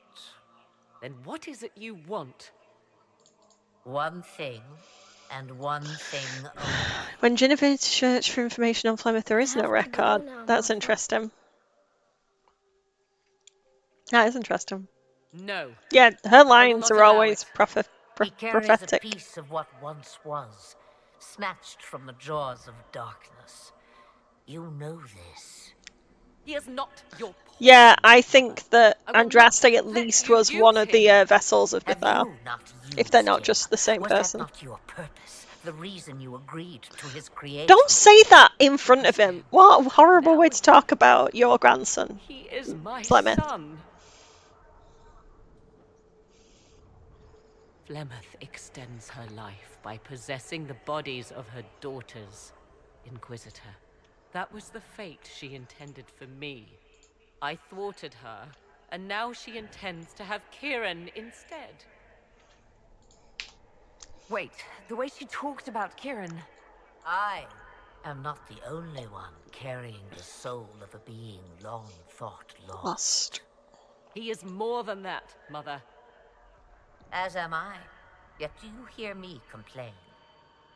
Then what is it you want? One thing, and one thing only. When Jennifer searched for information on Flemeth, there is no record. That's interesting. That is interesting. No. Yeah, her lines are always prophetic. He carries a piece of what once was, snatched from the jaws of darkness. You know this. He is not your poison. Yeah, I think that Andraste at least was one of the vessels of Mythal. If they're not just the same person. Was that not your purpose? The reason you agreed to his creation? Don't say that in front of him. What a horrible way to talk about your grandson. He is my Flemeth. son. Flemeth extends her life by possessing the bodies of her daughters. Inquisitor, that was the fate she intended for me. I thwarted her, and now she intends to have Kieran instead. Wait, the way she talked about Kieran... I am not the only one carrying the soul of a being long thought lost. He is more than that, Mother. As am I. Yet you hear me complain.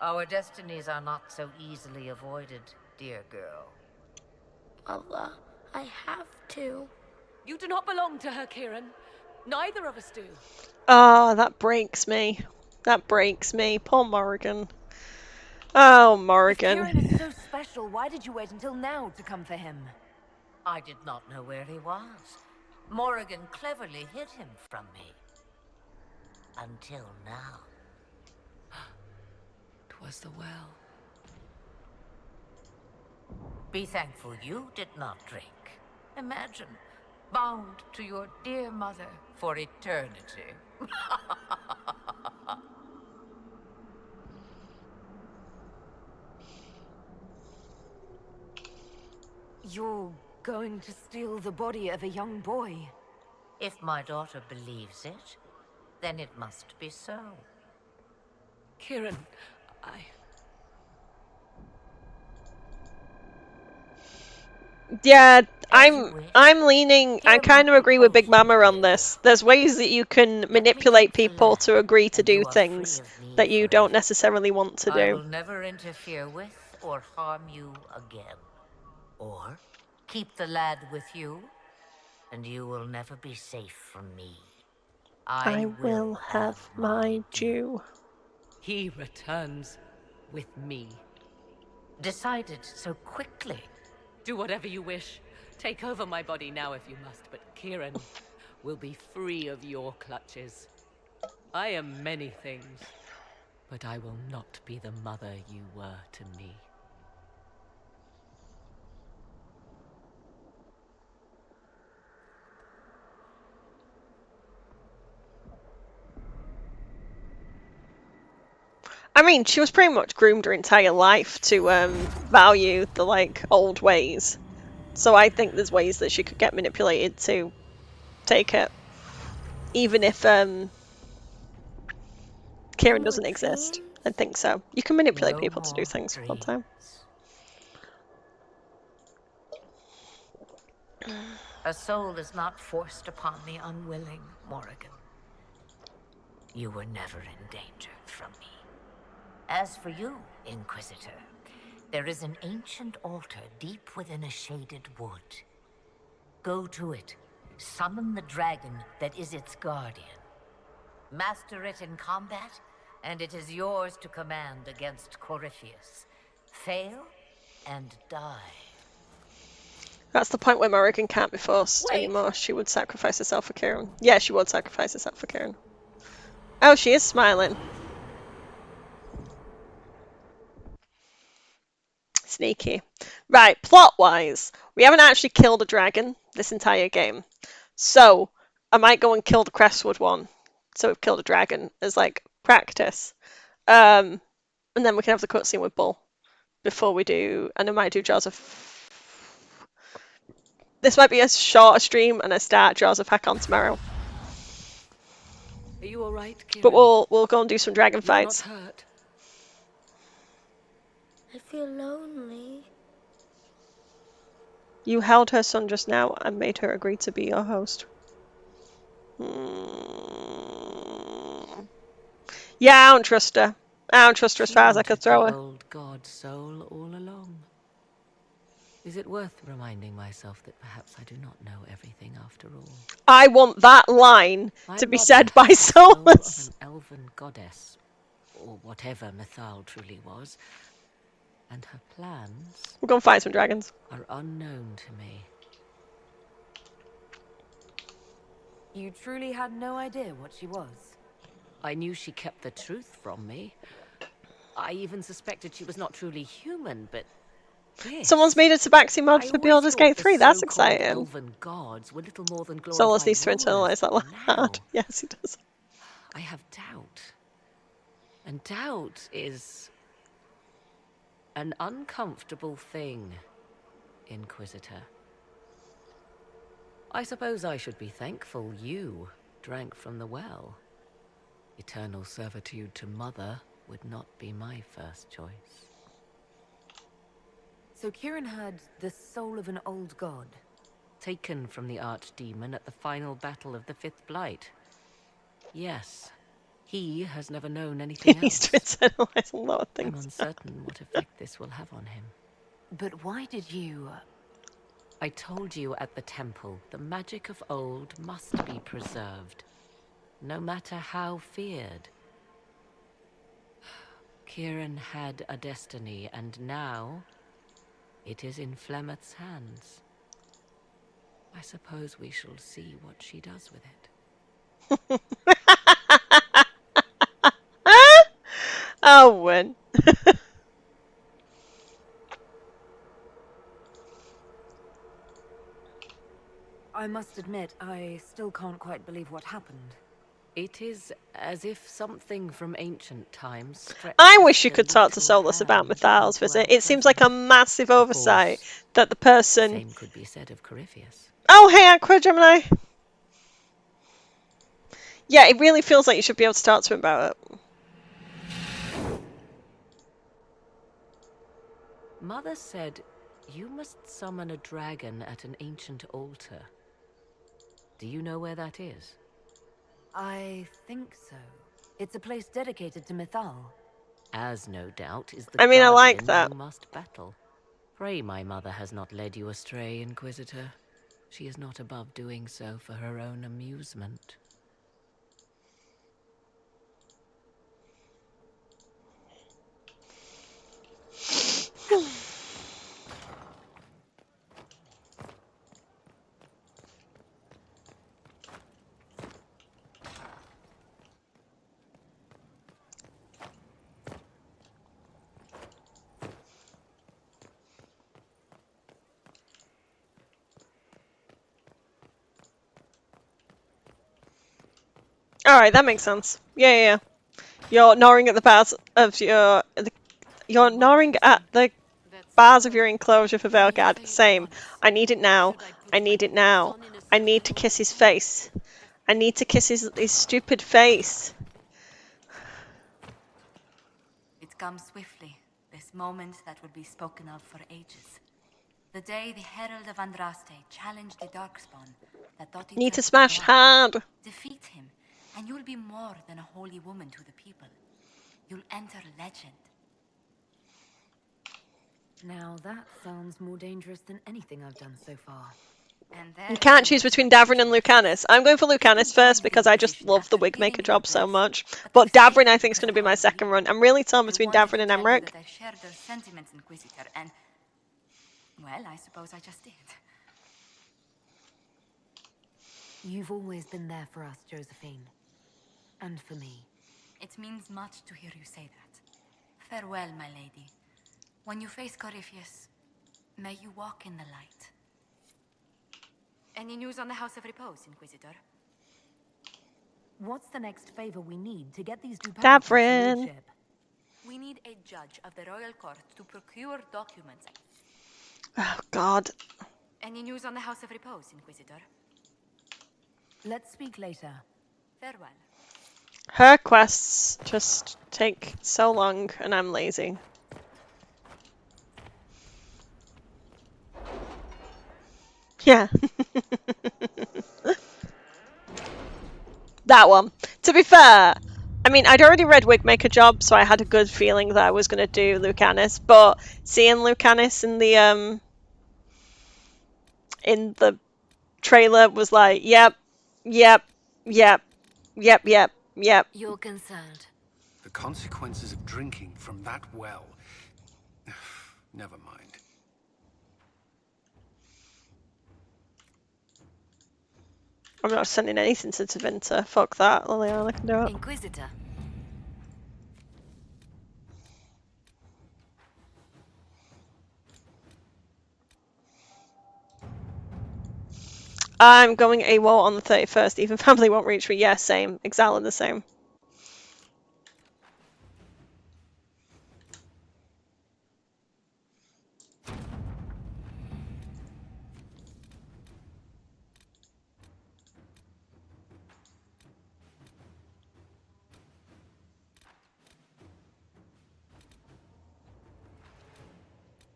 Our destinies are not so easily avoided, dear girl. Mother, I have to. You do not belong to her, Kieran. Neither of us do. Oh, that breaks me. That breaks me. Poor Morrigan. Oh, If Kieran is Morrigan. so special, why did you wait until now to come for him? I did not know where he was. Morrigan cleverly hid him from me. Until now. 'Twas the well. Be thankful you did not drink. Imagine, bound to your dear mother for eternity. You're going to steal the body of a young boy? If my daughter believes it, then it must be so. Kieran, Yeah, I'm leaning. I kind of agree with Big Mama on this. There's ways that you can manipulate people to agree to do things that you don't necessarily want to I will do. never interfere with or harm you again. Or keep the lad with you, and you will never be safe from me. I will have my due. he returns with me. Decided so quickly. Do whatever you wish. Take over my body now if you must, but Kieran will be free of your clutches. I am many things, but I will not be the mother you were to me. I mean, she was pretty much groomed her entire life to value the old ways. So I think there's ways that she could get manipulated to take it, even if Kieran doesn't exist. I think so. You can manipulate people to do things all the time. A soul is not forced upon the unwilling, Morrigan. You were never in danger from me. As for you, Inquisitor, there is an ancient altar deep within a shaded wood. Go to it. Summon the dragon that is its guardian. Master it in combat, and it is yours to command against Corypheus. Fail and die. That's the point where Morrigan can't be forced anymore. She would sacrifice herself for Kieran. Yeah, she would sacrifice herself for Kieran. Oh, she is smiling. Sneaky. Right, plot-wise, we haven't actually killed a dragon this entire game. So, I might go and kill the Crestwood one. So we've killed a dragon as, practice. And then we can have the cutscene with Bull before we do... And I might do Joseph... This might be a shorter stream, and I start Joseph Hack on tomorrow. Are you alright, Kieran? But we'll go and do some dragon fights. You're not hurt. I feel lonely. You held her son just now and made her agree to be your host. Yeah, I don't trust her. I don't trust her as far as I could throw her. Old god soul all along. Is it worth reminding myself that perhaps I do not know everything after all? I want that line to be said by Of Solus. an elven goddess, or whatever Mythal truly was, and her plans... We're going to fight some dragons. ...are unknown to me. You truly had no idea what she was? I knew she kept the truth from me. I even suspected she was not truly human, but this... Someone's made a Tabaxi mod for Baldur's Gate 3. That's exciting. Elven gods were little more than Solus needs to internalize that hard. Yes, he does. I have doubt. And doubt is an uncomfortable thing, Inquisitor. I suppose I should be thankful you drank from the well. Eternal servitude to Mother would not be my first choice. So Kieran had the soul of an old god? Taken from the archdemon at the final battle of the Fifth Blight. Yes. He has never known anything else. He needs to internalize a lot of things. I'm uncertain what effect this will have on him. But why did you... I told you at the temple, the magic of old must be preserved, no matter how feared. Kieran had a destiny, and now it is in Flemeth's hands. I suppose we shall see what she does with it. I'll win. I must admit, I still can't quite believe what happened. It is as if something from ancient times stretched I wish you the could talk to little Solus about hand Mathal's into visit. our It seems like a present. massive Of oversight course, that the person... same could be said of Corypheus. Oh, hey, Aqua Gemini. Yeah, it really feels like you should be able to talk to him about it. Mother said you must summon a dragon at an ancient altar. Do you know where that is? I think so. It's a place dedicated to Mythal. As no doubt is the I mean, I like guardian that. you must battle. Pray my mother has not led you astray, Inquisitor. She is not above doing so for her own amusement. Alright, that makes sense. Yeah. You're gnawing at the bars of your... You're gnawing at the bars of your enclosure for Velgard. Same. I need it now. I need it now. I need to kiss his face. I need to kiss his stupid face. It comes swiftly, this moment that will be spoken of for ages. The day the Herald of Andraste challenged the Darkspawn that thought Need to itself smash a god. hard. Defeat him, and you'll be more than a holy woman to the people. You'll enter legend. Now that sounds more dangerous than anything I've done so far. And You can't choose between Davrin and Lucanus. I'm going for Lucanus first because I just love the Wigmaker job so much. But Davrin I think is going to be my second run. I'm really torn between Davrin and Emmerich. I shared their sentiments, Inquisitor, and... well, I suppose I just did. You've always been there for us, Josephine. And for me. It means much to hear you say that. Farewell, my lady. When you face Corypheus, may you walk in the light. Any news on the House of Repose, Inquisitor? What's the next favor we need to get these Dupin Davrin. We need a judge of the royal court to procure documents. Oh, God. Any news on the House of Repose, Inquisitor? Let's speak later. Farewell. Her quests just take so long and I'm lazy. Yeah. That one. To be fair, I mean, I'd already read Wigmaker Job, so I had a good feeling that I was going to do Lucanus, but seeing Lucanus in the trailer was like, yep. You're concerned. The consequences of drinking from that well. Never mind. I'm not sending anything to Tevinter. Fuck that, Liliana can do it. Inquisitor. I'm going AWOL on the 31st. Even family won't reach me. Yeah, same. Exile the same.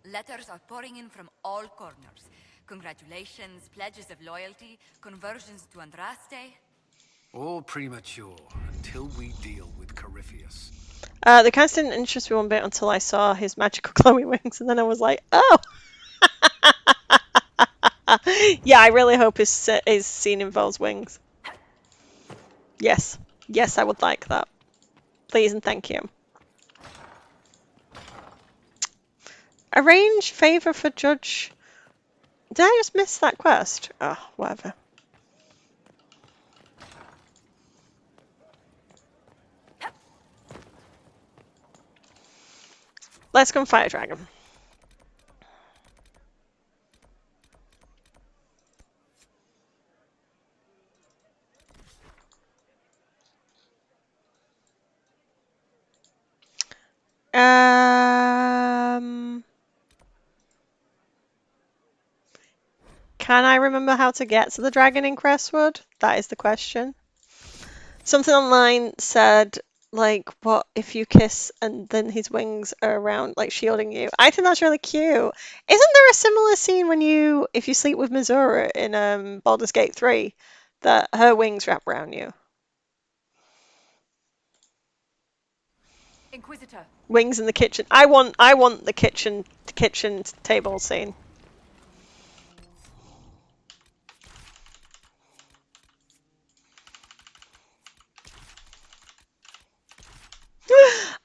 Letters are pouring in from all corners. Congratulations, pledges of loyalty, conversions to Andraste. All premature until we deal with Corypheus. The cast didn't interest me one bit until I saw his magical glowing wings, and then I was like, oh! Yeah, I really hope his scene involves wings. Yes. Yes, I would like that. Please and thank you. Arrange favor for Judge. Did I just miss that quest? Oh, whatever. Let's go and fight a dragon. Can I remember how to get to the dragon in Crestwood? That is the question. Something online said, like, what if you kiss and then his wings are around, like, shielding you? I think that's really cute. Isn't there a similar scene when if you sleep with Mizura in Baldur's Gate 3, that her wings wrap around you? Inquisitor. Wings in the kitchen. I want the kitchen table scene.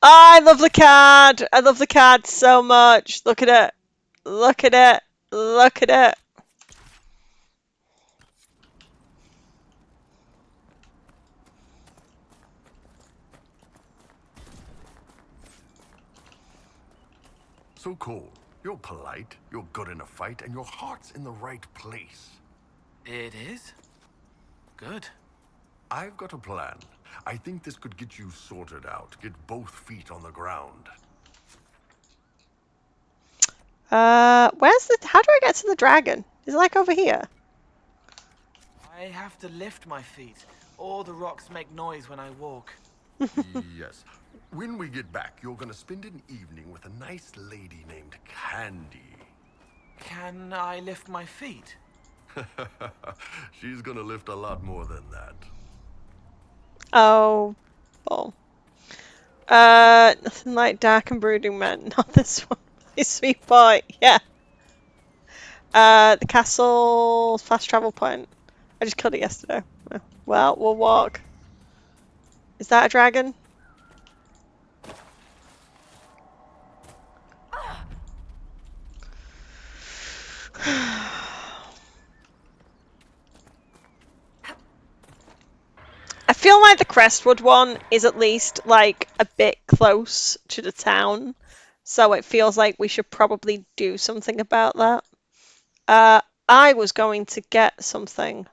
Oh, I love the card. I love the card so much. Look at it. Look at it. Look at it. So cool. You're polite, you're good in a fight, and your heart's in the right place. It is? Good. I've got a plan. I think this could get you sorted out. Get both feet on the ground. How do I get to the dragon? Is it like over here? I have to lift my feet. All the rocks make noise when I walk. Yes. When we get back, you're gonna spend an evening with a nice lady named Candy. Can I lift my feet? She's gonna lift a lot more than that. Oh. Oh. Nothing like dark and brooding men. Not this one. Sweet boy. Yeah. The castle fast travel point. I just killed it yesterday. Well, we'll walk. Is that a dragon? I feel like the Crestwood one is at least like a bit close to the town, so it feels like we should probably do something about that. I was going to get something.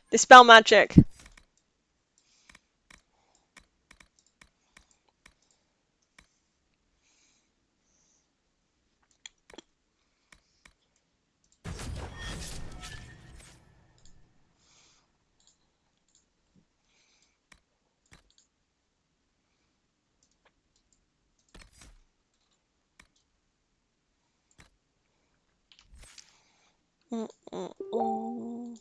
Dispel magic. Mm-mm-mm.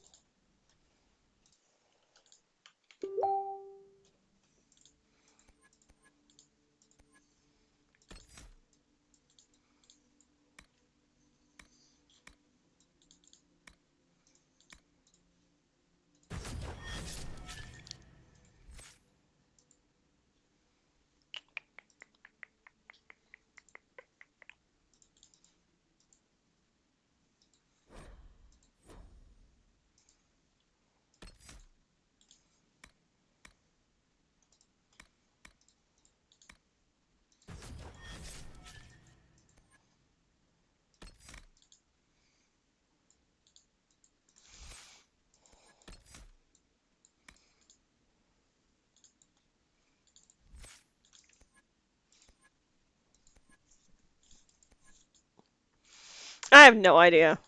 I have no idea.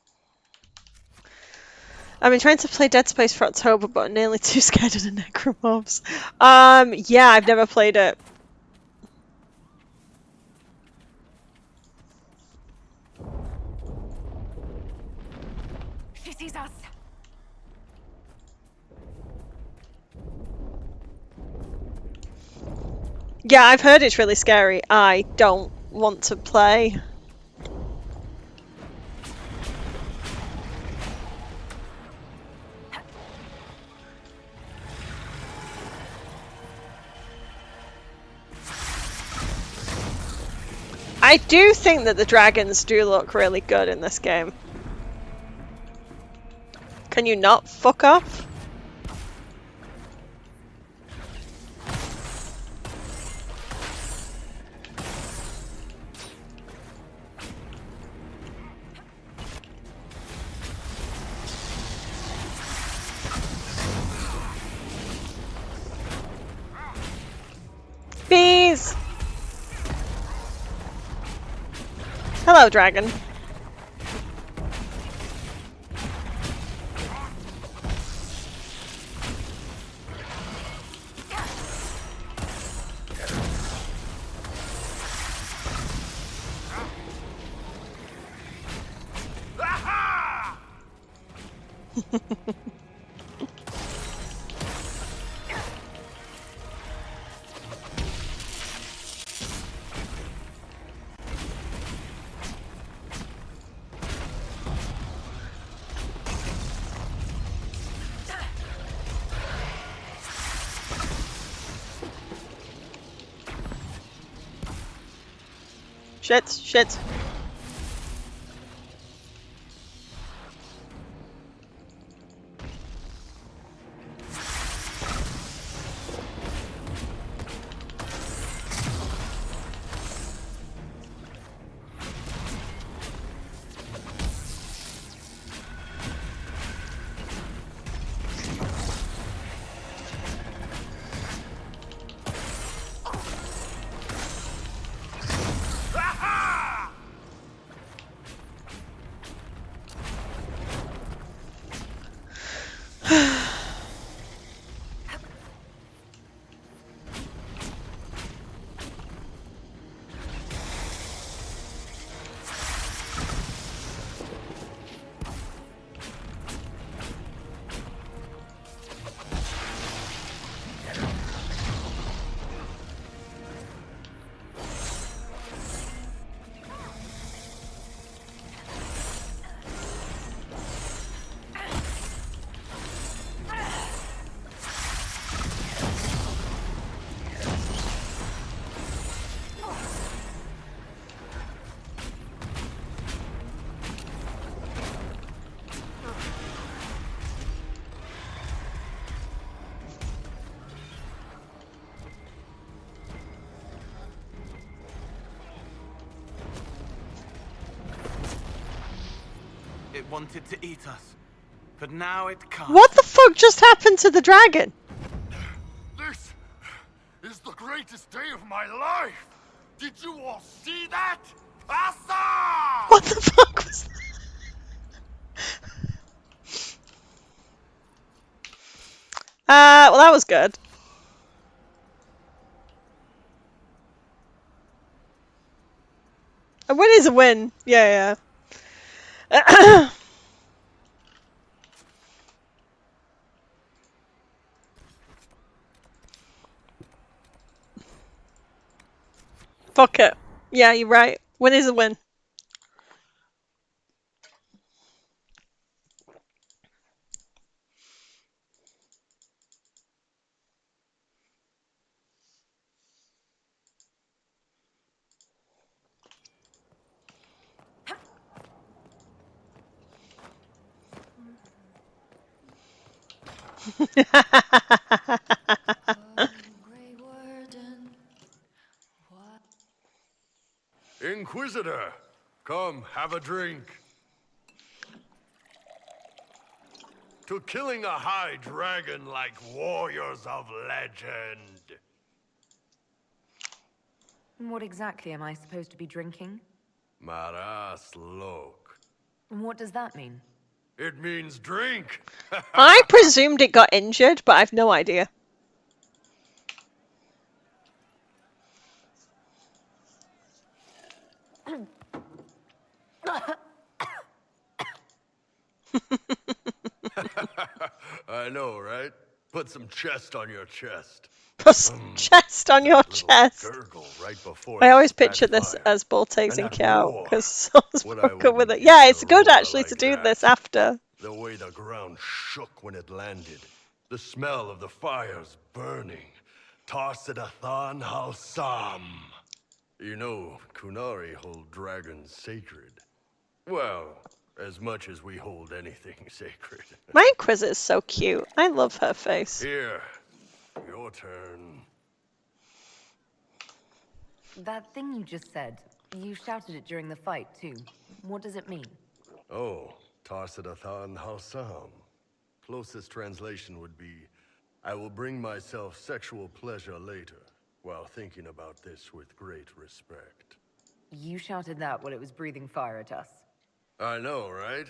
I've been trying to play Dead Space for October, but I'm nearly too scared of the necromorphs. Yeah, I've never played it. She sees us. Yeah, I've heard it's really scary. I don't want to play. I do think that the dragons do look really good in this game. Can you not fuck off? Bees! Hello, dragon. Shit. It wanted to eat us, but now it can't. What the fuck just happened to the dragon? This is the greatest day of my life! Did you all see that? Asa! What the fuck was that? Well, that was good. A win is a win. Yeah. Fuck it. Yeah, you're right. Win is a win. Inquisitor, come have a drink. To killing a high dragon like warriors of legend. What exactly am I supposed to be drinking? Maras lok. And what does that mean? It means drink. I presumed it got injured, but I've no idea. I know, right? Put some chest on your chest. Put some chest on your chest. Gurgle right before I it always spat picture this fire. as bull tasing And that out roar. because someone's What I broken with wouldn't it. give Yeah, to it's good roar actually like to do that. this after. The way the ground shook when it landed. The smell of the fires burning. Tarsidathan Halsam. You know, Kunari hold dragons sacred. Well, as much as we hold anything sacred. My Inquisitor's so cute. I love her face. Here, your turn. That thing you just said, you shouted it during the fight, too. What does it mean? Oh, Tarsidathan Halsam. Closest translation would be, I will bring myself sexual pleasure later, while thinking about this with great respect. You shouted that while it was breathing fire at us. I know, right?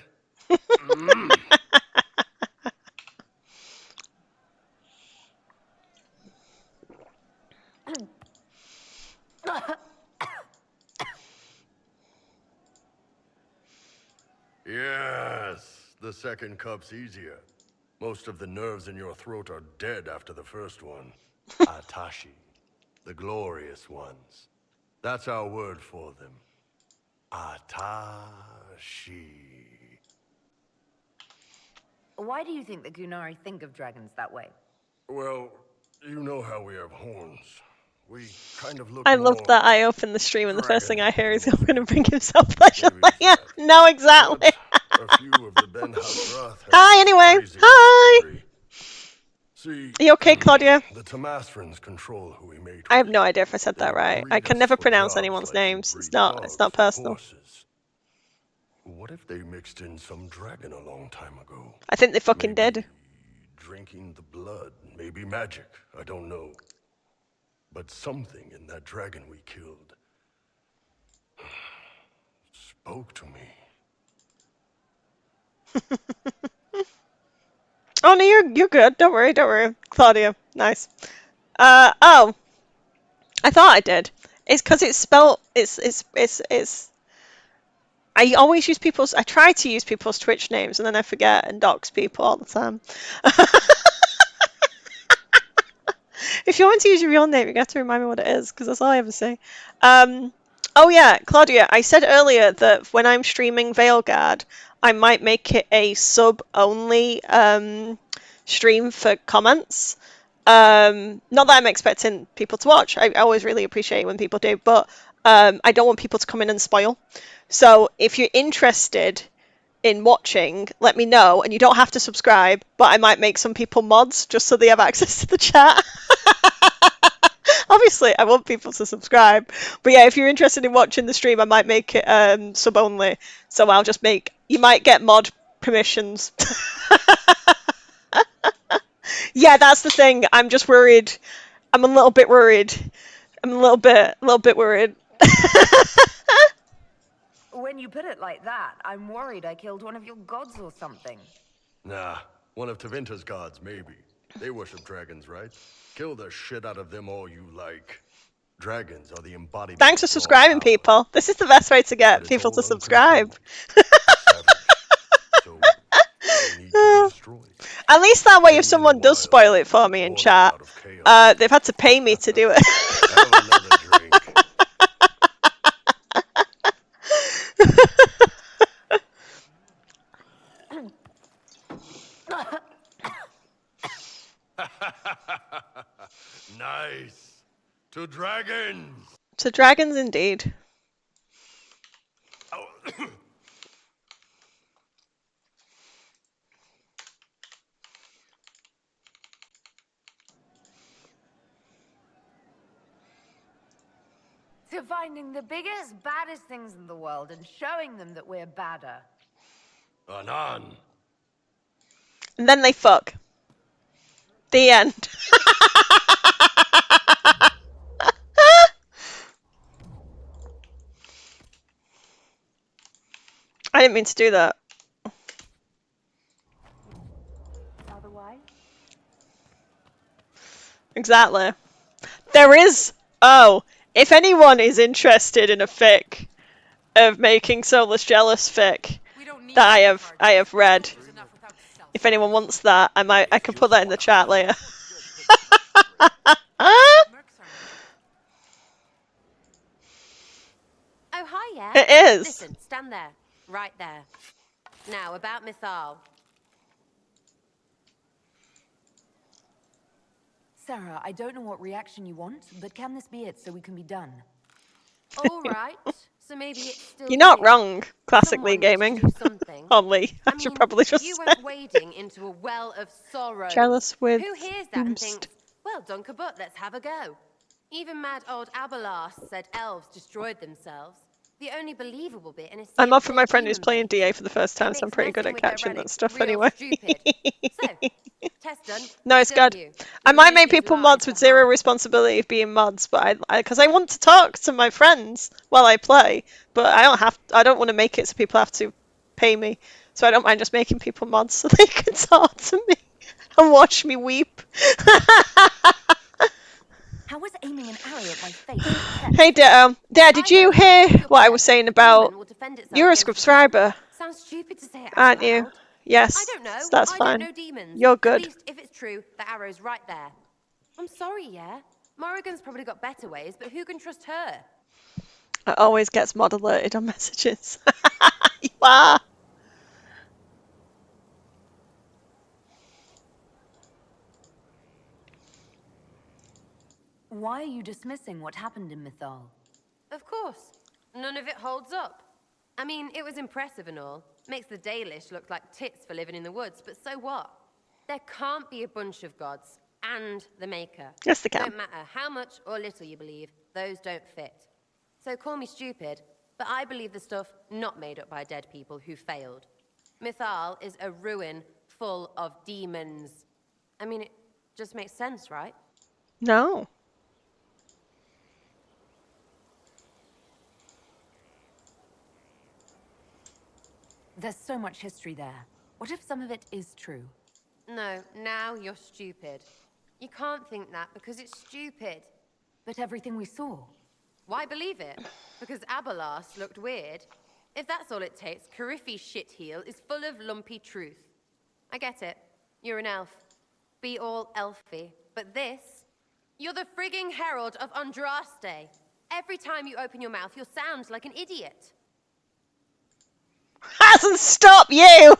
Yes, the second cup's easier. Most of the nerves in your throat are dead after the first one. Atashi, the glorious ones. That's our word for them. Atashi. Why do you think the Gunari think of dragons that way? Well, you know how we have horns. We kind of look I love that I open the stream and the first thing I hear is he's going to bring himself pleasure. Yeah, no, exactly. A few of the Ben Hasrath have Hi, anyway. crazy Hi. history. See, Are you okay, Claudia? the Tamasrans control who we mate. I have no idea if I said that right. I can never pronounce anyone's names. It's not personal. Horses. What if they mixed in some dragon a long time ago? I think they fucking did. Drinking the blood, maybe magic, I don't know. But something in that dragon we killed spoke to me. Oh no, you're good. Don't worry, Claudia. Nice. Oh, I thought I did. It's because it's spelled. It's. I always use people's. I try to use people's Twitch names and then I forget and dox people all the time. If you want to use your real name, you have to remind me what it is because that's all I ever say. Oh yeah, Claudia. I said earlier that when I'm streaming Veilguard, I might make it a sub-only stream for comments. Not that I'm expecting people to watch. I always really appreciate when people do, but I don't want people to come in and spoil. So if you're interested in watching, let me know, and you don't have to subscribe, but I might make some people mods just so they have access to the chat. Obviously, I want people to subscribe. But yeah, if you're interested in watching the stream, I might make it sub-only. So I'll just make... You might get mod permissions. Yeah, that's the thing. I'm just worried. I'm a little bit worried. I'm a little bit worried. When you put it like that, I'm worried I killed one of your gods or something. Nah, one of Tevinter's gods, maybe. They worship dragons, right? Kill the shit out of them all you like. Dragons are the embodiment. Thanks for subscribing, people. This is the best way to get people to subscribe. At least that way, if someone does spoil it for me in chat, they've had to pay me to do it. Nice. To dragons. To dragons, indeed. To finding the biggest, baddest things in the world and showing them that we're badder. Anan. And then they fuck. The end. I didn't mean to do that. Otherwise? Exactly. There is... Oh, if anyone is interested in a fic of making Solus jealous fic that I have read, If anyone wants that, I can put that in the chat later. Oh, hi, yeah. It is. Listen, stand there. Right there. Now, about Mythal. Sarah, I don't know what reaction you want, but can this be it so we can be done? All right. So maybe it's still You're not you. wrong, classically Someone needs to gaming. do something. Only, I should probably just you say. went wading into a well of sorrow. Jealous with Who hears that and Doomst. thinks, well, Dunkabut, let's have a go? Even mad old Abelas said elves destroyed themselves. The only believable bit in a sea I'm of up for my dead friend who's demon playing babes. DA for the first time, It so I'm makes pretty good messing at with their catching that relics stuff real anyway. stupid. So, test done. No, We're it's still good. you. I With might new make things people live mods with to zero heart. responsibility of being mods, but because I want to talk to my friends while I play, but I don't want to make it so people have to pay me. So I don't mind just making people mods so they can talk to me and watch me weep. How was aiming an arrow at my face a test? Hey, Dad, did you hear what I was saying about Will defend itself you're a against the subscriber, Sounds stupid to say it out aren't you? loud. Yes, I don't know. that's I fine. don't know demons. You're At good. least if it's true, the arrow's right there. I'm sorry, yeah. Morrigan's probably got better ways, but who can trust her? It always gets mod alerted on messages. You are. Why are you dismissing what happened in Mythal? Of course. None of it holds up. I mean, it was impressive and all. Makes the Dalish look like tits for living in the woods, but so what? There can't be a bunch of gods and the Maker. Yes, they can. Don't matter how much or little you believe, those don't fit. So call me stupid, but I believe the stuff not made up by dead people who failed. Mythal is a ruin full of demons. I mean, it just makes sense, right? No. There's so much history there. What if some of it is true? No, now you're stupid. You can't think that because it's stupid. But everything we saw. Why believe it? Because Abelas looked weird? If that's all it takes, Cariffi's shitheel is full of lumpy truth. I get it. You're an elf. Be all elfy. But this? You're the frigging herald of Andraste. Every time you open your mouth, you'll sound like an idiot. Hasn't stopped you!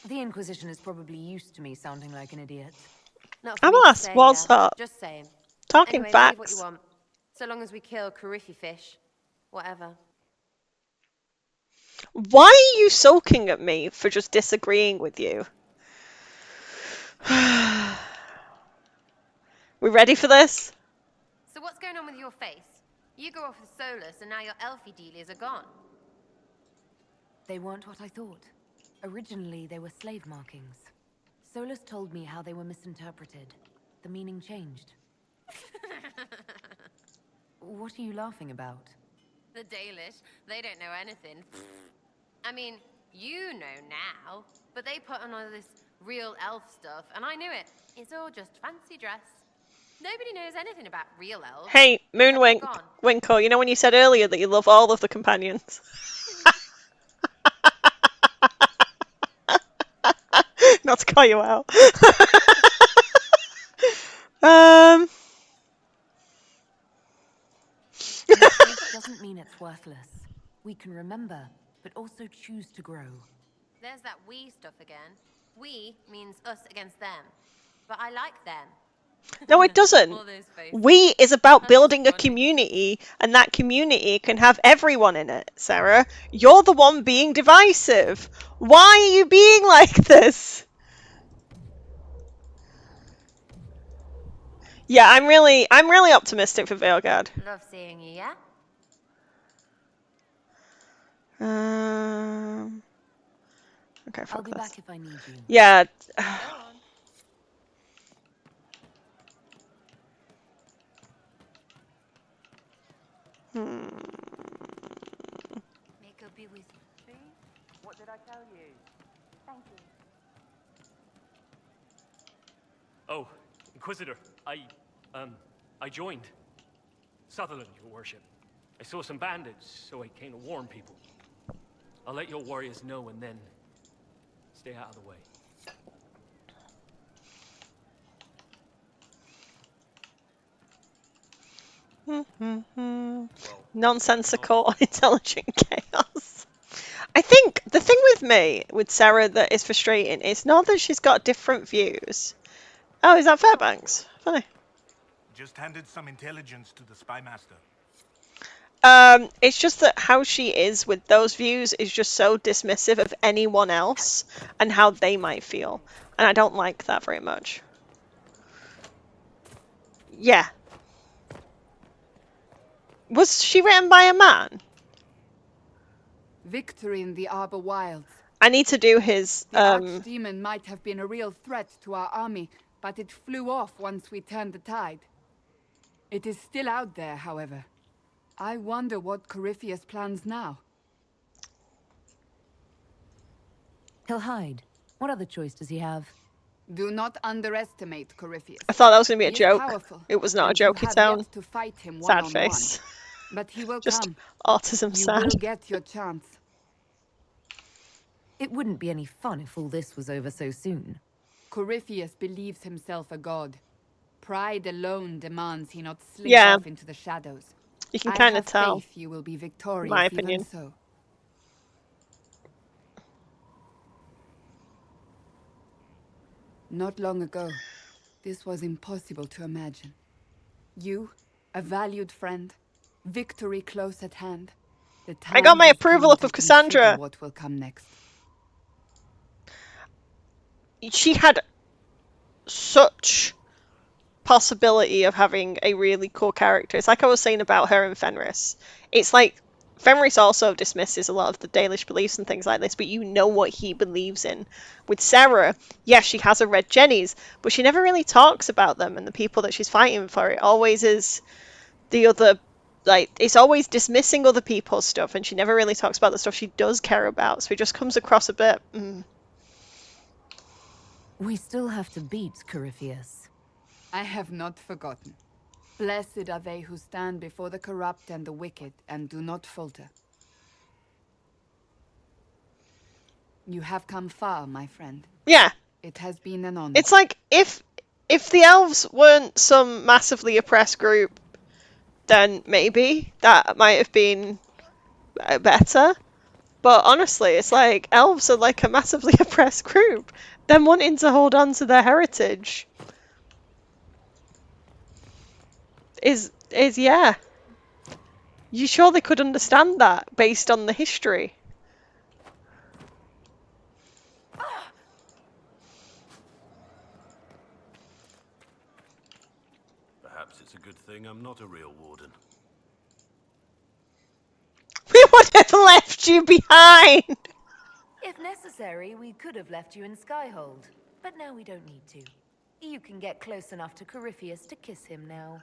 The Inquisition is probably used to me sounding like an idiot. Not for me to say, what's yeah. up? Just saying. Talking Anyway, believe what facts. you want. So long as we kill Cariffi fish. Whatever. Why are you sulking at me for just disagreeing with you? We ready for this? So what's going on with your face? You go off with Solus and now your elfie dealies are gone. They weren't what I thought. Originally, they were slave markings. Solus told me how they were misinterpreted. The meaning changed. What are you laughing about? The Dalish, they don't know anything. I mean, you know now, but they put on all this real elf stuff, and I knew it. It's all just fancy dress. Nobody knows anything about real elves. Hey, Moonwink, Winkle, you know when you said earlier that you love all of the companions? Not to call you out. Mistake doesn't mean it's worthless. We can remember, but also choose to grow. There's that we stuff again. We means us against them. But I like them. No, it doesn't. All those faces. We is about building a community, and that community can have everyone in it, Sarah. You're the one being divisive. Why are you being like this? Yeah, I'm really optimistic for Veilguard. Love seeing you, yeah? Okay, I'll be back if I need you. Yeah. Make her be with you. What did I tell you? Thank you. Oh, Inquisitor, I joined. Solavellan, your worship. I saw some bandits, so I came to warn people. I'll let your warriors know and then stay out of the way. Nonsensical, intelligent chaos. I think the thing with me, with Sarah, that is frustrating is not that she's got different views. Oh, is that Fairbanks? Funny. Just handed some intelligence to the spy master. It's just that how she is with those views is just so dismissive of anyone else and how they might feel. And I don't like that very much. Yeah. Was she written by a man? Victory in the Arbor Wilds. I need to do his, The archdemon might have been a real threat to our army, but it flew off once we turned the tide. It is still out there, however. I wonder what Corypheus plans now. He'll hide. What other choice does he have? Do not underestimate Corypheus. I thought that was going to be a He is joke. powerful, It was not a and you joke, have it's own. yet to fight him Sad one-on-one. face. But he will Just come. autism You sad. will get your chance. It wouldn't be any fun if all this was over so soon. Corypheus believes himself a god. Pride alone demands he not slink Yeah. off into the shadows. You can I kind of have tell. faith you will be victorious, My even opinion. so. Not long ago, this was impossible to imagine. You, a valued friend, victory close at hand. The I got time my has approval come up to of Cassandra. consider what will come next. She had such possibility of having a really cool character. It's like I was saying about her and Fenris. It's like Fenris also dismisses a lot of the Dalish beliefs and things like this, but you know what he believes in. With Sarah, yes, she has a red jennies, but she never really talks about them and the people that she's fighting for. It always is the other, like, it's always dismissing other people's stuff, and she never really talks about the stuff she does care about, so it just comes across a bit... We still have to beat Corypheus. I have not forgotten. Blessed are they who stand before the corrupt and the wicked and do not falter. You have come far, my friend. Yeah. It has been an honor. It's like, if the elves weren't some massively oppressed group, then maybe that might have been better. But honestly, it's like, elves are like a massively oppressed group. Them wanting to hold on to their heritage is yeah. You sure they could understand that based on the history? Perhaps it's a good thing I'm not a real warden. We would have left you behind! If necessary, we could have left you in Skyhold. But now we don't need to. You can get close enough to Corypheus to kiss him now.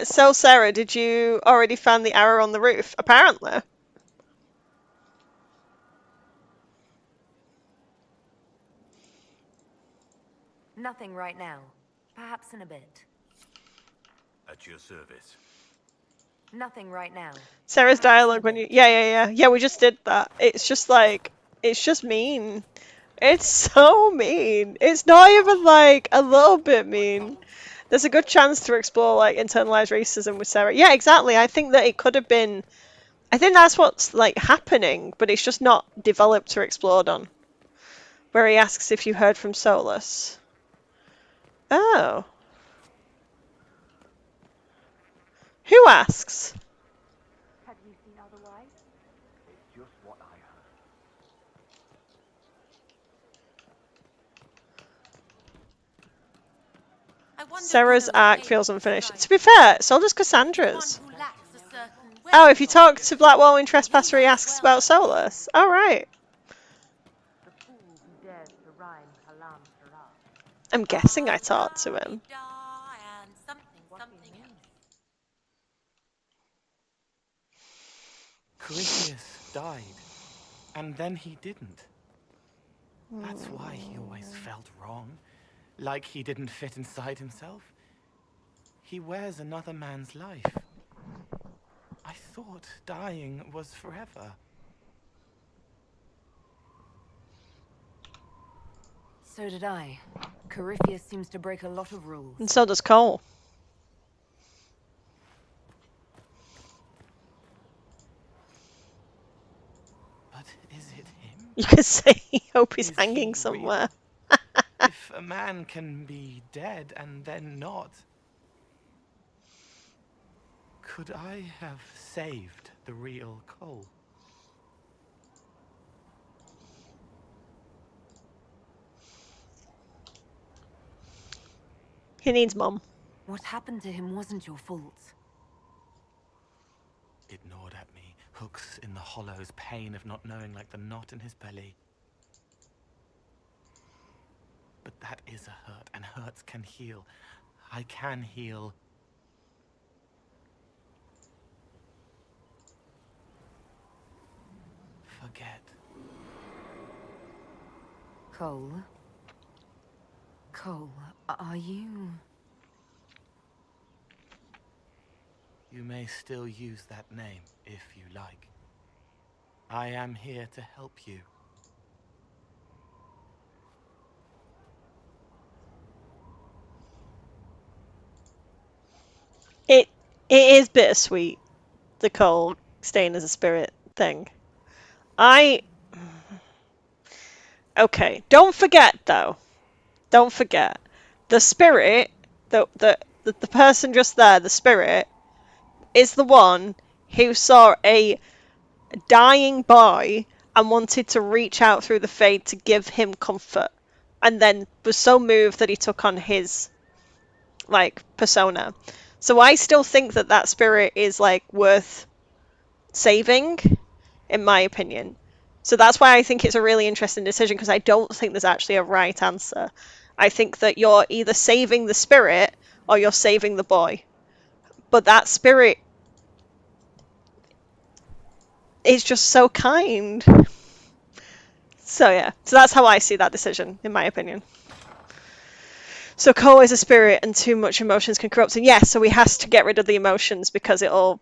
So Sarah, did you already find the arrow on the roof? Apparently. Nothing right now. Perhaps in a bit. At your service. Nothing right now. Sarah's dialogue when you... Yeah, we just did that. It's just like... It's just mean. It's so mean. It's not even like a little bit mean. There's a good chance to explore like internalized racism with Sarah. Yeah, exactly. I think that it could have been... I think that's what's like happening, but it's just not developed or explored on. Where he asks if you heard from Solus. Oh. Who asks? Have you seen otherwise? It's just what I heard. Sarah's arc feels unfinished. To be fair, so does Cassandra's. Oh, if you talk to Blackwall in Trespasser, he asks about Solus. Oh, right. I'm guessing I talked to him. Corypheus died, and then he didn't. That's why he always felt wrong, like he didn't fit inside himself. He wears another man's life. I thought dying was forever. So did I. Corypheus seems to break a lot of rules. And so does Cole. But is it him? You could say he hope he's Is hanging he somewhere. If a man can be dead and then not, could I have saved the real Cole? He needs Mum. What happened to him wasn't your fault. It gnawed at me, hooks in the hollows, pain of not knowing like the knot in his belly. But that is a hurt, and hurts can heal. I can heal. Forget. Cole? Cole, are you... You may still use that name, if you like. I am here to help you. It is bittersweet, the Cole staying as a spirit thing. Okay, don't forget though. Don't forget. The spirit, the person just there, the spirit, is the one who saw a dying boy and wanted to reach out through the fade to give him comfort, and then was so moved that he took on his like persona. So I still think that that spirit is like worth saving, in my opinion. So that's why I think it's a really interesting decision, because I don't think there's actually a right answer. I think that you're either saving the spirit or you're saving the boy. But that spirit is just so kind. So yeah, so that's how I see that decision, in my opinion. So Cole is a spirit and too much emotions can corrupt him. Yes, so he has to get rid of the emotions because it'll...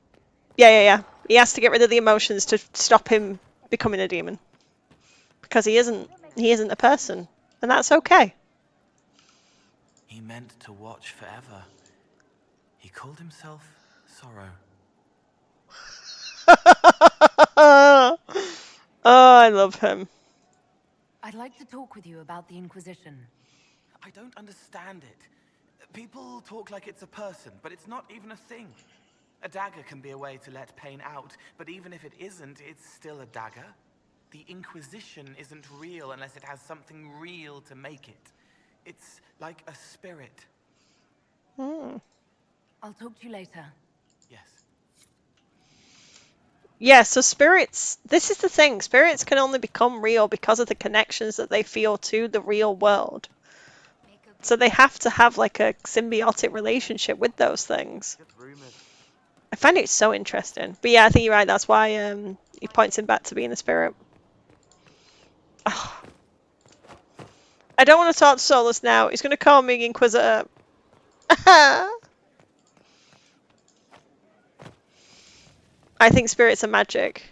Yeah. He has to get rid of the emotions to stop him becoming a demon. Because he isn't a person. And that's okay. He meant to watch forever. He called himself Sorrow. Oh, I love him. I'd like to talk with you about the Inquisition. I don't understand it. People talk like it's a person, but it's not even a thing. A dagger can be a way to let pain out, but even if it isn't, it's still a dagger. The Inquisition isn't real unless it has something real to make it. It's like a spirit. Hmm. I'll talk to you later. Yes. Yeah, so spirits, this is the thing, spirits can only become real because of the connections that they feel to the real world. So they have to have like a symbiotic relationship with those things. I find it so interesting. But yeah, I think you're right, that's why he points him back to being the spirit. Oh. I don't want to talk to Solus now, he's going to call me Inquisitor. I think spirits are magic.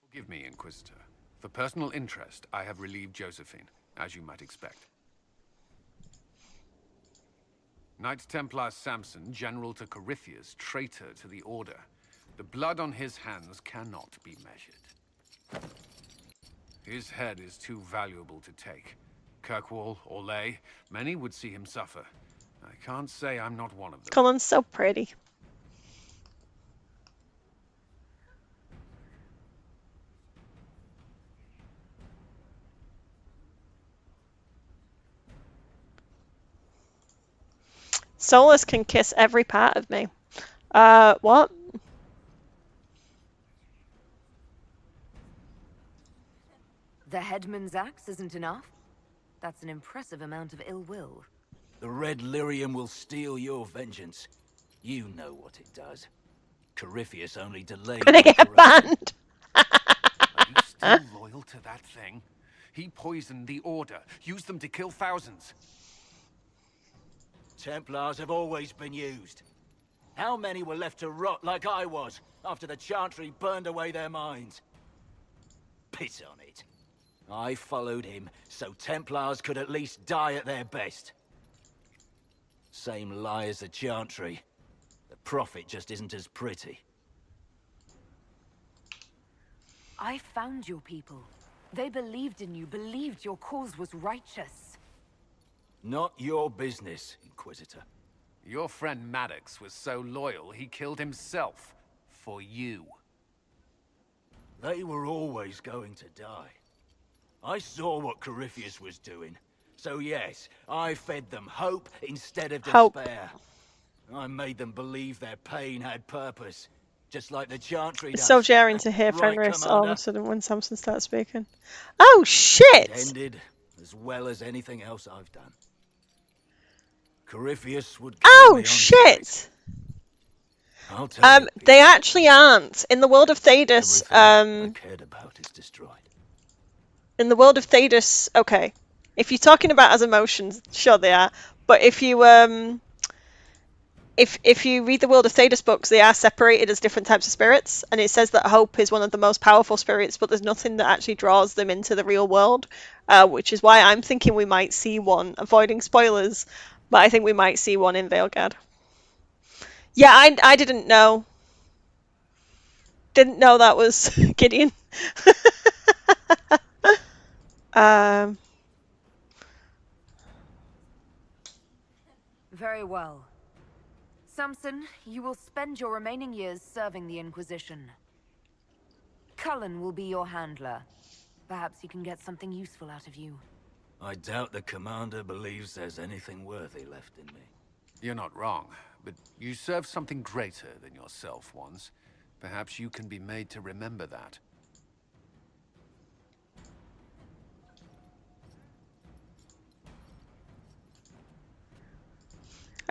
Forgive me, Inquisitor. For personal interest, I have relieved Josephine, as you might expect. Knight Templar Samson, general to Corypheus, traitor to the Order. The blood on his hands cannot be measured. His head is too valuable to take. Kirkwall, Orlais, many would see him suffer. I can't say I'm not one of them. Colin's so pretty. Solus can kiss every part of me. What? The headman's axe isn't enough? That's an impressive amount of ill will. The Red Lyrium will steal your vengeance. You know what it does. Corypheus only delayed... Gonna get banned! Are you Still loyal to that thing? He poisoned the Order, used them to kill thousands. Templars have always been used. How many were left to rot like I was, after the Chantry burned away their minds? Piss on it. I followed him, so Templars could at least die at their best. Same lie as the Chantry. The Prophet just isn't as pretty. I found your people. They believed in you, believed your cause was righteous. Not your business, Inquisitor. Your friend Maddox was so loyal, he killed himself. For you. They were always going to die. I saw what Corypheus was doing. So yes, I fed them hope instead of despair. I made them believe their pain had purpose. Just like the Chantry does. It's so jarring to hear Right, Fenris all of Commander? a sudden when Samson starts speaking. Oh, shit! It ended as well as anything else I've done. Corypheus would kill Oh, me on shit! sight. I'll tell you, They actually aren't. In the world of Thedas, I cared about is destroyed. in the world of Thedas, okay. If you're talking about as emotions, sure they are. But if you if you read the World of Thedas books, they are separated as different types of spirits, and it says that hope is one of the most powerful spirits, but there's nothing that actually draws them into the real world, which is why I'm thinking we might see one, avoiding spoilers, but I think we might see one in Veilguard. Yeah, I didn't know. Didn't know that was Gideon. Very well. Samson, you will spend your remaining years serving the Inquisition. Cullen will be your handler. Perhaps he can get something useful out of you. I doubt the Commander believes there's anything worthy left in me. You're not wrong, but you served something greater than yourself once. Perhaps you can be made to remember that.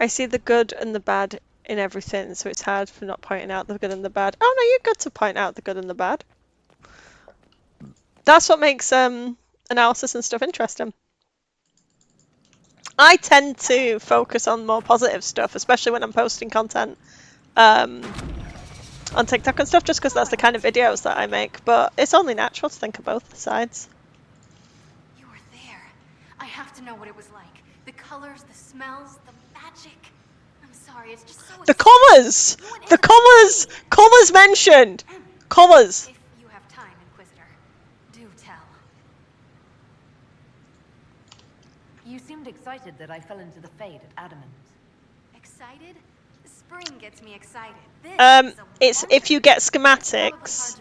I see the good and the bad in everything, so it's hard for not pointing out the good and the bad. Oh no, you're good to point out the good and the bad. That's what makes analysis and stuff interesting. I tend to focus on more positive stuff, especially when I'm posting content on TikTok and stuff, just because that's the kind of videos that I make. But it's only natural to think of both sides. You were there. I have to know what it was like. The colors, the smells, the magic. I'm sorry, it's just so The colours! The colours! Colours mentioned! Colours! If you have time, Inquisitor, do tell. You seemed excited that I fell into the Fade at Adamant. Excited? Spring gets me excited. It's if you get schematics,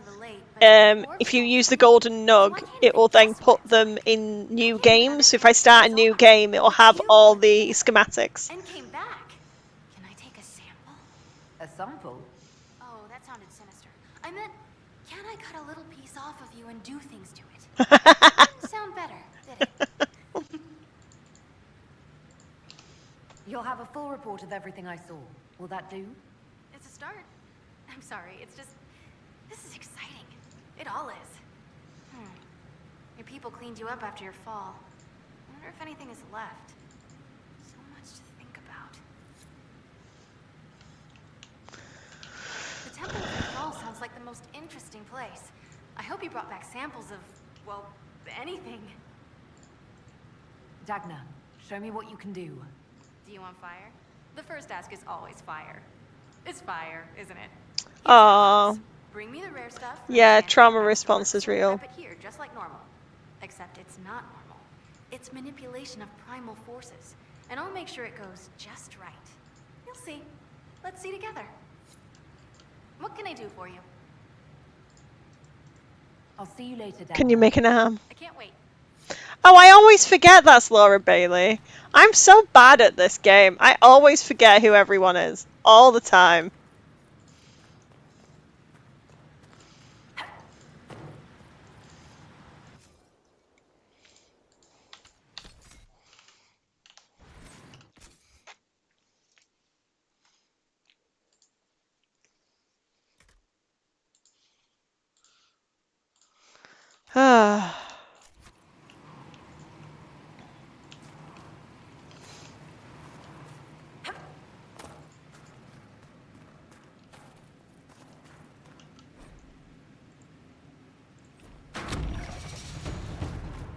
if you use the golden nug, it will then put them in new games. So if I start a new game, it will have all the schematics. And came back. Can I take a sample? A sample? Oh, that sounded sinister. I meant, can I cut a little piece off of you and do things to it? Didn't sound better, did it? You'll have a full report of everything I saw. Will that do? It's a start. I'm sorry, it's just... This is exciting. It all is. Your people cleaned you up after your fall. I wonder if anything is left. So much to think about. The Temple of the Fall sounds like the most interesting place. I hope you brought back samples of, well, anything. Dagna, show me what you can do. Do you want fire? The first ask is always fire. It's fire, isn't it? Aww. Bring me the rare stuff. Yeah, trauma response is real. Prep it here, just like normal. Except it's not normal. It's manipulation of primal forces. And I'll make sure it goes just right. You'll see. Let's see together. What can I do for you? I'll see you later, Dagna. Can you make an arm? I can't wait. Oh, I always forget that's Laura Bailey. I'm so bad at this game. I always forget who everyone is. All the time.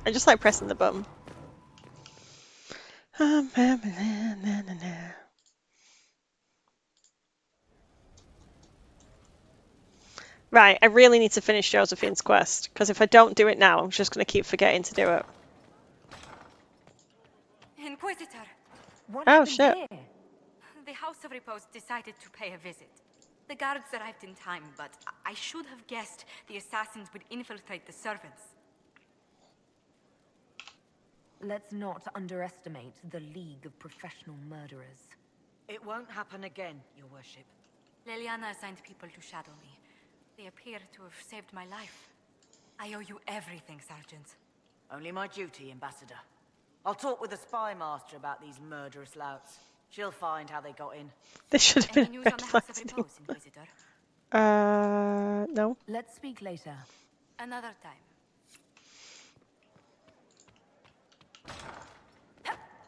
I just like pressing the button. Right, I really need to finish Josephine's quest, because if I don't do it now, I'm just going to keep forgetting to do it. Inquisitor! What Oh, happened shit. here? The House of Repose decided to pay a visit. The guards arrived in time, but I should have guessed the assassins would infiltrate the servants. Let's not underestimate the League of Professional Murderers. It won't happen again, Your Worship. Leliana assigned people to shadow me. They appear to have saved my life. I owe you everything, Sergeant. Only my duty, Ambassador. I'll talk with the spy master about these murderous louts. She'll find how they got in. This should have Any been news red on the flag House of to do. Repose, Inquisitor? No. Let's speak later. Another time.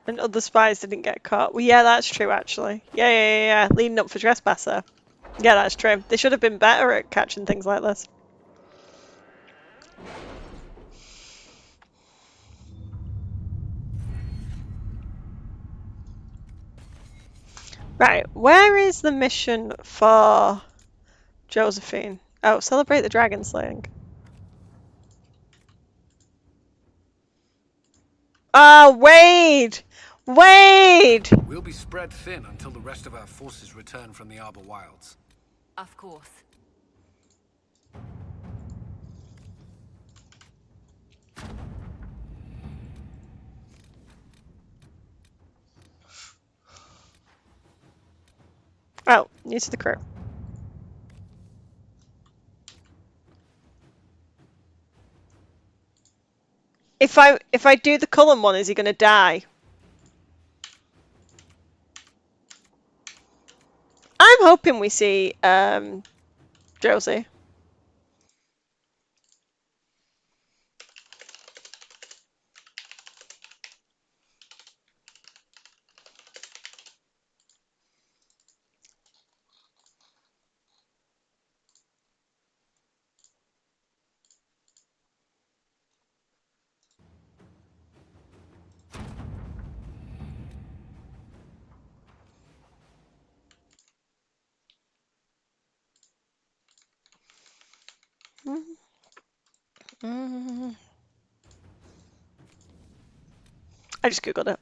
And other spies didn't get caught. Well, yeah, that's true, actually. Yeah. Leading up for trespasser. Yeah, that's true. They should have been better at catching things like this. Right, where is the mission for Josephine? Oh, celebrate the dragon slaying. Oh, Wade! Wade! We'll be spread thin until the rest of our forces return from the Arbor Wilds. Of course. Oh, new to the crew. If I do the Cullen one, is he gonna die? I'm hoping we see Josie. I just googled it.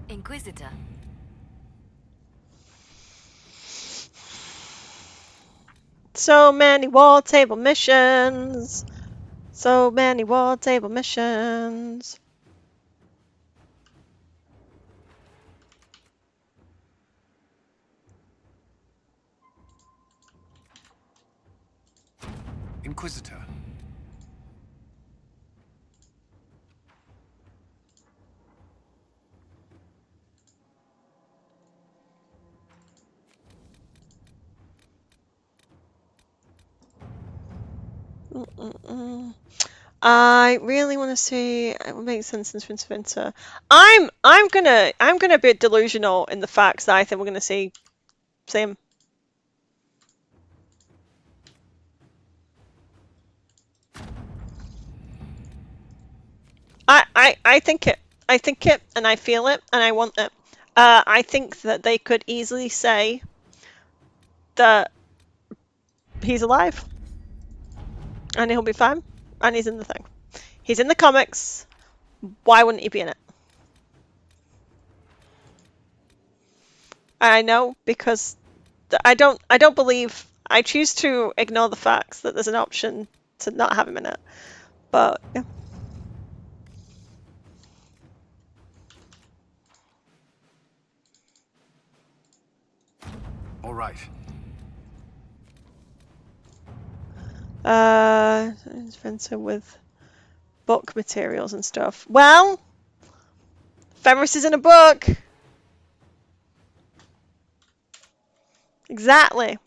Inquisitor. So many war table missions. So many war table missions. Inquisitor. I really want to see. It would make sense since Vince Vinter. I'm gonna be delusional in the facts that I think we're gonna see him. I think it. I think it, and I feel it, and I want it. I think that they could easily say that he's alive, and he'll be fine, and he's in the thing. He's in the comics. Why wouldn't he be in it? I know because I don't believe. I choose to ignore the facts that there's an option to not have him in it. But yeah. All right. Spencer with book materials and stuff. Well, Fenris is in a book. Exactly.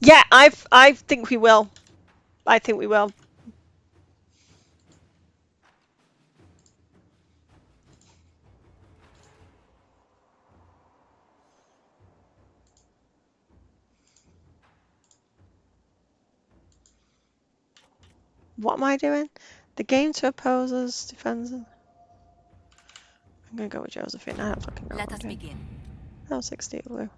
Yeah, I think we will. I think we will. What am I doing? The game to opposers, defenders. I'm gonna go with Josephine. I don't fucking know Let what us I'm doing. begin. Oh, 60 blue.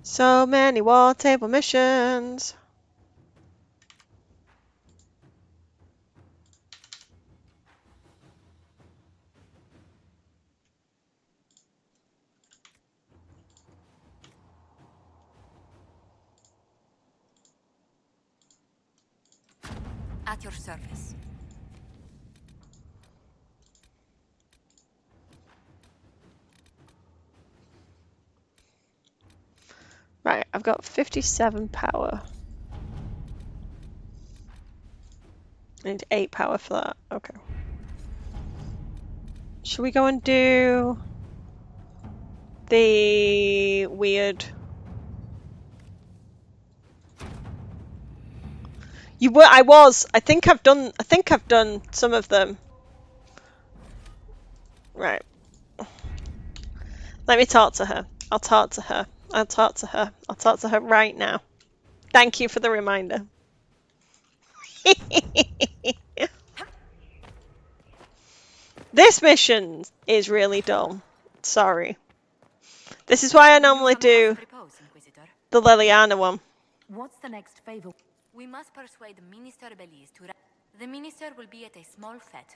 So many war table missions. At your service. Right, I've got 57 power. I need 8 power for that. Okay. Should we go and do the weird? You were. I was. I think I've done. I think I've done some of them. Right. Let me talk to her. I'll talk to her. I'll talk to her. I'll talk to her right now. Thank you for the reminder. This mission is really dull. Sorry. This is why I normally do the Liliana one. What's the next favor? We must persuade Minister Belize to... The minister will be at a small fete.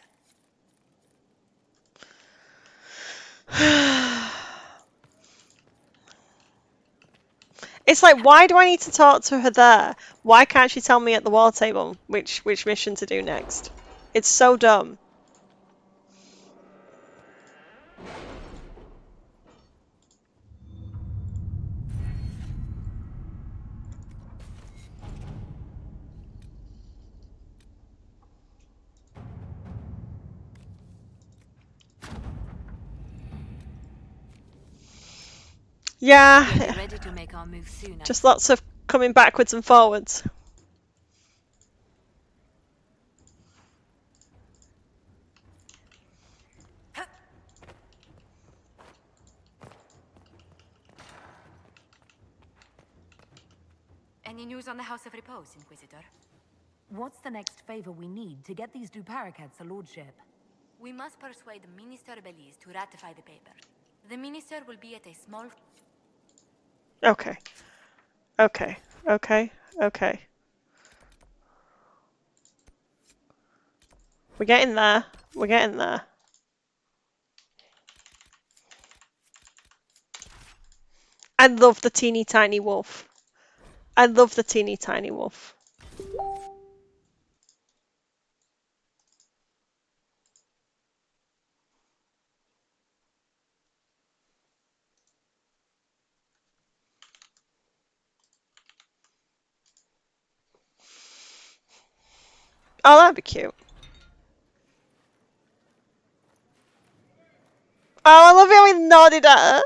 It's like, why do I need to talk to her there? Why can't she tell me at the war table which mission to do next? It's so dumb. Yeah. We'll be ready to make our move soon. Just lots of coming backwards and forwards. Any news on the House of Repose, Inquisitor? What's the next favor we need to get these Duparacats a lordship? We must persuade Minister Belize to ratify the paper. The minister will be at a small... Okay. Okay. Okay. Okay. We're getting there. We're getting there. I love the teeny tiny wolf. I love the teeny tiny wolf. Oh, that'd be cute. Oh, I love how he nodded at her.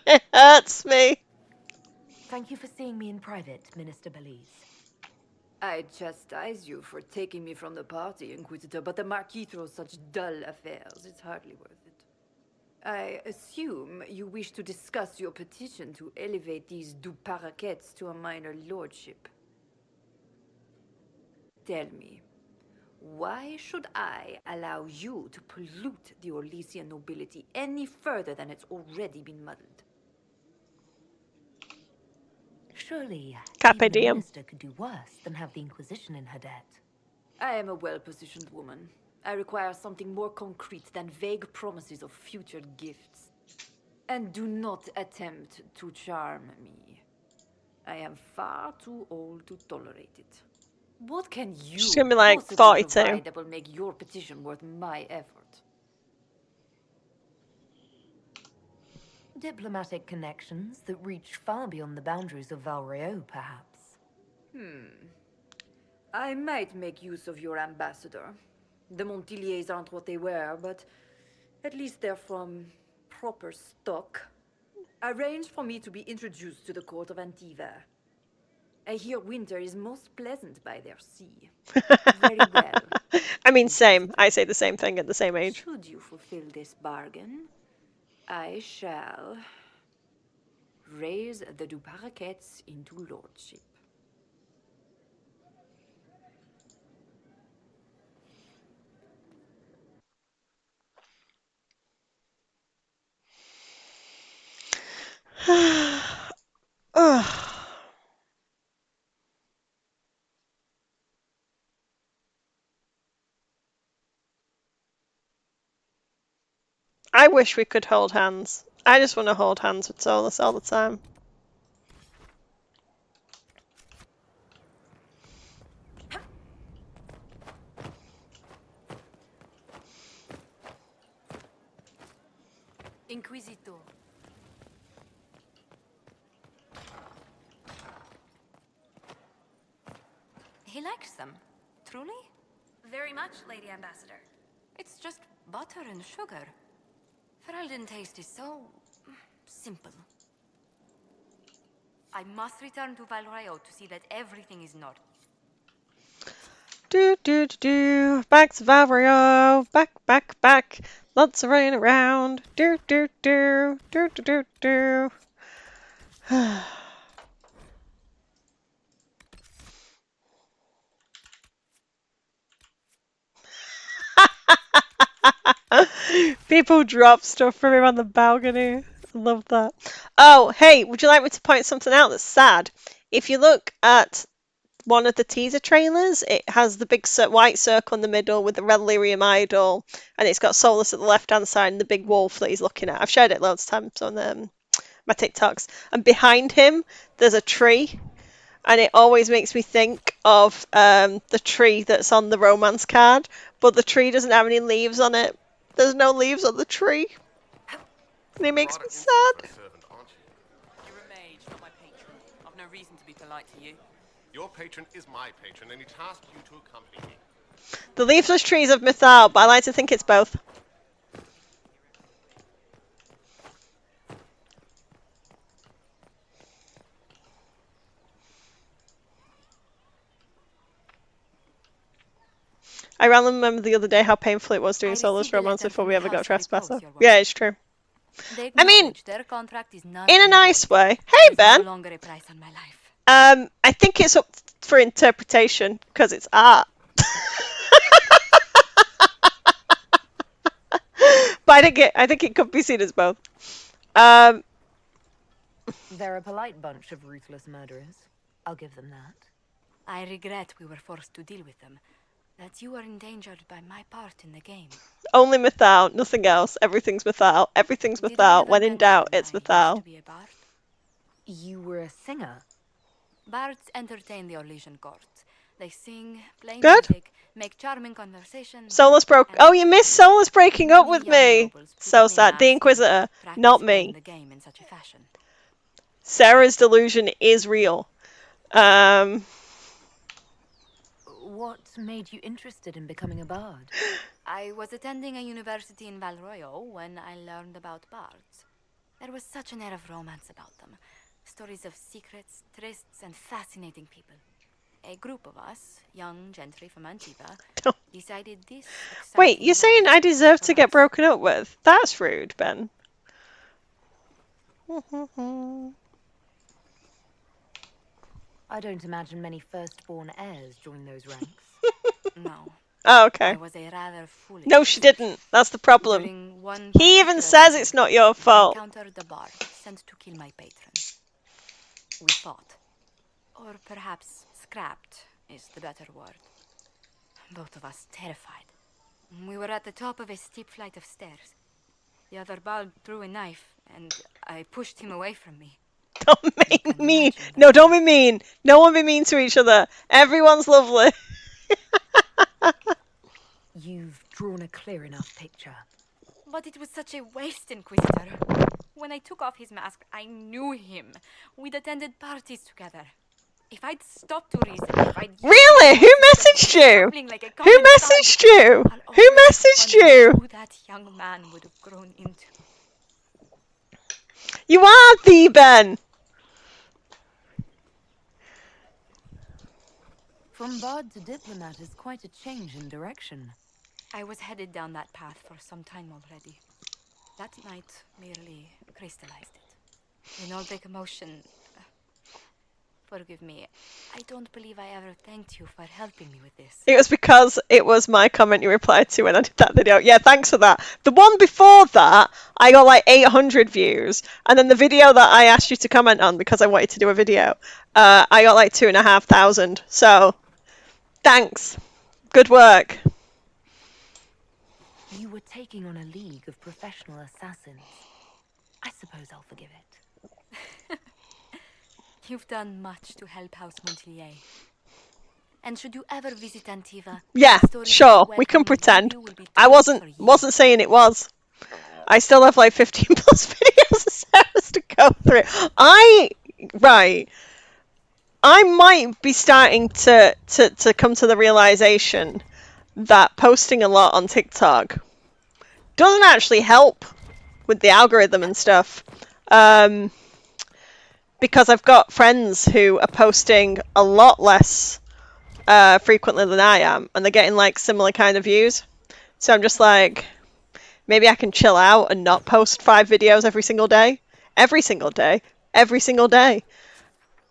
It hurts me. Thank you for seeing me in private, Minister Belize. I chastise you for taking me from the party, Inquisitor, but the Marquis throws such dull affairs. It's hardly worth it. I assume you wish to discuss your petition to elevate these Duparacats to a minor lordship. Tell me, why should I allow you to pollute the Orlesian nobility any further than it's already been muddled? Surely, Carpe even a diem. minister could do worse than have the Inquisition in her debt. I am a well-positioned woman. I require something more concrete than vague promises of future gifts. And do not attempt to charm me. I am far too old to tolerate it. What can you She's gonna be like possibly 42. provide that will make your petition worth my effort? Diplomatic connections that reach far beyond the boundaries of Valreo, perhaps. I might make use of your ambassador. The Montiliers aren't what they were, but at least they're from proper stock, arrange for me to be introduced to the court of Antiva. I hear winter is most pleasant by their sea. Very well. I mean, same. I say the same thing at the same age. Should you fulfill this bargain, I shall raise the Duparakets into lordship. Ugh. I wish we could hold hands. I just want to hold hands with Solus all the time. Inquisitor. He likes them. Truly? Very much, Lady Ambassador. It's just butter and sugar. Ferelden taste is so simple. I must return to Valrayo to see that everything is in order. Do do do do. Back to Valrio. Back. Lots of running around. Do do do do do do do. People drop stuff from him on the balcony. Love that. Oh, hey, would you like me to point something out that's sad? If you look at one of the teaser trailers, it has the big white circle in the middle with the red lyrium idol, and it's got Solus at the left-hand side and the big wolf that he's looking at. I've shared it loads of times on my TikToks. And behind him, there's a tree, and it always makes me think of the tree that's on the romance card, but the tree doesn't have any leaves on it. There's no leaves on the tree. And it makes me sad. You're a mage, not my patron. I've no reason to be polite to you. Your patron is my patron, and he tasked you to accompany me. The leafless trees of Mythal, but I like to think it's both. I randomly remember the other day how painful it was doing Solus romance before we ever got Trespasser. Yeah, it's true. I mean, in a nice way. Hey, Ben. I think it's up for interpretation because it's art. But I think it could be seen as both. They're a polite bunch of ruthless murderers. I'll give them that. I regret we were forced to deal with them. That you are endangered by my part in the game. Only Mythal, nothing else. Everything's Mythal. Everything's Mythal. When in doubt, it's Mythal. You were a singer? Bards entertain the Orlesian court. They sing, play Good. music, make charming conversation. Solus broke. Oh, you missed Solus breaking up with me. So sad. The Inquisitor, not me. The game in such a fashion. Sarah's delusion is real. What made you interested in becoming a bard? I was attending a university in Valroyo when I learned about bards. There was such an air of romance about them. Stories of secrets, trysts, and fascinating people. A group of us, young gentry from Antiva, decided this... Wait, you're saying I deserve to get broken up with? That's rude, Ben. I don't imagine many firstborn heirs join those ranks. No. Oh, okay. I was a rather foolish... No, she didn't. That's the problem. He even says it's not your fault. I encountered the bard sent to kill my patron. We fought. Or perhaps scrapped is the better word. Both of us terrified. We were at the top of a steep flight of stairs. The other bard drew a knife, and I pushed him away from me. Don't make mean. No, don't be mean. No one be mean to each other. Everyone's lovely. You've drawn a clear enough picture. But it was such a waste, Inquisitor. When I took off his mask, I knew him. We'd attended parties together. If I'd stopped to reason, if I'd... Really? Who messaged you? Who messaged you? Who messaged you? Who that young man would have grown into. You are the Ben! From bard to diplomat is quite a change in direction. I was headed down that path for some time already. That night merely crystallized it. In all the commotion, forgive me, I don't believe I ever thanked you for helping me with this. It was because it was my comment you replied to when I did that video. Yeah, thanks for that. The one before that, I got like 800 views. And then the video that I asked you to comment on because I wanted to do a video, I got like 2,500. So, thanks. Good work. You were taking on a league of professional assassins. I suppose I'll forgive it. You've done much to help House Montlier. And should you ever visit Antiva, Yeah, sure. We can pretend. I wasn't saying it was. I still have like 15 plus videos of Sarah's to go through. Right. I might be starting to come to the realization that posting a lot on TikTok doesn't actually help with the algorithm and stuff. Because I've got friends who are posting a lot less frequently than I am, and they're getting like similar kind of views. So I'm just like, maybe I can chill out and not post 5 videos every single day. Every single day. Every single day.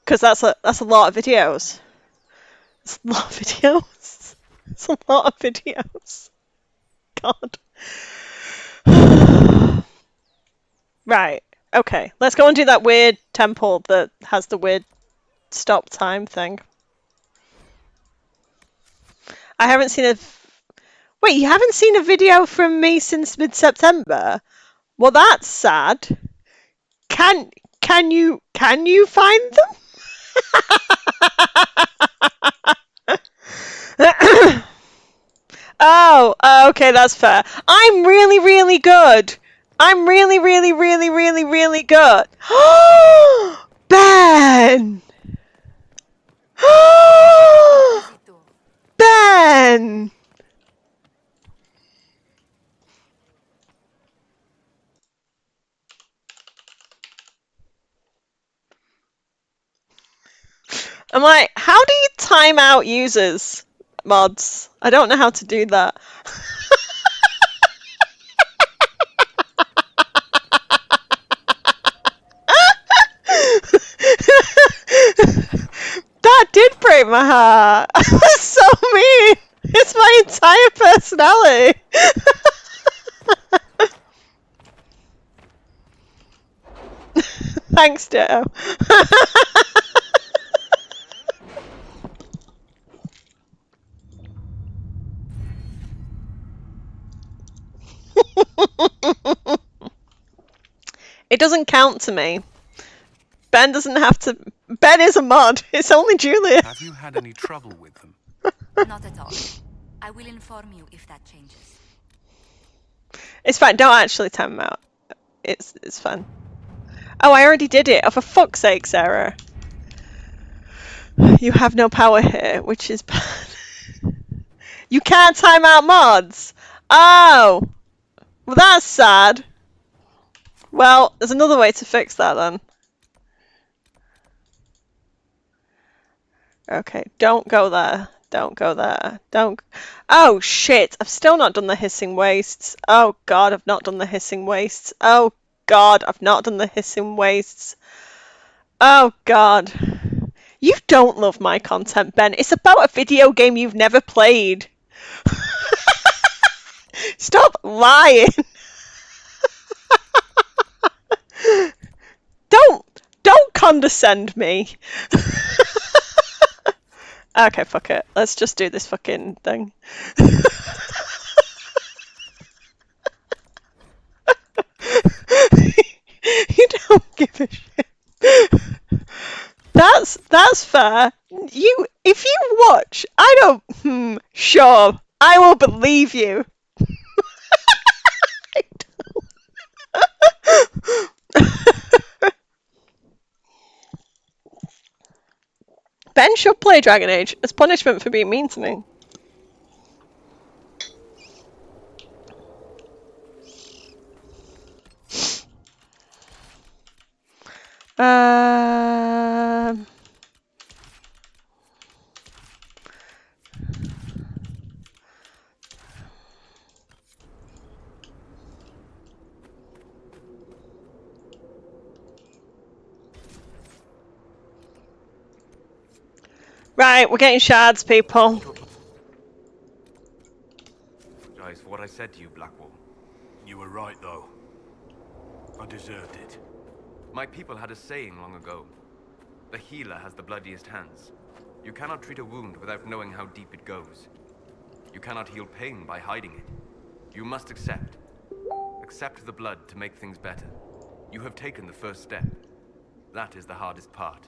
Because that's a lot of videos. It's a lot of videos. It's a lot of videos. God. Right. Okay. Let's go and do that weird temple that has the weird stop time thing. I haven't seen a... Wait, you haven't seen a video from me since mid-September? Well, that's sad. Can you find them? Oh, okay, that's fair. I'm really, really good. I'm really, really, really, really, really good. Ben! Ben! I'm like, how do you time out users mods? I don't know how to do that. That did break my heart. That's so mean. It's my entire personality. Thanks, Ditto. It doesn't count to me. Ben doesn't have to... Ben is a mod. It's only Julia. Have you had any trouble with them? Not at all. I will inform you if that changes. It's fine. Don't actually time them out. It's fun. Oh, I already did it. Oh, for fuck's sake, Sarah. You have no power here, which is bad. You can't time out mods. Oh. Well, that's sad. Well, there's another way to fix that then. Okay, don't go there. Don't go there. Don't... Oh, shit. I've still not done the hissing wastes. Oh, God, I've not done the hissing wastes. Oh, God, I've not done the hissing wastes. Oh, God. You don't love my content, Ben. It's about a video game you've never played. Stop lying. Don't condescend me. Okay, fuck it. Let's just do this fucking thing. You don't give a shit. That's fair. If you watch, I don't. Sure, I will believe you. Ben should play Dragon Age as punishment for being mean to me. Um. Right, we're getting shards, people. Apologize for what I said to you, Blackwall. You were right, though. I deserved it. My people had a saying long ago. The healer has the bloodiest hands. You cannot treat a wound without knowing how deep it goes. You cannot heal pain by hiding it. You must accept. Accept the blood to make things better. You have taken the first step. That is the hardest part.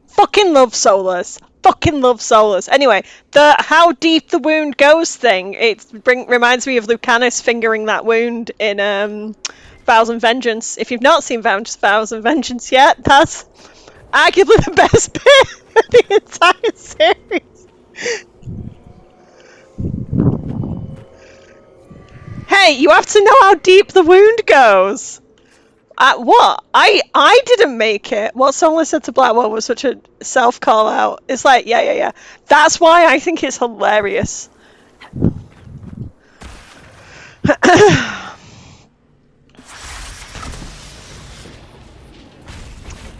Fucking love Solus. Fucking love Solus. Anyway, the how deep the wound goes thing, it reminds me of Lucanus fingering that wound in Vows and Vengeance. If you've not seen Vows and Vengeance yet, that's arguably the best bit of the entire series. Hey, you have to know how deep the wound goes. What? I didn't make it. What someone said to Blackwell was such a self call out. It's like, yeah. That's why I think it's hilarious.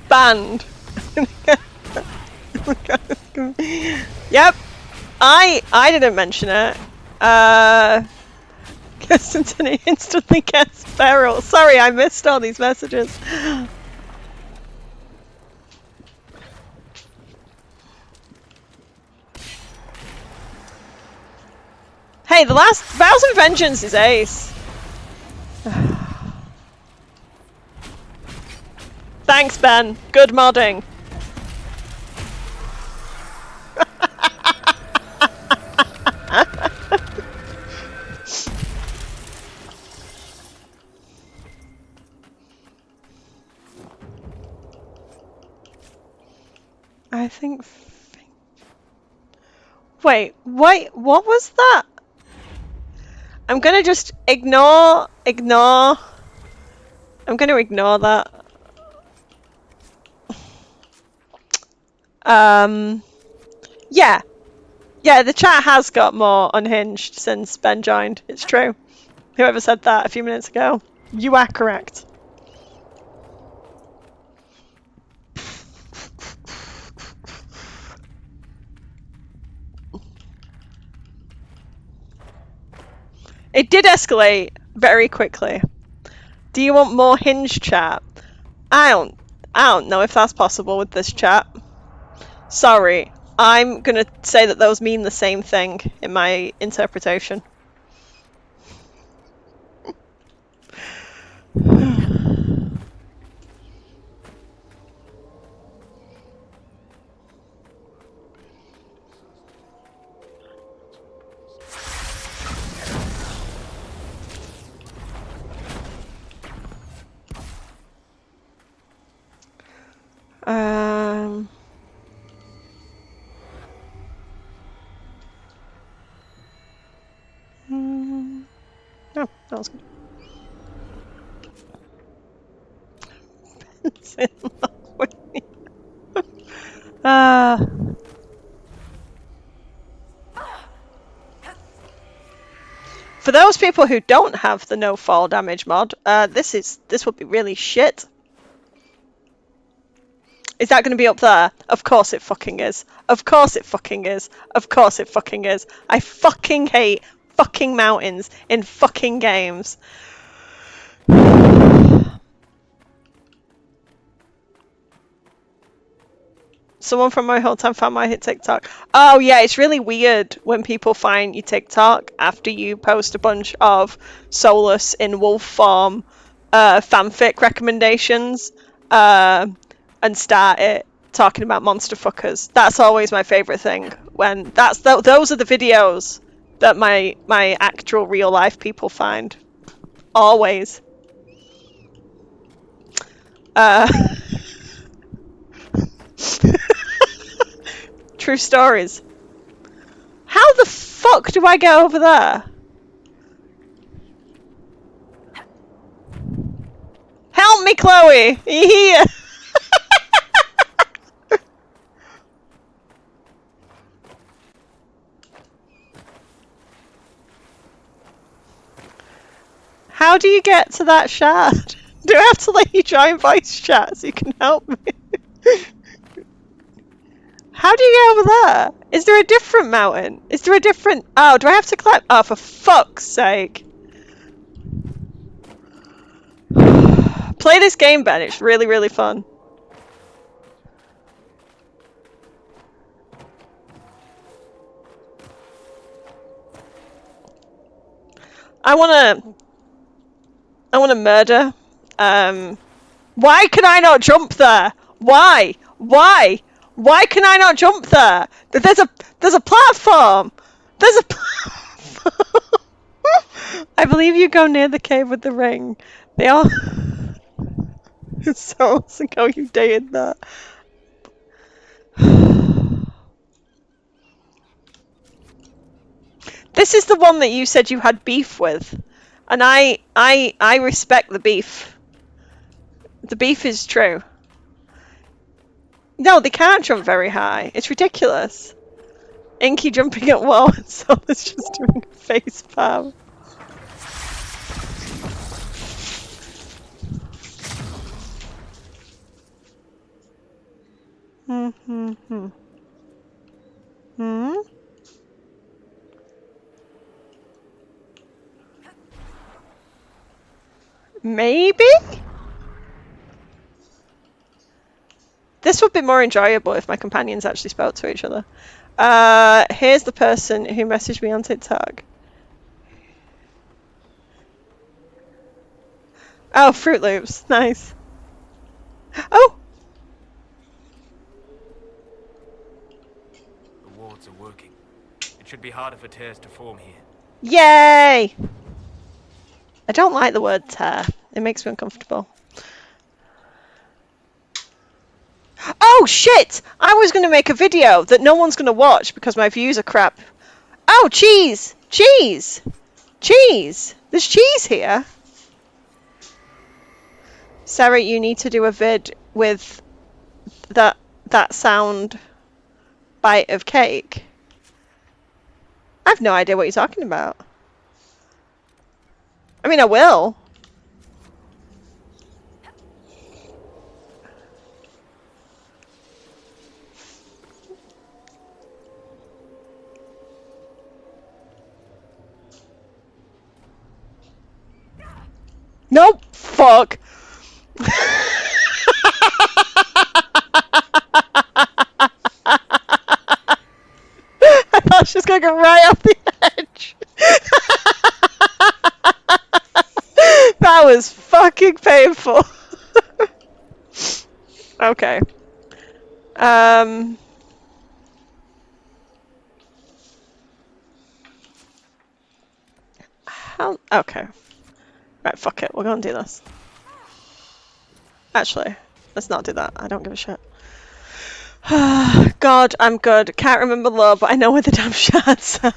Banned. Yep. I didn't mention it. Kirsten instantly gets feral. Sorry, I missed all these messages. Hey, the last Vows and Vengeance is ace. Thanks, Ben. Good modding. I think... Wait, what was that? I'm gonna just ignore... I'm gonna ignore that. Yeah. Yeah, the chat has got more unhinged since Ben joined. It's true. Whoever said that a few minutes ago, you are correct. It did escalate very quickly. Do you want more hinge chat? I don't know if that's possible with this chat. Sorry. I'm gonna say that those mean the same thing in my interpretation. Oh, that was good. Ben's in love with me. For those people who don't have the no fall damage mod, this would be really shit. Is that going to be up there? Of course it fucking is. Of course it fucking is. Of course it fucking is. I fucking hate fucking mountains in fucking games. Someone from my hometown found my TikTok. Oh yeah, it's really weird when people find your TikTok after you post a bunch of Solus in wolf form fanfic recommendations and start it talking about monster fuckers. That's always my favourite thing. When those are the videos that my actual real life people find. Always. True stories. How the fuck do I get over there? Help Help me, Chloe! Are you here? How do you get to that shard? Do I have to let you join voice chat so you can help me? How do you get over there? Is there a different mountain? Is there a different... Oh, do I have to climb? Oh, for fuck's sake. Play this game, Ben. It's really, really fun. I wanna murder. Why can I not jump there? Why? Why? Why can I not jump there? There's a platform. There's a platform. I believe you go near the cave with the ring. They all. So ago you dated that. This is the one that you said you had beef with, and I respect the beef. The beef is true. No, they can't jump very high. It's ridiculous. Inky jumping at wall and Sola's just doing a face palm. Maybe? This would be more enjoyable if my companions actually spoke to each other. Here's the person who messaged me on TikTok. Oh, Fruit Loops. Nice. Oh! The wards are working. It should be harder for tears to form here. Yay! I don't like the word tear. It makes me uncomfortable. Oh shit! I was going to make a video that no one's going to watch because my views are crap. Oh, cheese! Cheese! Cheese! There's cheese here! Sarah, you need to do a vid with that sound bite of cake. I have no idea what you're talking about. I mean, I will. Nope. Fuck. I thought she was going to go right off the edge. That was fucking painful. Okay. Okay. Right, fuck it. We're gonna do this. Actually, let's not do that. I don't give a shit. God, I'm good. Can't remember lore, but I know where the damn shards are.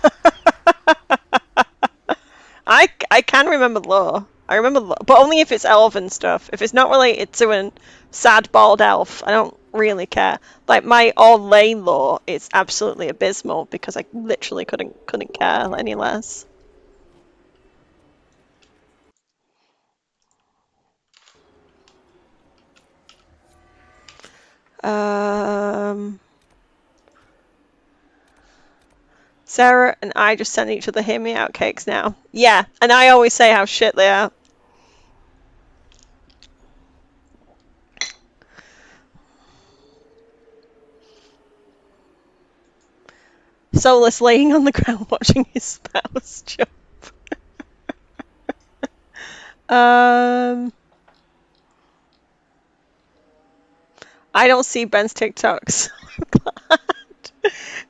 I can remember lore. I remember lore, but only if it's elven stuff. If it's not related to a sad bald elf, I don't really care. Like my Orlais lore is absolutely abysmal because I literally couldn't care any less. Sarah and I just send each other hear me out cakes now. Yeah, and I always say how shit they are. Solus laying on the ground watching his spouse jump. I don't see Ben's TikToks. I'm glad.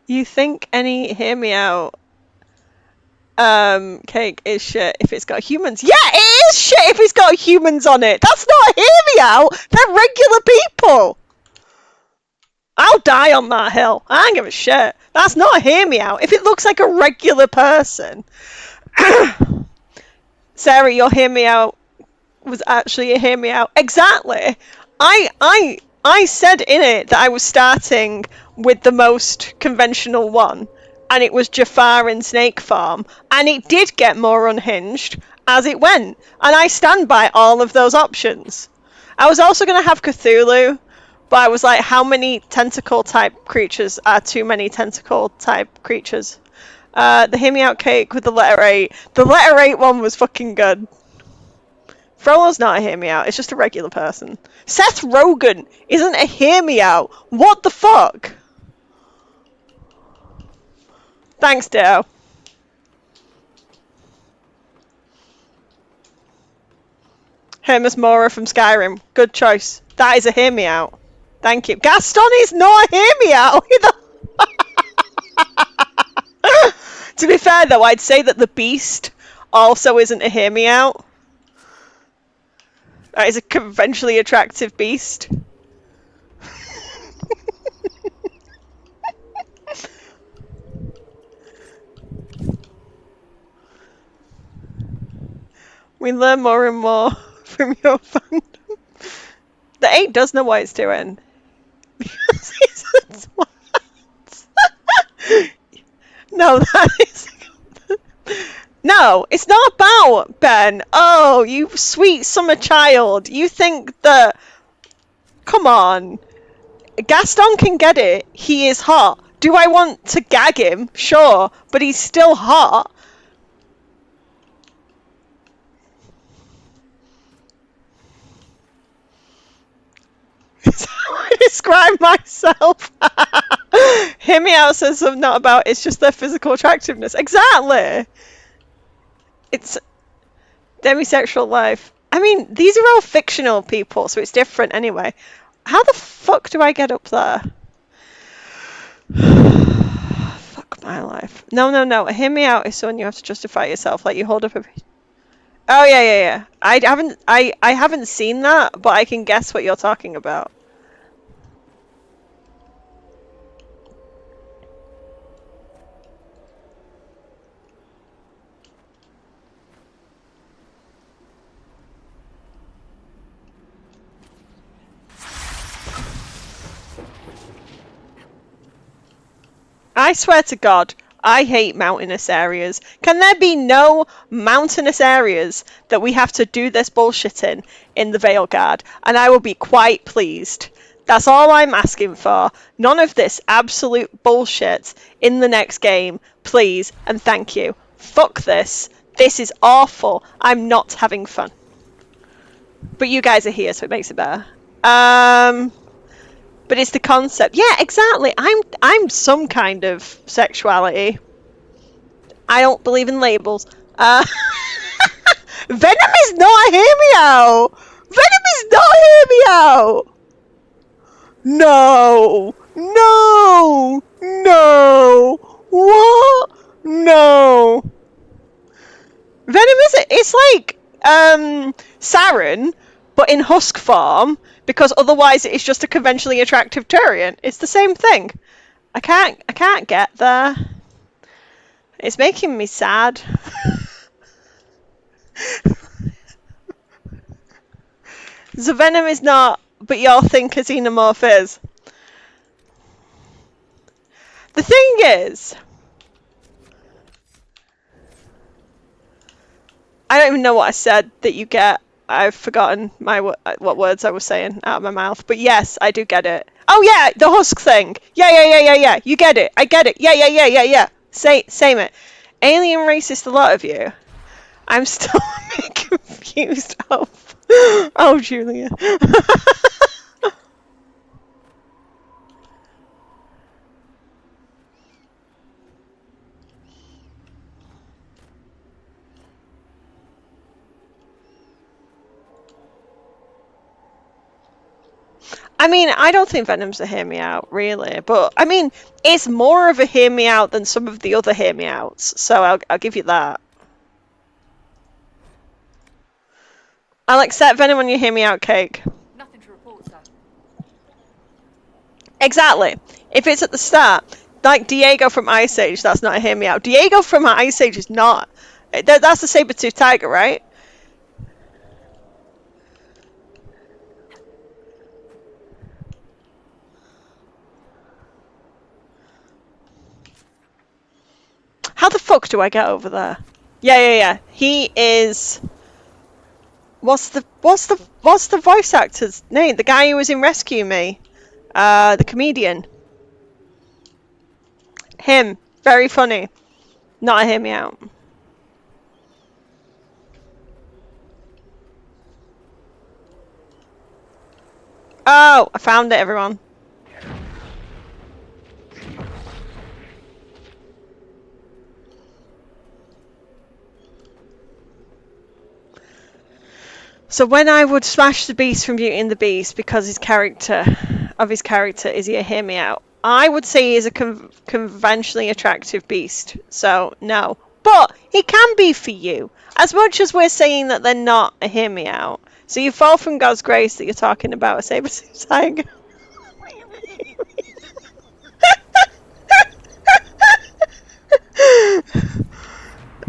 You think any hear me out cake is shit if it's got humans? Yeah, it is shit if it's got humans on it. That's not a hear me out. They're regular people. I'll die on that hill. I don't give a shit. That's not a hear me out. If it looks like a regular person. Sarah, your hear me out was actually a hear me out. Exactly. I said in it that I was starting with the most conventional one, and it was Jafar and Snake Farm, and it did get more unhinged as it went, and I stand by all of those options. I was also going to have Cthulhu, but I was like, how many tentacle type creatures are too many tentacle type creatures? The Hear Me Out cake with the letter 8. The letter 8 one was fucking good. Frollo's not a Hear Me Out, it's just a regular person. Seth Rogen isn't a Hear Me Out. What the fuck? Thanks, Dale. Hermes Mora from Skyrim. Good choice. That is a Hear Me Out. Thank you. Gaston is not a Hear Me Out either. To be fair though, I'd say that the Beast also isn't a Hear Me Out. That is a conventionally attractive beast. We learn more and more from your fandom. The 8 does know what it's doing. Because he's a twat. No, that is... No, it's not about Ben. Oh, you sweet summer child. You think that... Come on. Gaston can get it. He is hot. Do I want to gag him? Sure. But he's still hot. It's how I describe myself. Hear Me Out says I'm not about, it's just their physical attractiveness. Exactly. It's demisexual life. I mean, these are all fictional people, so it's different anyway. How the fuck do I get up there? Fuck my life. No. Hear Me Out is someone you have to justify yourself. Like you hold up a... Oh yeah. I haven't seen that, but I can guess what you're talking about. I swear to God, I hate mountainous areas. Can there be no mountainous areas that we have to do this bullshit in the Veilguard? And I will be quite pleased. That's all I'm asking for. None of this absolute bullshit in the next game, please, and thank you. Fuck this. This is awful. I'm not having fun. But you guys are here, so it makes it better. But it's the concept. Yeah, exactly. I'm some kind of sexuality. I don't believe in labels. Venom is not a Hear Me Out. Venom is not a Hear Me Out. No. What? No. Venom is it? It's like Saren, but in husk form. Because otherwise it's just a conventionally attractive Turian. It's the same thing. I can't get there. It's making me sad. The Venom is not, but y'all think a xenomorph is. The thing is, I don't even know what I said that you get. I've forgotten what words I was saying out of my mouth. But yes, I do get it. Oh yeah, the husk thing. Yeah. You get it. I get it. Yeah. Same it. Alien racist, a lot of you. I'm still a bit confused. Oh, Julia. I mean, I don't think Venom's a Hear Me Out, really. But, I mean, it's more of a Hear Me Out than some of the other Hear Me Outs. So I'll give you that. I'll accept Venom on your Hear Me Out cake. Nothing to report, sir. Exactly. If it's at the start, like Diego from Ice Age, that's not a Hear Me Out. Diego from Ice Age is not. That's the saber-tooth tiger, right? How the fuck do I get over there? Yeah. He is. What's the voice actor's name? The guy who was in Rescue Me, the comedian. Him, very funny. Not a hear me out. Oh, I found it, everyone. So when I would smash the beast from Beauty and the Beast because his character is he a hear me out, I would say he's a conventionally attractive beast. So no, but he can be for you. As much as we're saying that they're not a hear me out. So you fall from God's grace that you're talking about a saber-tooth tiger.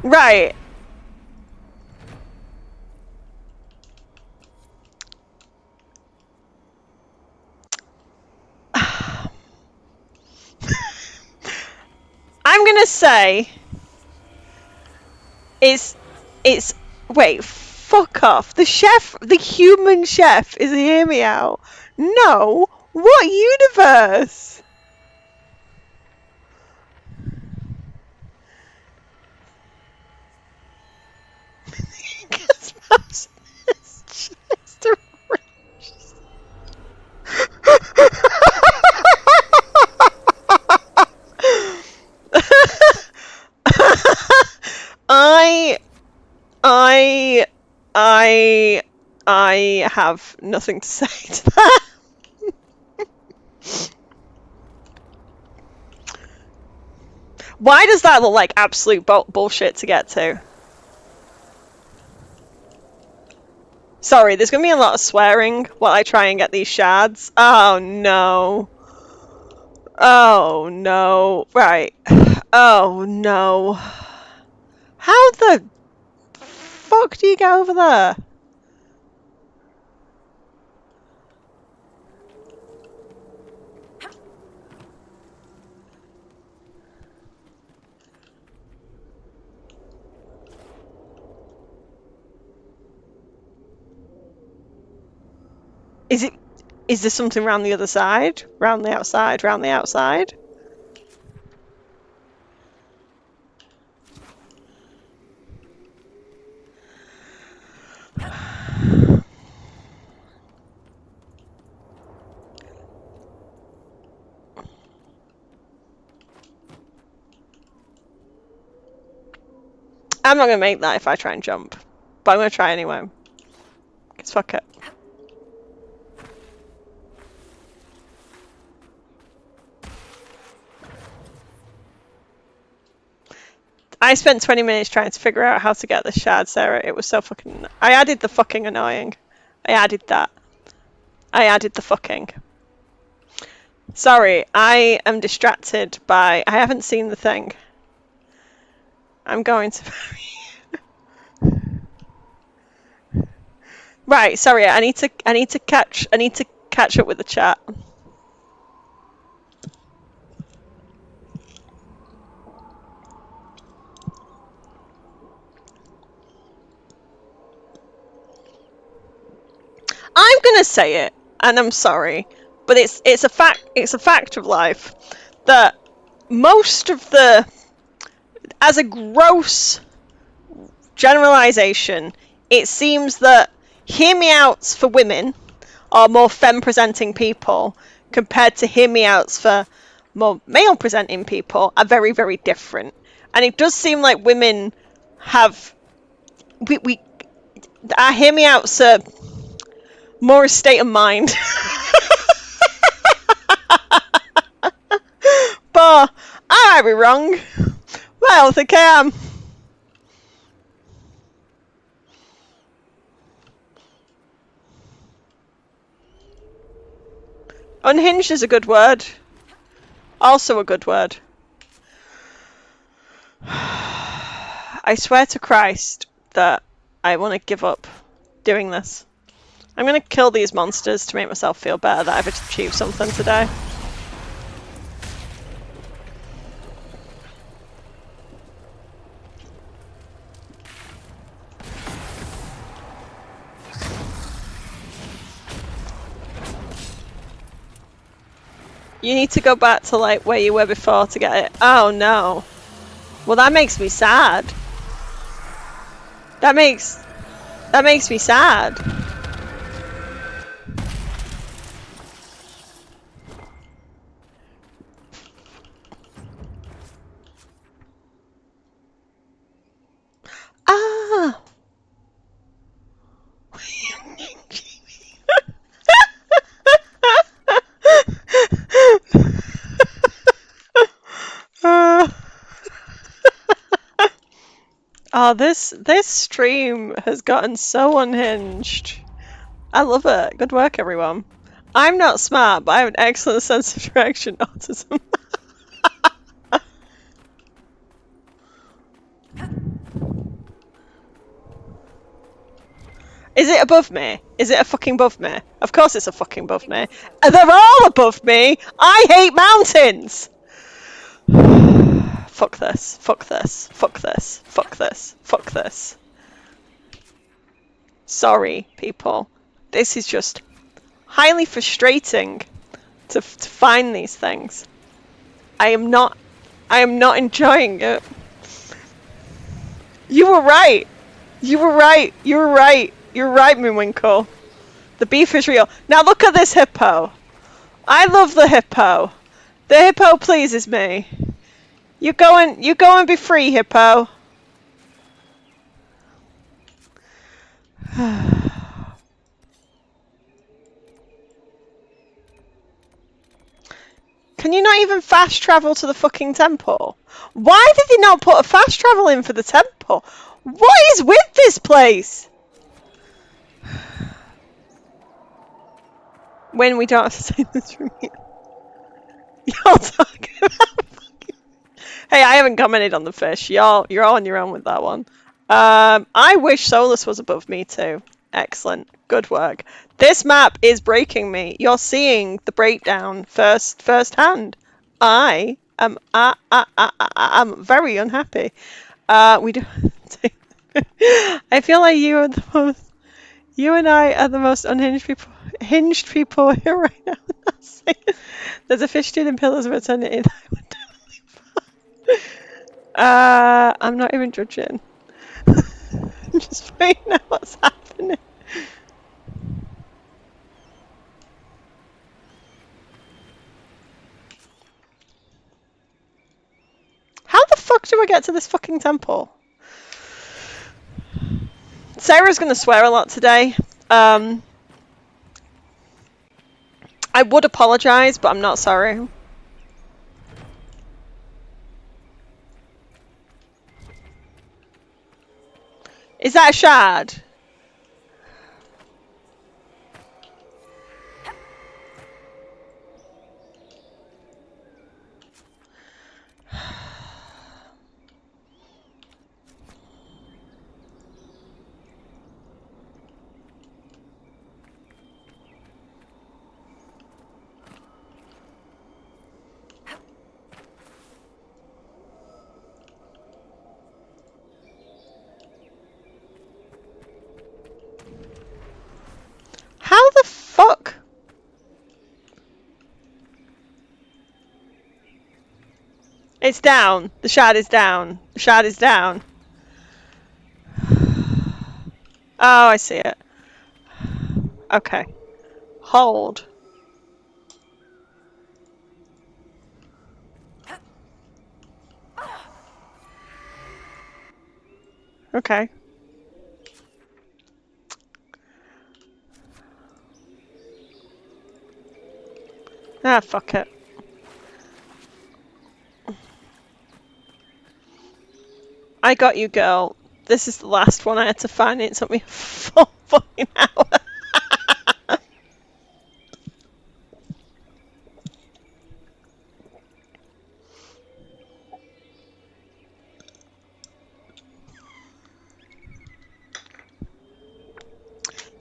Right. I'm gonna say it's wait, fuck off. The chef, the human chef is a hear me out. No, what universe? I have nothing to say to that. Why does that look like absolute bullshit to get to? Sorry, there's gonna be a lot of swearing while I try and get these shards. Oh no. Oh no. Right. Oh no. How the fuck do you get over there? Is there something round the other side? Round the outside? Round the outside? I'm not gonna make that if I try and jump. But I'm gonna try anyway. Cause fuck it. I spent 20 minutes trying to figure out how to get the shard, Sarah. It was so fucking... I added the fucking annoying. I added that. I added the fucking. Sorry, I am distracted by... I haven't seen the thing. I'm going to... Right, sorry, I need to catch up with the chat. I'm gonna say it, and I'm sorry, but it's a fact of life that most of the, as a gross generalization, it seems that hear me outs for women are more femme presenting people compared to hear me outs for more male presenting people are very, very different. And it does seem like women have our hear me outs are more a state of mind. But I might be wrong. I don't think I am. Unhinged is a good word. Also a good word. I swear to Christ that I want to give up doing this. I'm going to kill these monsters to make myself feel better that I've achieved something today. You need to go back to like where you were before to get it. Oh no. Well, that makes me sad. That makes me sad. Ah. Oh, this stream has gotten so unhinged. I love it. Good work, everyone. I'm not smart, but I have an excellent sense of direction autism. Is it above me? Is it a fucking above me? Of course it's a fucking above me. They're all above me! I hate mountains! Fuck this. Fuck this. Fuck this. Fuck this. Fuck this. Sorry, people. This is just highly frustrating to find these things. I am not enjoying it. You were right. You were right. You were right. You're right, Moonwinkle. The beef is real. Now look at this hippo. I love the hippo. The hippo pleases me. You go and be free, hippo. Can you not even fast travel to the fucking temple? Why did they not put a fast travel in for the temple? What is with this place? When we don't have to say this from here. Y'all talking about fucking... Hey, I haven't commented on the fish. You're all on your own with that one. I wish Solus was above me too. Excellent. Good work. This map is breaking me. You're seeing the breakdown firsthand. I am I'm very unhappy. We do. I feel like you and I are the most unhinged people here right now. There's a fish dude in Pillars of Eternity that I would totally fuck. I'm not even judging. I'm just finding out what's happening. How the fuck do I get to this fucking temple? Sarah's gonna swear a lot today. I would apologise, but I'm not sorry. Is that a shard? How the fuck? It's down. The shard is down. The shard is down. Oh, I see it. Okay. Hold. Okay. Ah, fuck it. I got you, girl. This is the last one I had to find. It took me a full fucking hour.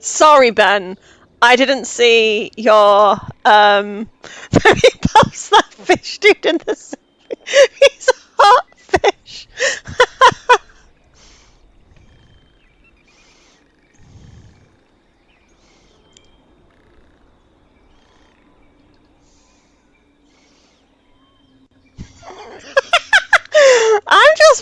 Sorry, Ben. I didn't see your let me post that fish dude in the sea. He's a hot fish.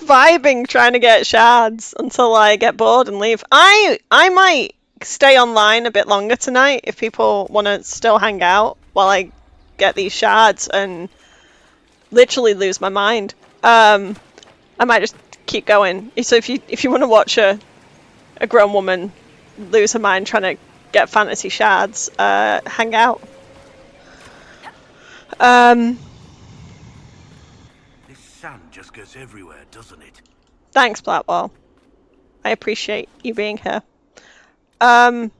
just vibing trying to get shards until I get bored and leave. I might stay online a bit longer tonight if people want to still hang out while I get these shards and literally lose my mind. I might just keep going. So if you want to watch a grown woman lose her mind trying to get fantasy shards, hang out. This sun just goes everywhere, doesn't it? Thanks, Blackwall. I appreciate you being here. How do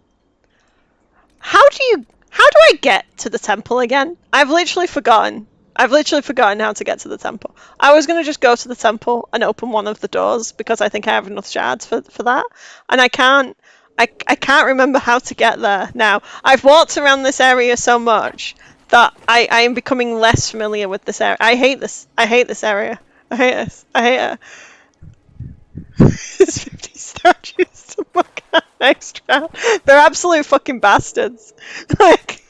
I get to the temple again? I've literally forgotten how to get to the temple. I was gonna just go to the temple and open one of the doors because I think I have enough shards for that. And I can't remember how to get there now. I've walked around this area so much that I am becoming less familiar with this area. I hate this area. I hate this. I hate it. There's 50 statues to fuck out next round. They're absolute fucking bastards. Like,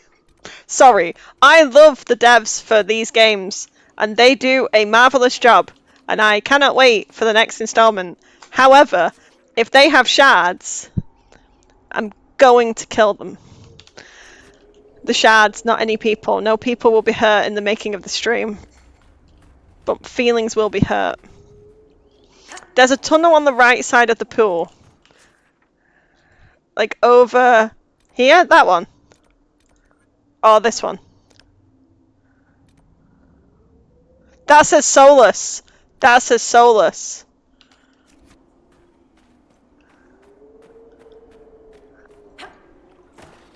sorry. I love the devs for these games, and they do a marvellous job, and I cannot wait for the next installment. However, if they have shards, I'm going to kill them. The shards, not any people. No people will be hurt in the making of the stream, but feelings will be hurt. There's a tunnel on the right side of the pool. Like over here? That one? Or this one? That says Solus. That says Solus.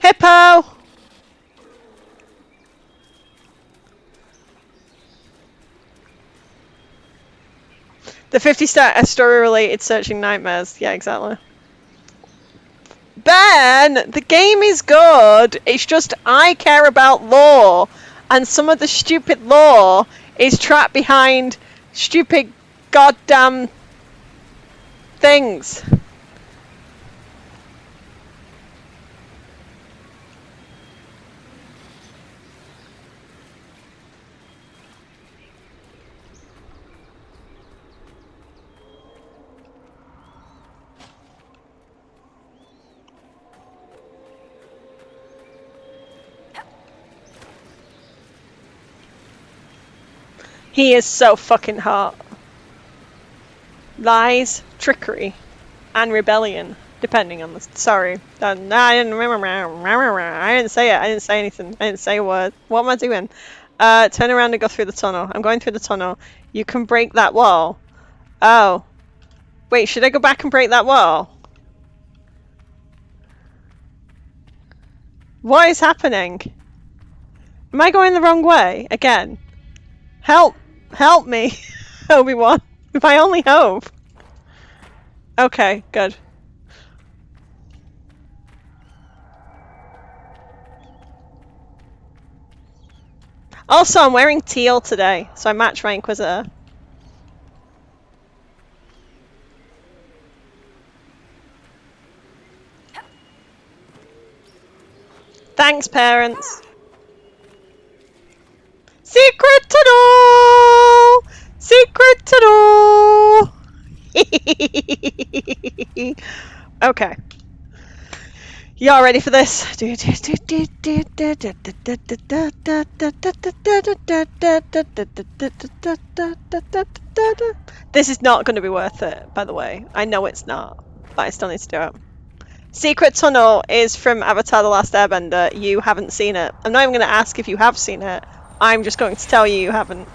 Hippo! The 50-star story-related searching nightmares. Yeah, exactly. Ben, the game is good. It's just I care about lore, and some of the stupid lore is trapped behind stupid goddamn things. He is so fucking hot. Lies, trickery, and rebellion, depending on the... Sorry. No, I didn't remember. I didn't say it. I didn't say anything. I didn't say a word. What am I doing? Turn around and go through the tunnel. I'm going through the tunnel. You can break that wall. Oh. Wait, should I go back and break that wall? What is happening? Am I going the wrong way? Again. Help! Help me! Obi-Wan. If I only hope. Okay, good. Also, I'm wearing teal today, so I match my Inquisitor. Thanks, parents. Secret tunnel! Secret tunnel! Okay. Y'all ready for this? This is not going to be worth it, by the way. I know it's not, but I still need to do it. Secret Tunnel is from Avatar The Last Airbender. You haven't seen it. I'm not even going to ask if you have seen it. I'm just going to tell you haven't.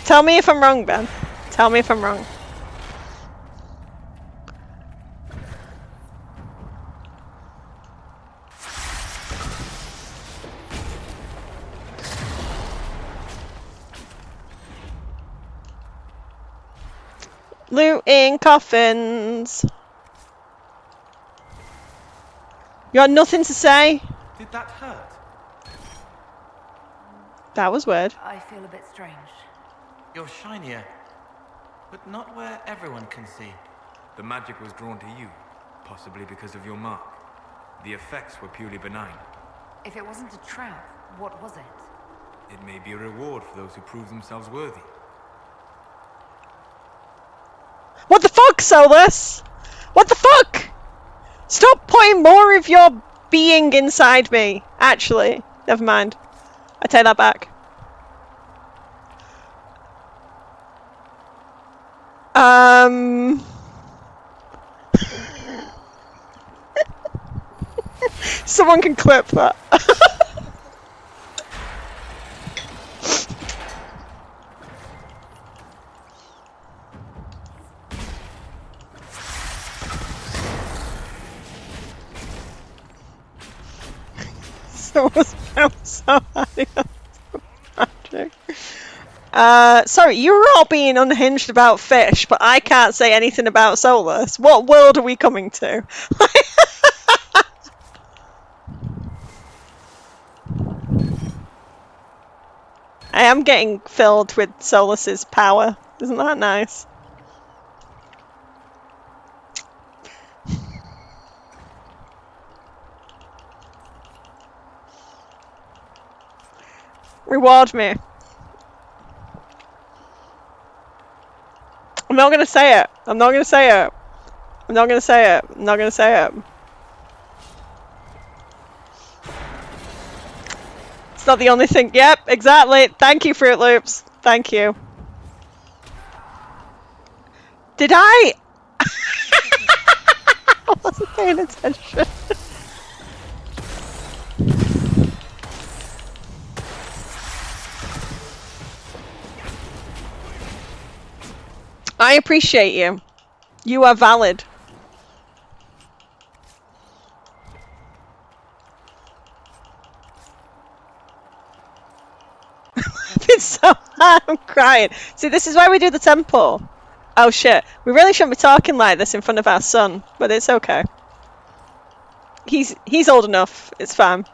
Tell me if I'm wrong, Ben. Tell me if I'm wrong. Looting coffins. You got nothing to say? Did that hurt? That was weird. I feel a bit strange. You're shinier, but not where everyone can see. The magic was drawn to you, possibly because of your mark. The effects were purely benign. If it wasn't a trap, what was it? It may be a reward for those who prove themselves worthy. What the fuck, Solus? What the fuck? Stop putting more of your being inside me. Actually, never mind. I take that back. Someone can clip that. Someone's found somebody magic. Sorry, you're all being unhinged about fish, but I can't say anything about Solus. What world are we coming to? I am getting filled with Solus's power. Isn't that nice? Reward me. I'm not gonna say it. I'm not gonna say it. I'm not gonna say it. I'm not gonna say it. It's not the only thing. Yep, exactly. Thank you, Fruit Loops. Thank you. Did I? I wasn't paying attention. I appreciate you. You are valid. It's so hard. I'm crying. See, this is why we do the temple. Oh shit. We really shouldn't be talking like this in front of our son, but it's okay. He's old enough. It's fine.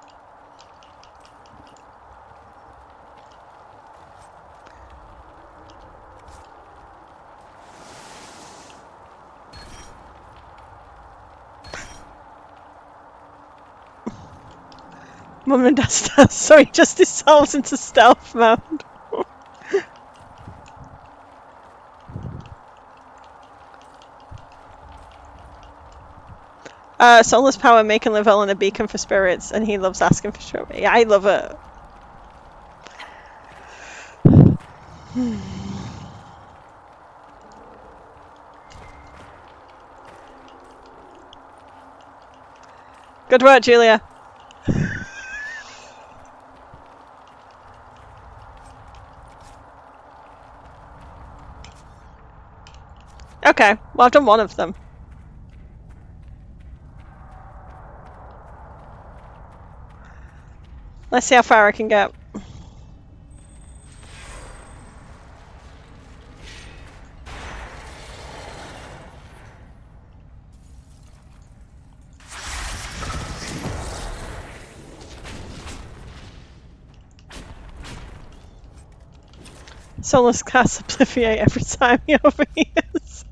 Mum and Dad starts, so he just dissolves into stealth mode. Soulless power, making Lavelle a beacon for spirits, and he loves asking for trouble. Yeah, I love it. Good work, Julia. Okay, well I've done one of them. Let's see how far I can get. Solus casts Obliviate every time he overhears.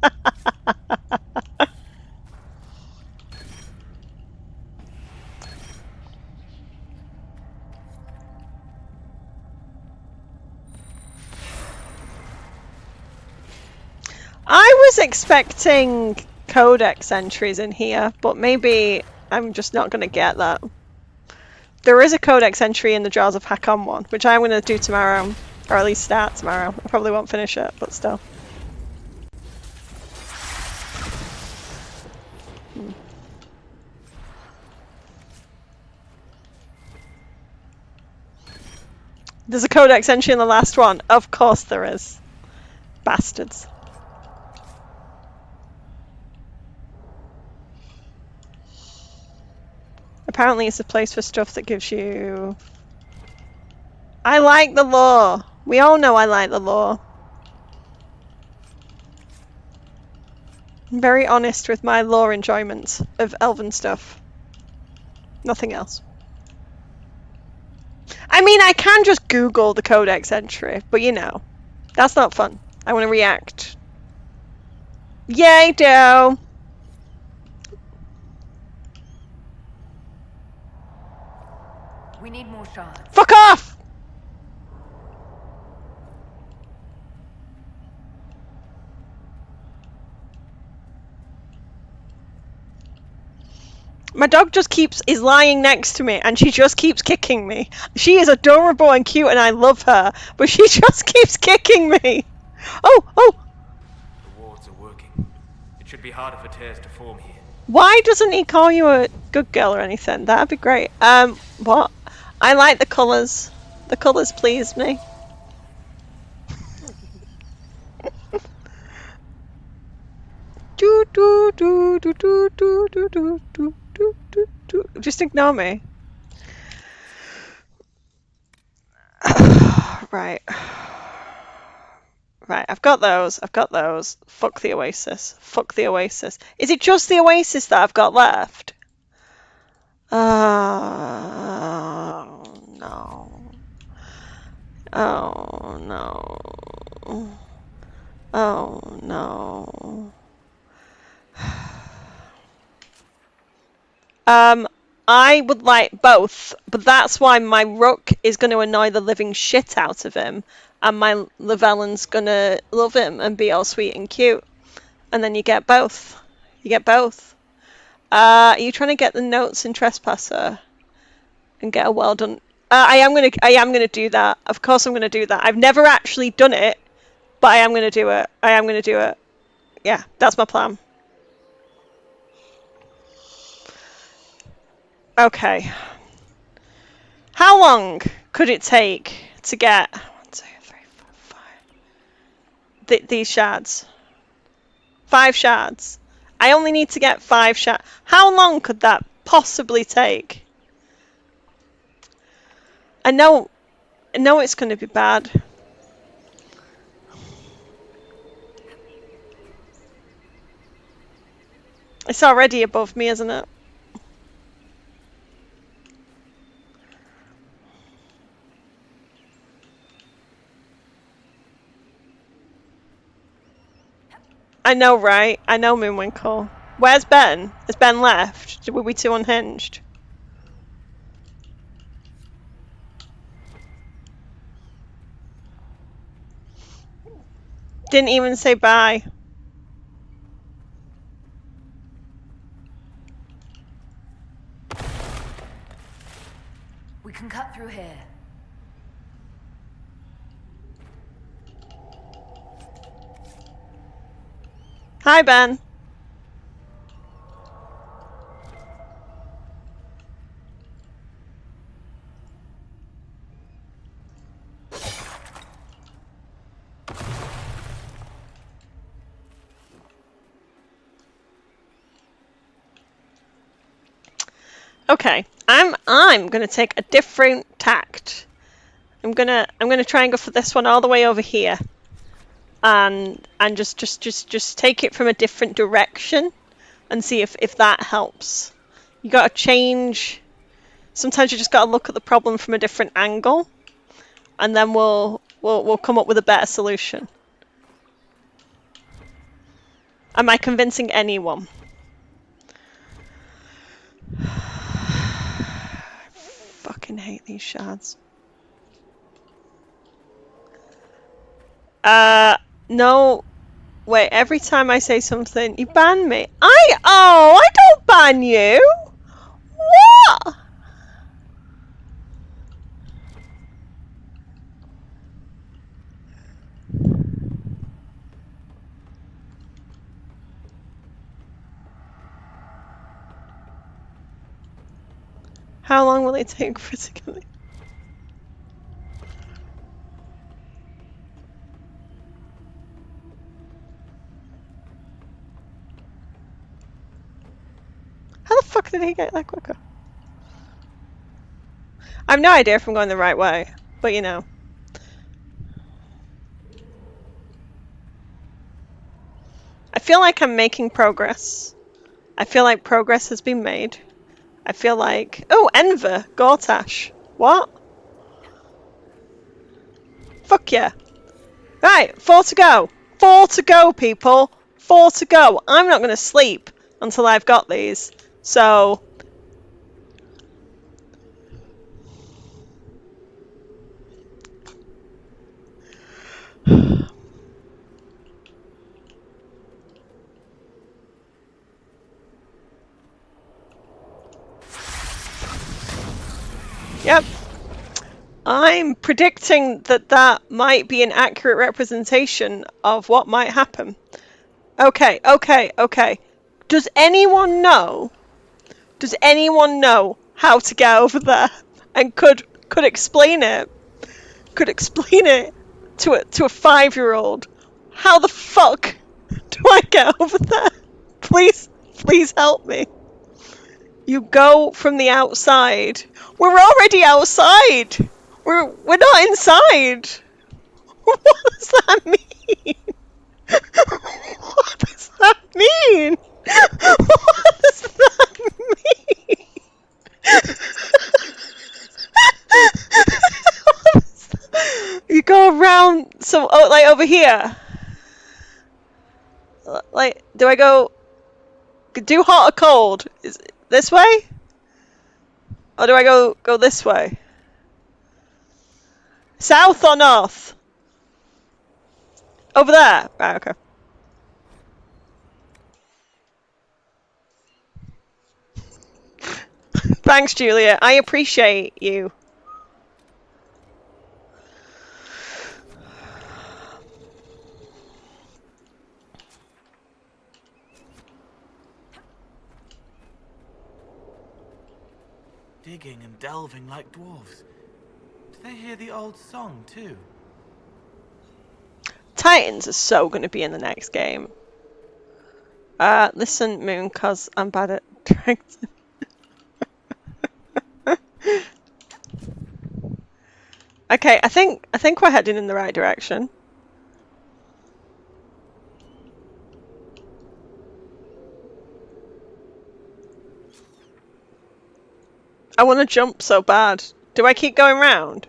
I was expecting codex entries in here, but maybe I'm just not going to get that. There is a codex entry in the Jaws of Hakon one, which I'm going to do tomorrow, or at least start tomorrow. I probably won't finish it, but still. There's a codex entry in the last one. Of course there is. Bastards. Apparently it's a place for stuff that gives you... I like the lore. We all know I like the lore. I'm very honest with my lore enjoyment of elven stuff. Nothing else. I mean, I can just Google the codex entry, but you know, that's not fun. I want to react. Yay, Doe! We need more shards. Fuck off! My dog just is lying next to me and she just keeps kicking me. She is adorable and cute and I love her, but she just keeps kicking me. Oh! The wards are working. It should be harder for tears to form here. Why doesn't he call you a good girl or anything? That'd be great. What? I like the colours. The colours please me. Do do do do do do do do do do do do. Just ignore me. Right. Right, I've got those. Fuck the Oasis. Is it just the Oasis that I've got left? Oh, no. Oh, no. Oh, no. I would like both, but that's why my Rook is going to annoy the living shit out of him, and my Lavellan's going to love him and be all sweet and cute. And then you get both. Are you trying to get the notes in Trespasser and get a well done? I am gonna do that. Of course, I'm gonna do that. I've never actually done it, but I am gonna do it. Yeah, that's my plan. Okay. How long could it take to get 1, 2, 3, 4, 5 these shards? 5 shards. I only need to get 5 shards. How long could that possibly take? I know it's going to be bad. It's already above me, isn't it? I know, right? I know, Moonwinkle. Where's Ben? Has Ben left? Were we too unhinged? Didn't even say bye. We can cut through here. Hi, Ben. Okay, I'm gonna take a different tact. I'm gonna try and go for this one all the way over here, and just take it from a different direction, and see if that helps. You gotta change. Sometimes you just gotta look at the problem from a different angle, and then we'll come up with a better solution. Am I convincing anyone? I fucking hate these shards. No. Wait, every time I say something, you ban me. I don't ban you! What? How long will it take for it to get? How the fuck did he get that quicker? I have no idea if I'm going the right way, but you know. I feel like I'm making progress. I feel like progress has been made. I feel like... Oh, Enver! Gortash. What? Fuck yeah. Right, 4 to go. 4 to go, people. 4 to go. I'm not going to sleep until I've got these. So... Yep. I'm predicting that that might be an accurate representation of what might happen. Okay, okay, okay. Does anyone know? Does anyone know how to get over there? And could explain it? Could explain it to a 5-year-old? How the fuck do I get over there? Please, please help me. You go from the outside. We're already outside. We're not inside. What does that mean? What does that mean? What does that mean? You go around, so like over here. Like, do I go do hot or cold? Is it this way? Or do I go this way? South or north? Over there. Right, okay. Thanks, Julia. I appreciate you. Digging and delving like dwarves. Do they hear the old song, too? Titans are so going to be in the next game. Listen, Moon, cause I'm bad at dragons. Okay, I think we're heading in the right direction. I want to jump so bad. Do I keep going round?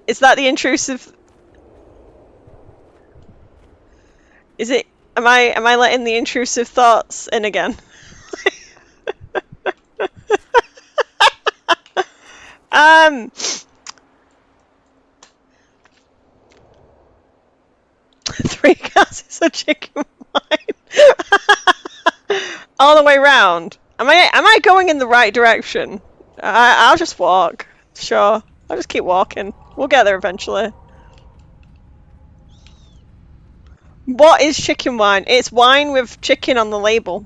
Is that the intrusive? Am I letting the intrusive thoughts in again? Three glasses of chicken wine. All the way round. Am I going in the right direction? I'll just walk. Sure. I'll just keep walking. We'll get there eventually. What is chicken wine? It's wine with chicken on the label.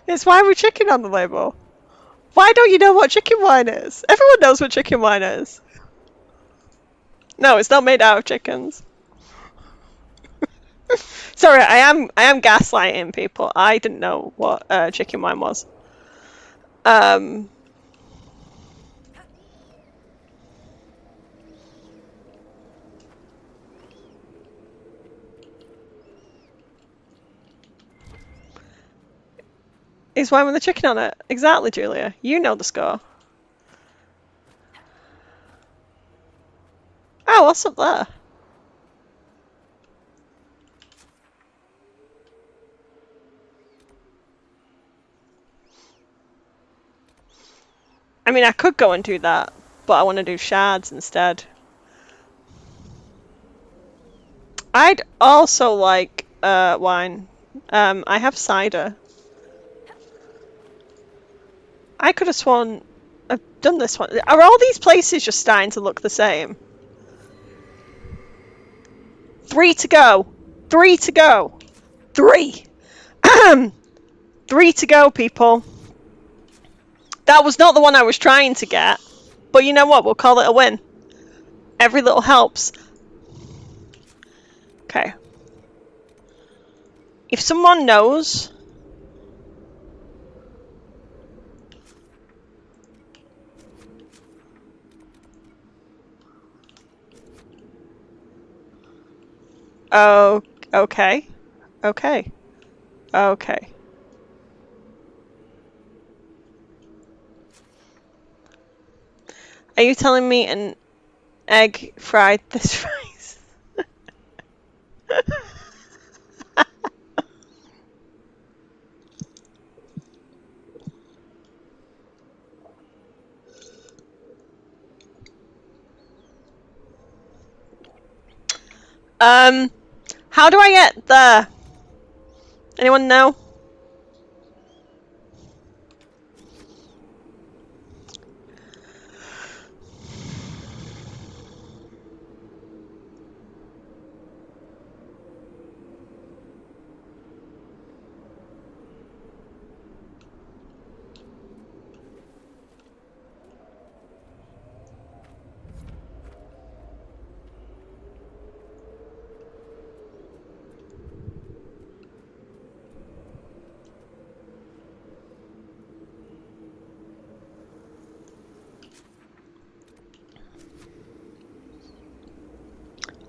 It's wine with chicken on the label. Why don't you know what chicken wine is? Everyone knows what chicken wine is. No, it's not made out of chickens. Sorry, I am gaslighting people. I didn't know what chicken wine was. It's wine with the chicken on it. Exactly, Julia. You know the score. Oh, what's up there? I mean, I could go and do that, but I want to do shards instead. I'd also like wine. I have cider. I could have sworn I've done this one. Are all these places just starting to look the same? 3 to go. 3 to go. 3. 3 to go, people. That was not the one I was trying to get. But you know what? We'll call it a win. Every little helps. Okay. If someone knows... Oh, okay. Okay. Okay. Are you telling me an egg fried this rice. How do I get there? Anyone know?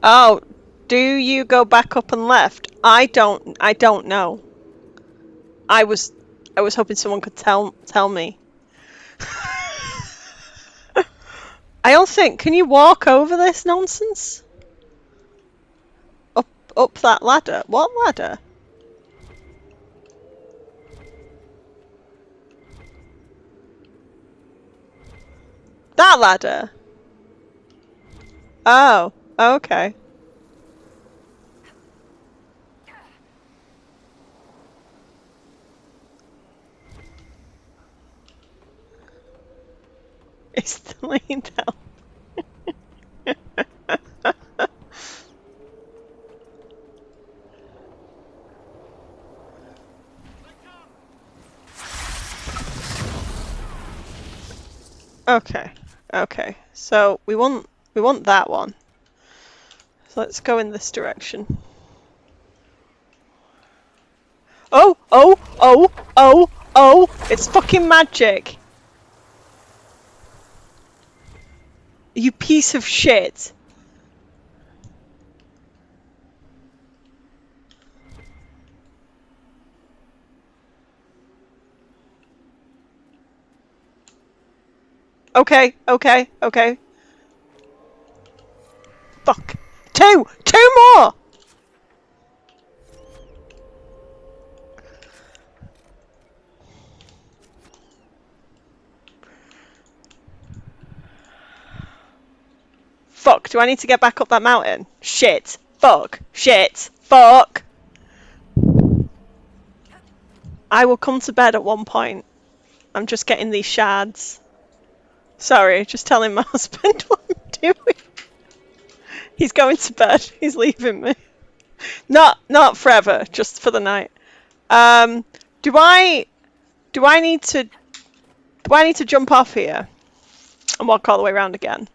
Oh, do you go back up and left? I don't know. I was hoping someone could tell me. I don't think. Can you walk over this nonsense? Up that ladder. What ladder? That ladder. Oh, okay. It's still laying down. Okay. Okay. So we want that one. So let's go in this direction. Oh, oh, oh, oh, oh! It's fucking magic! You piece of shit! Okay, okay, okay. Fuck. Two more! Fuck, do I need to get back up that mountain? Shit. Fuck. Shit. Fuck. I will come to bed at one point. I'm just getting these shards. Sorry, just telling my husband what I'm doing. He's going to bed. He's leaving me. Not forever, just for the night. Do I need to jump off here and walk all the way around again?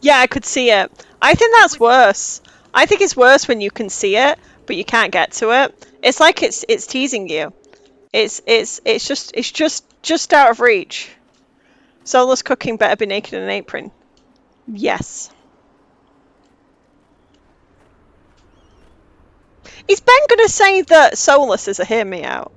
Yeah, I could see it. I think that's worse. I think it's worse when you can see it, but you can't get to it. It's like it's teasing you. It's just out of reach. Sola's cooking better be naked in an apron. Yes. Is Ben gonna say that Solus is a hear me out?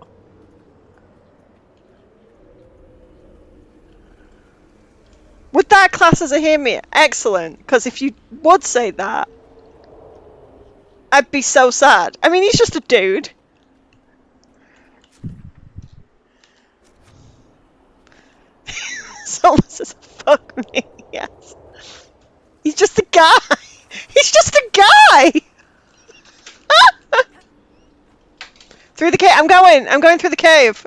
Would that class as a hear me out? Excellent, because if you would say that, I'd be so sad. I mean, he's just a dude. Solus is a fuck me, yes. He's just a guy. He's just a guy. Through the cave. I'm going through the cave.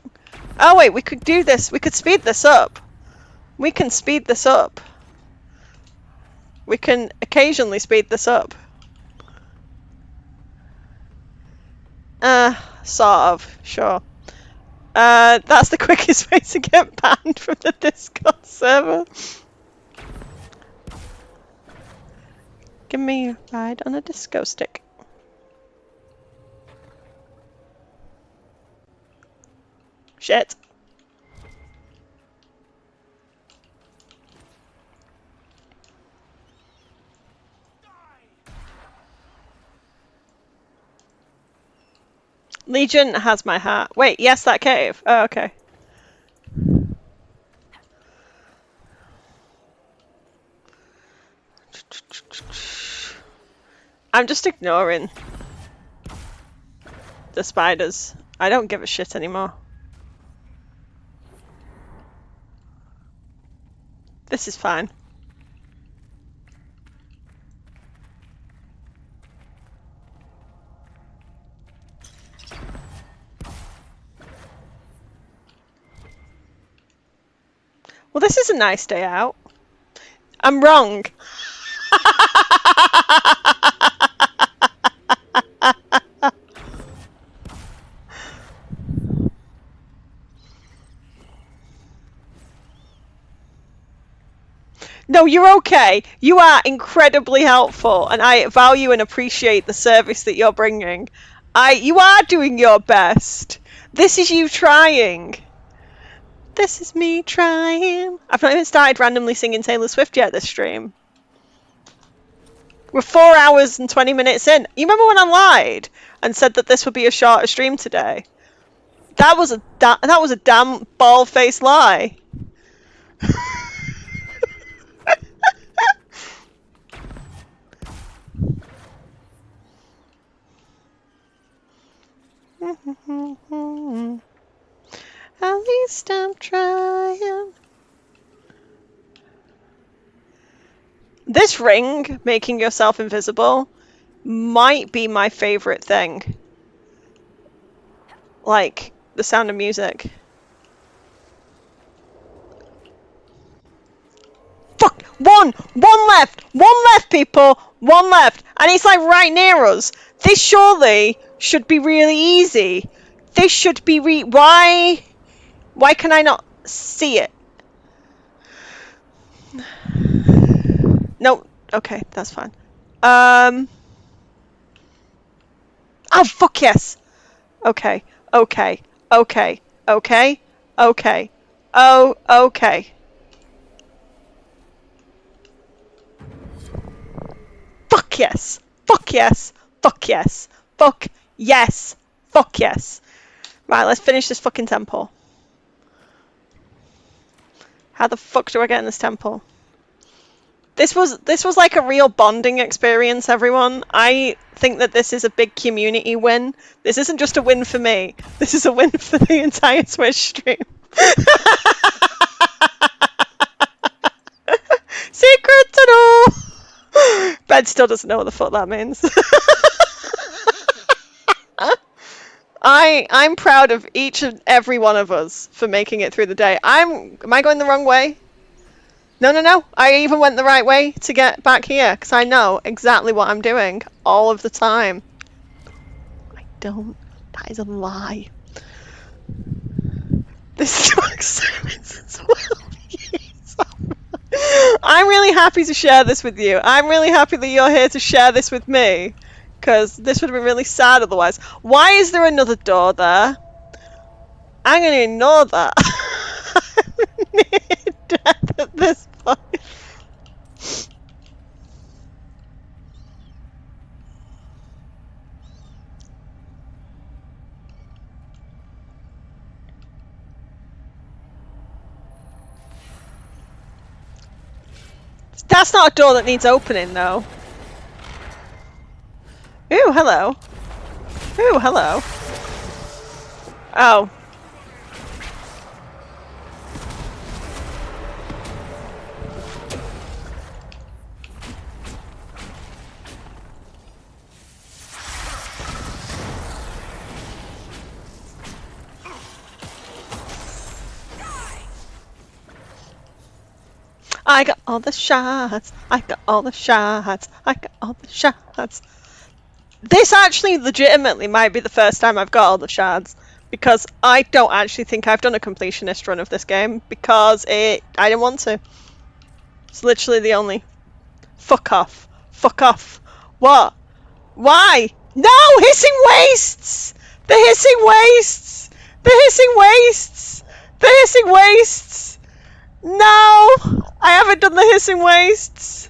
Oh wait, we could do this. We could speed this up. We can speed this up. We can occasionally speed this up. Sort of, sure. That's the quickest way to get banned from the Discord server. Give me a ride on a disco stick. Shit. Legion has my heart. Wait, yes, that cave. Oh, okay. I'm just ignoring the spiders. I don't give a shit anymore. This is fine. Well, this is a nice day out. I'm wrong. No, you're okay. You are incredibly helpful, and I value and appreciate the service that you're bringing. You are doing your best. This is you trying. This is me trying. I've not even started randomly singing Taylor Swift yet this stream. We're 4 hours and 20 minutes in. You remember when I lied and said that this would be a shorter stream today? That was a damn bald-faced lie. At least I'm trying. This ring, making yourself invisible, might be my favorite thing. Like the sound of music. Fuck! One left! One left, people! One left! And it's like right near us. This surely should be really easy. This should be why can I not see it? No, okay, that's fine. Oh fuck yes! Okay. Oh, okay. Fuck yes! Fuck yes! Fuck yes! Fuck yes! Fuck yes! Right, let's finish this fucking temple. How the fuck do I get in this temple? This was like a real bonding experience, everyone. I think that this is a big community win. This isn't just a win for me. This is a win for the entire Twitch stream. Secret tunnel! Ben still doesn't know what the fuck that means. I'm proud of each and every one of us for making it through the day. Am I going the wrong way? No. I even went the right way to get back here because I know exactly what I'm doing all of the time. I don't. That is a lie. This took service as well. I'm really happy to share this with you. I'm really happy that you're here to share this with me because this would have been really sad otherwise. Why is there another door there? I'm going to ignore that. I'm near death at this point. That's not a door that needs opening, though. Ooh, hello. Ooh, hello. Oh. I got all the shots. I got all the shots. I got all the shots. This actually legitimately might be the first time I've got all the shards because I don't actually think I've done a completionist run of this game because I didn't want to. It's literally the only. Fuck off. Fuck off. What? Why? No! Hissing wastes! The hissing wastes! The hissing wastes! The hissing wastes! No! I haven't done the hissing wastes!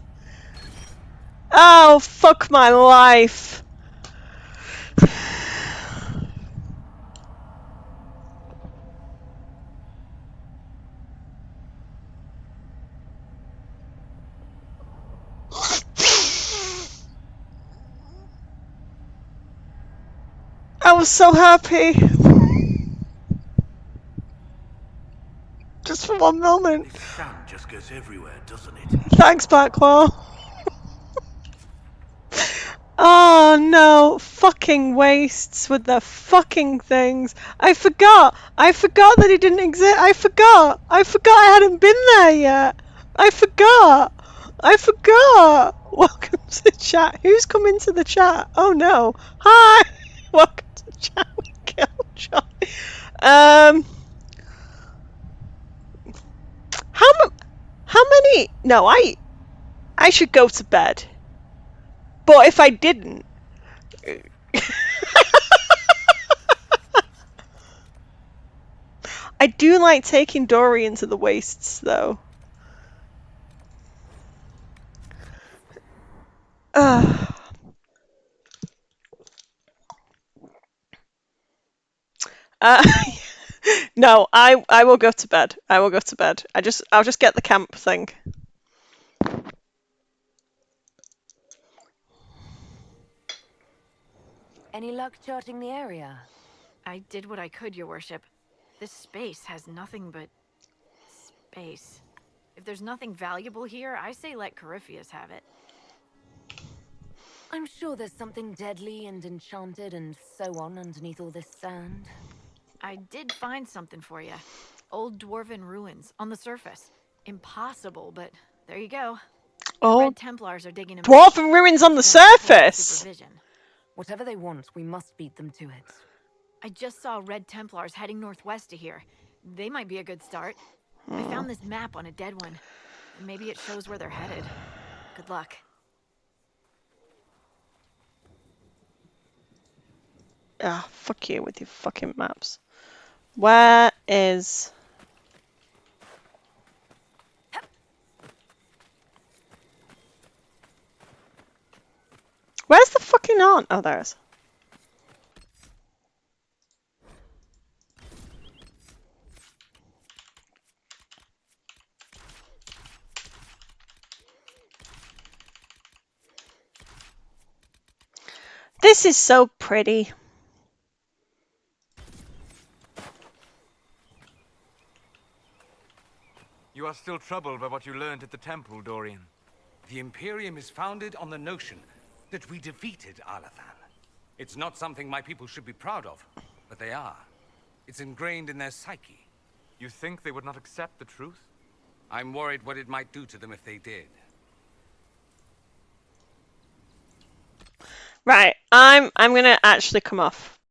Oh, fuck my life. was so happy. Just for one moment. This sun just goes everywhere, doesn't it? Thanks, Blackwall. Oh no, fucking wastes with their fucking things. I forgot that he didn't exist. I forgot I hadn't been there yet. I forgot. Welcome to the chat. Who's come into the chat? Oh no. Hi. Welcome to the chat with Killjoy. How many? No, I should go to bed. But if I didn't, I do like taking Dory into the wastes, though. No, I will go to bed. I will go to bed. I'll just get the camp thing. Any luck charting the area? I did what I could, your worship. This space has nothing but space. If there's nothing valuable here, I say let Corypheus have it. I'm sure there's something deadly and enchanted and so on underneath all this sand. I did find something for you. Old dwarven ruins on the surface. Impossible, but there you go. The Red Templars are digging Dwarven ruins on the surface! Whatever they want, we must beat them to it. I just saw Red Templars heading northwest to here. They might be a good start. I found this map on a dead one. Maybe it shows where they're headed. Good luck. Ah, fuck you with your fucking maps. Where is... Where's the fucking aunt? Oh, there it is. This is so pretty. You are still troubled by what you learned at the temple, Dorian. The Imperium is founded on the notion that we defeated Alathan. It's not something my people should be proud of, but they are. It's ingrained in their psyche. You think they would not accept the truth? I'm worried what it might do to them if they did. Right, I'm gonna actually come off.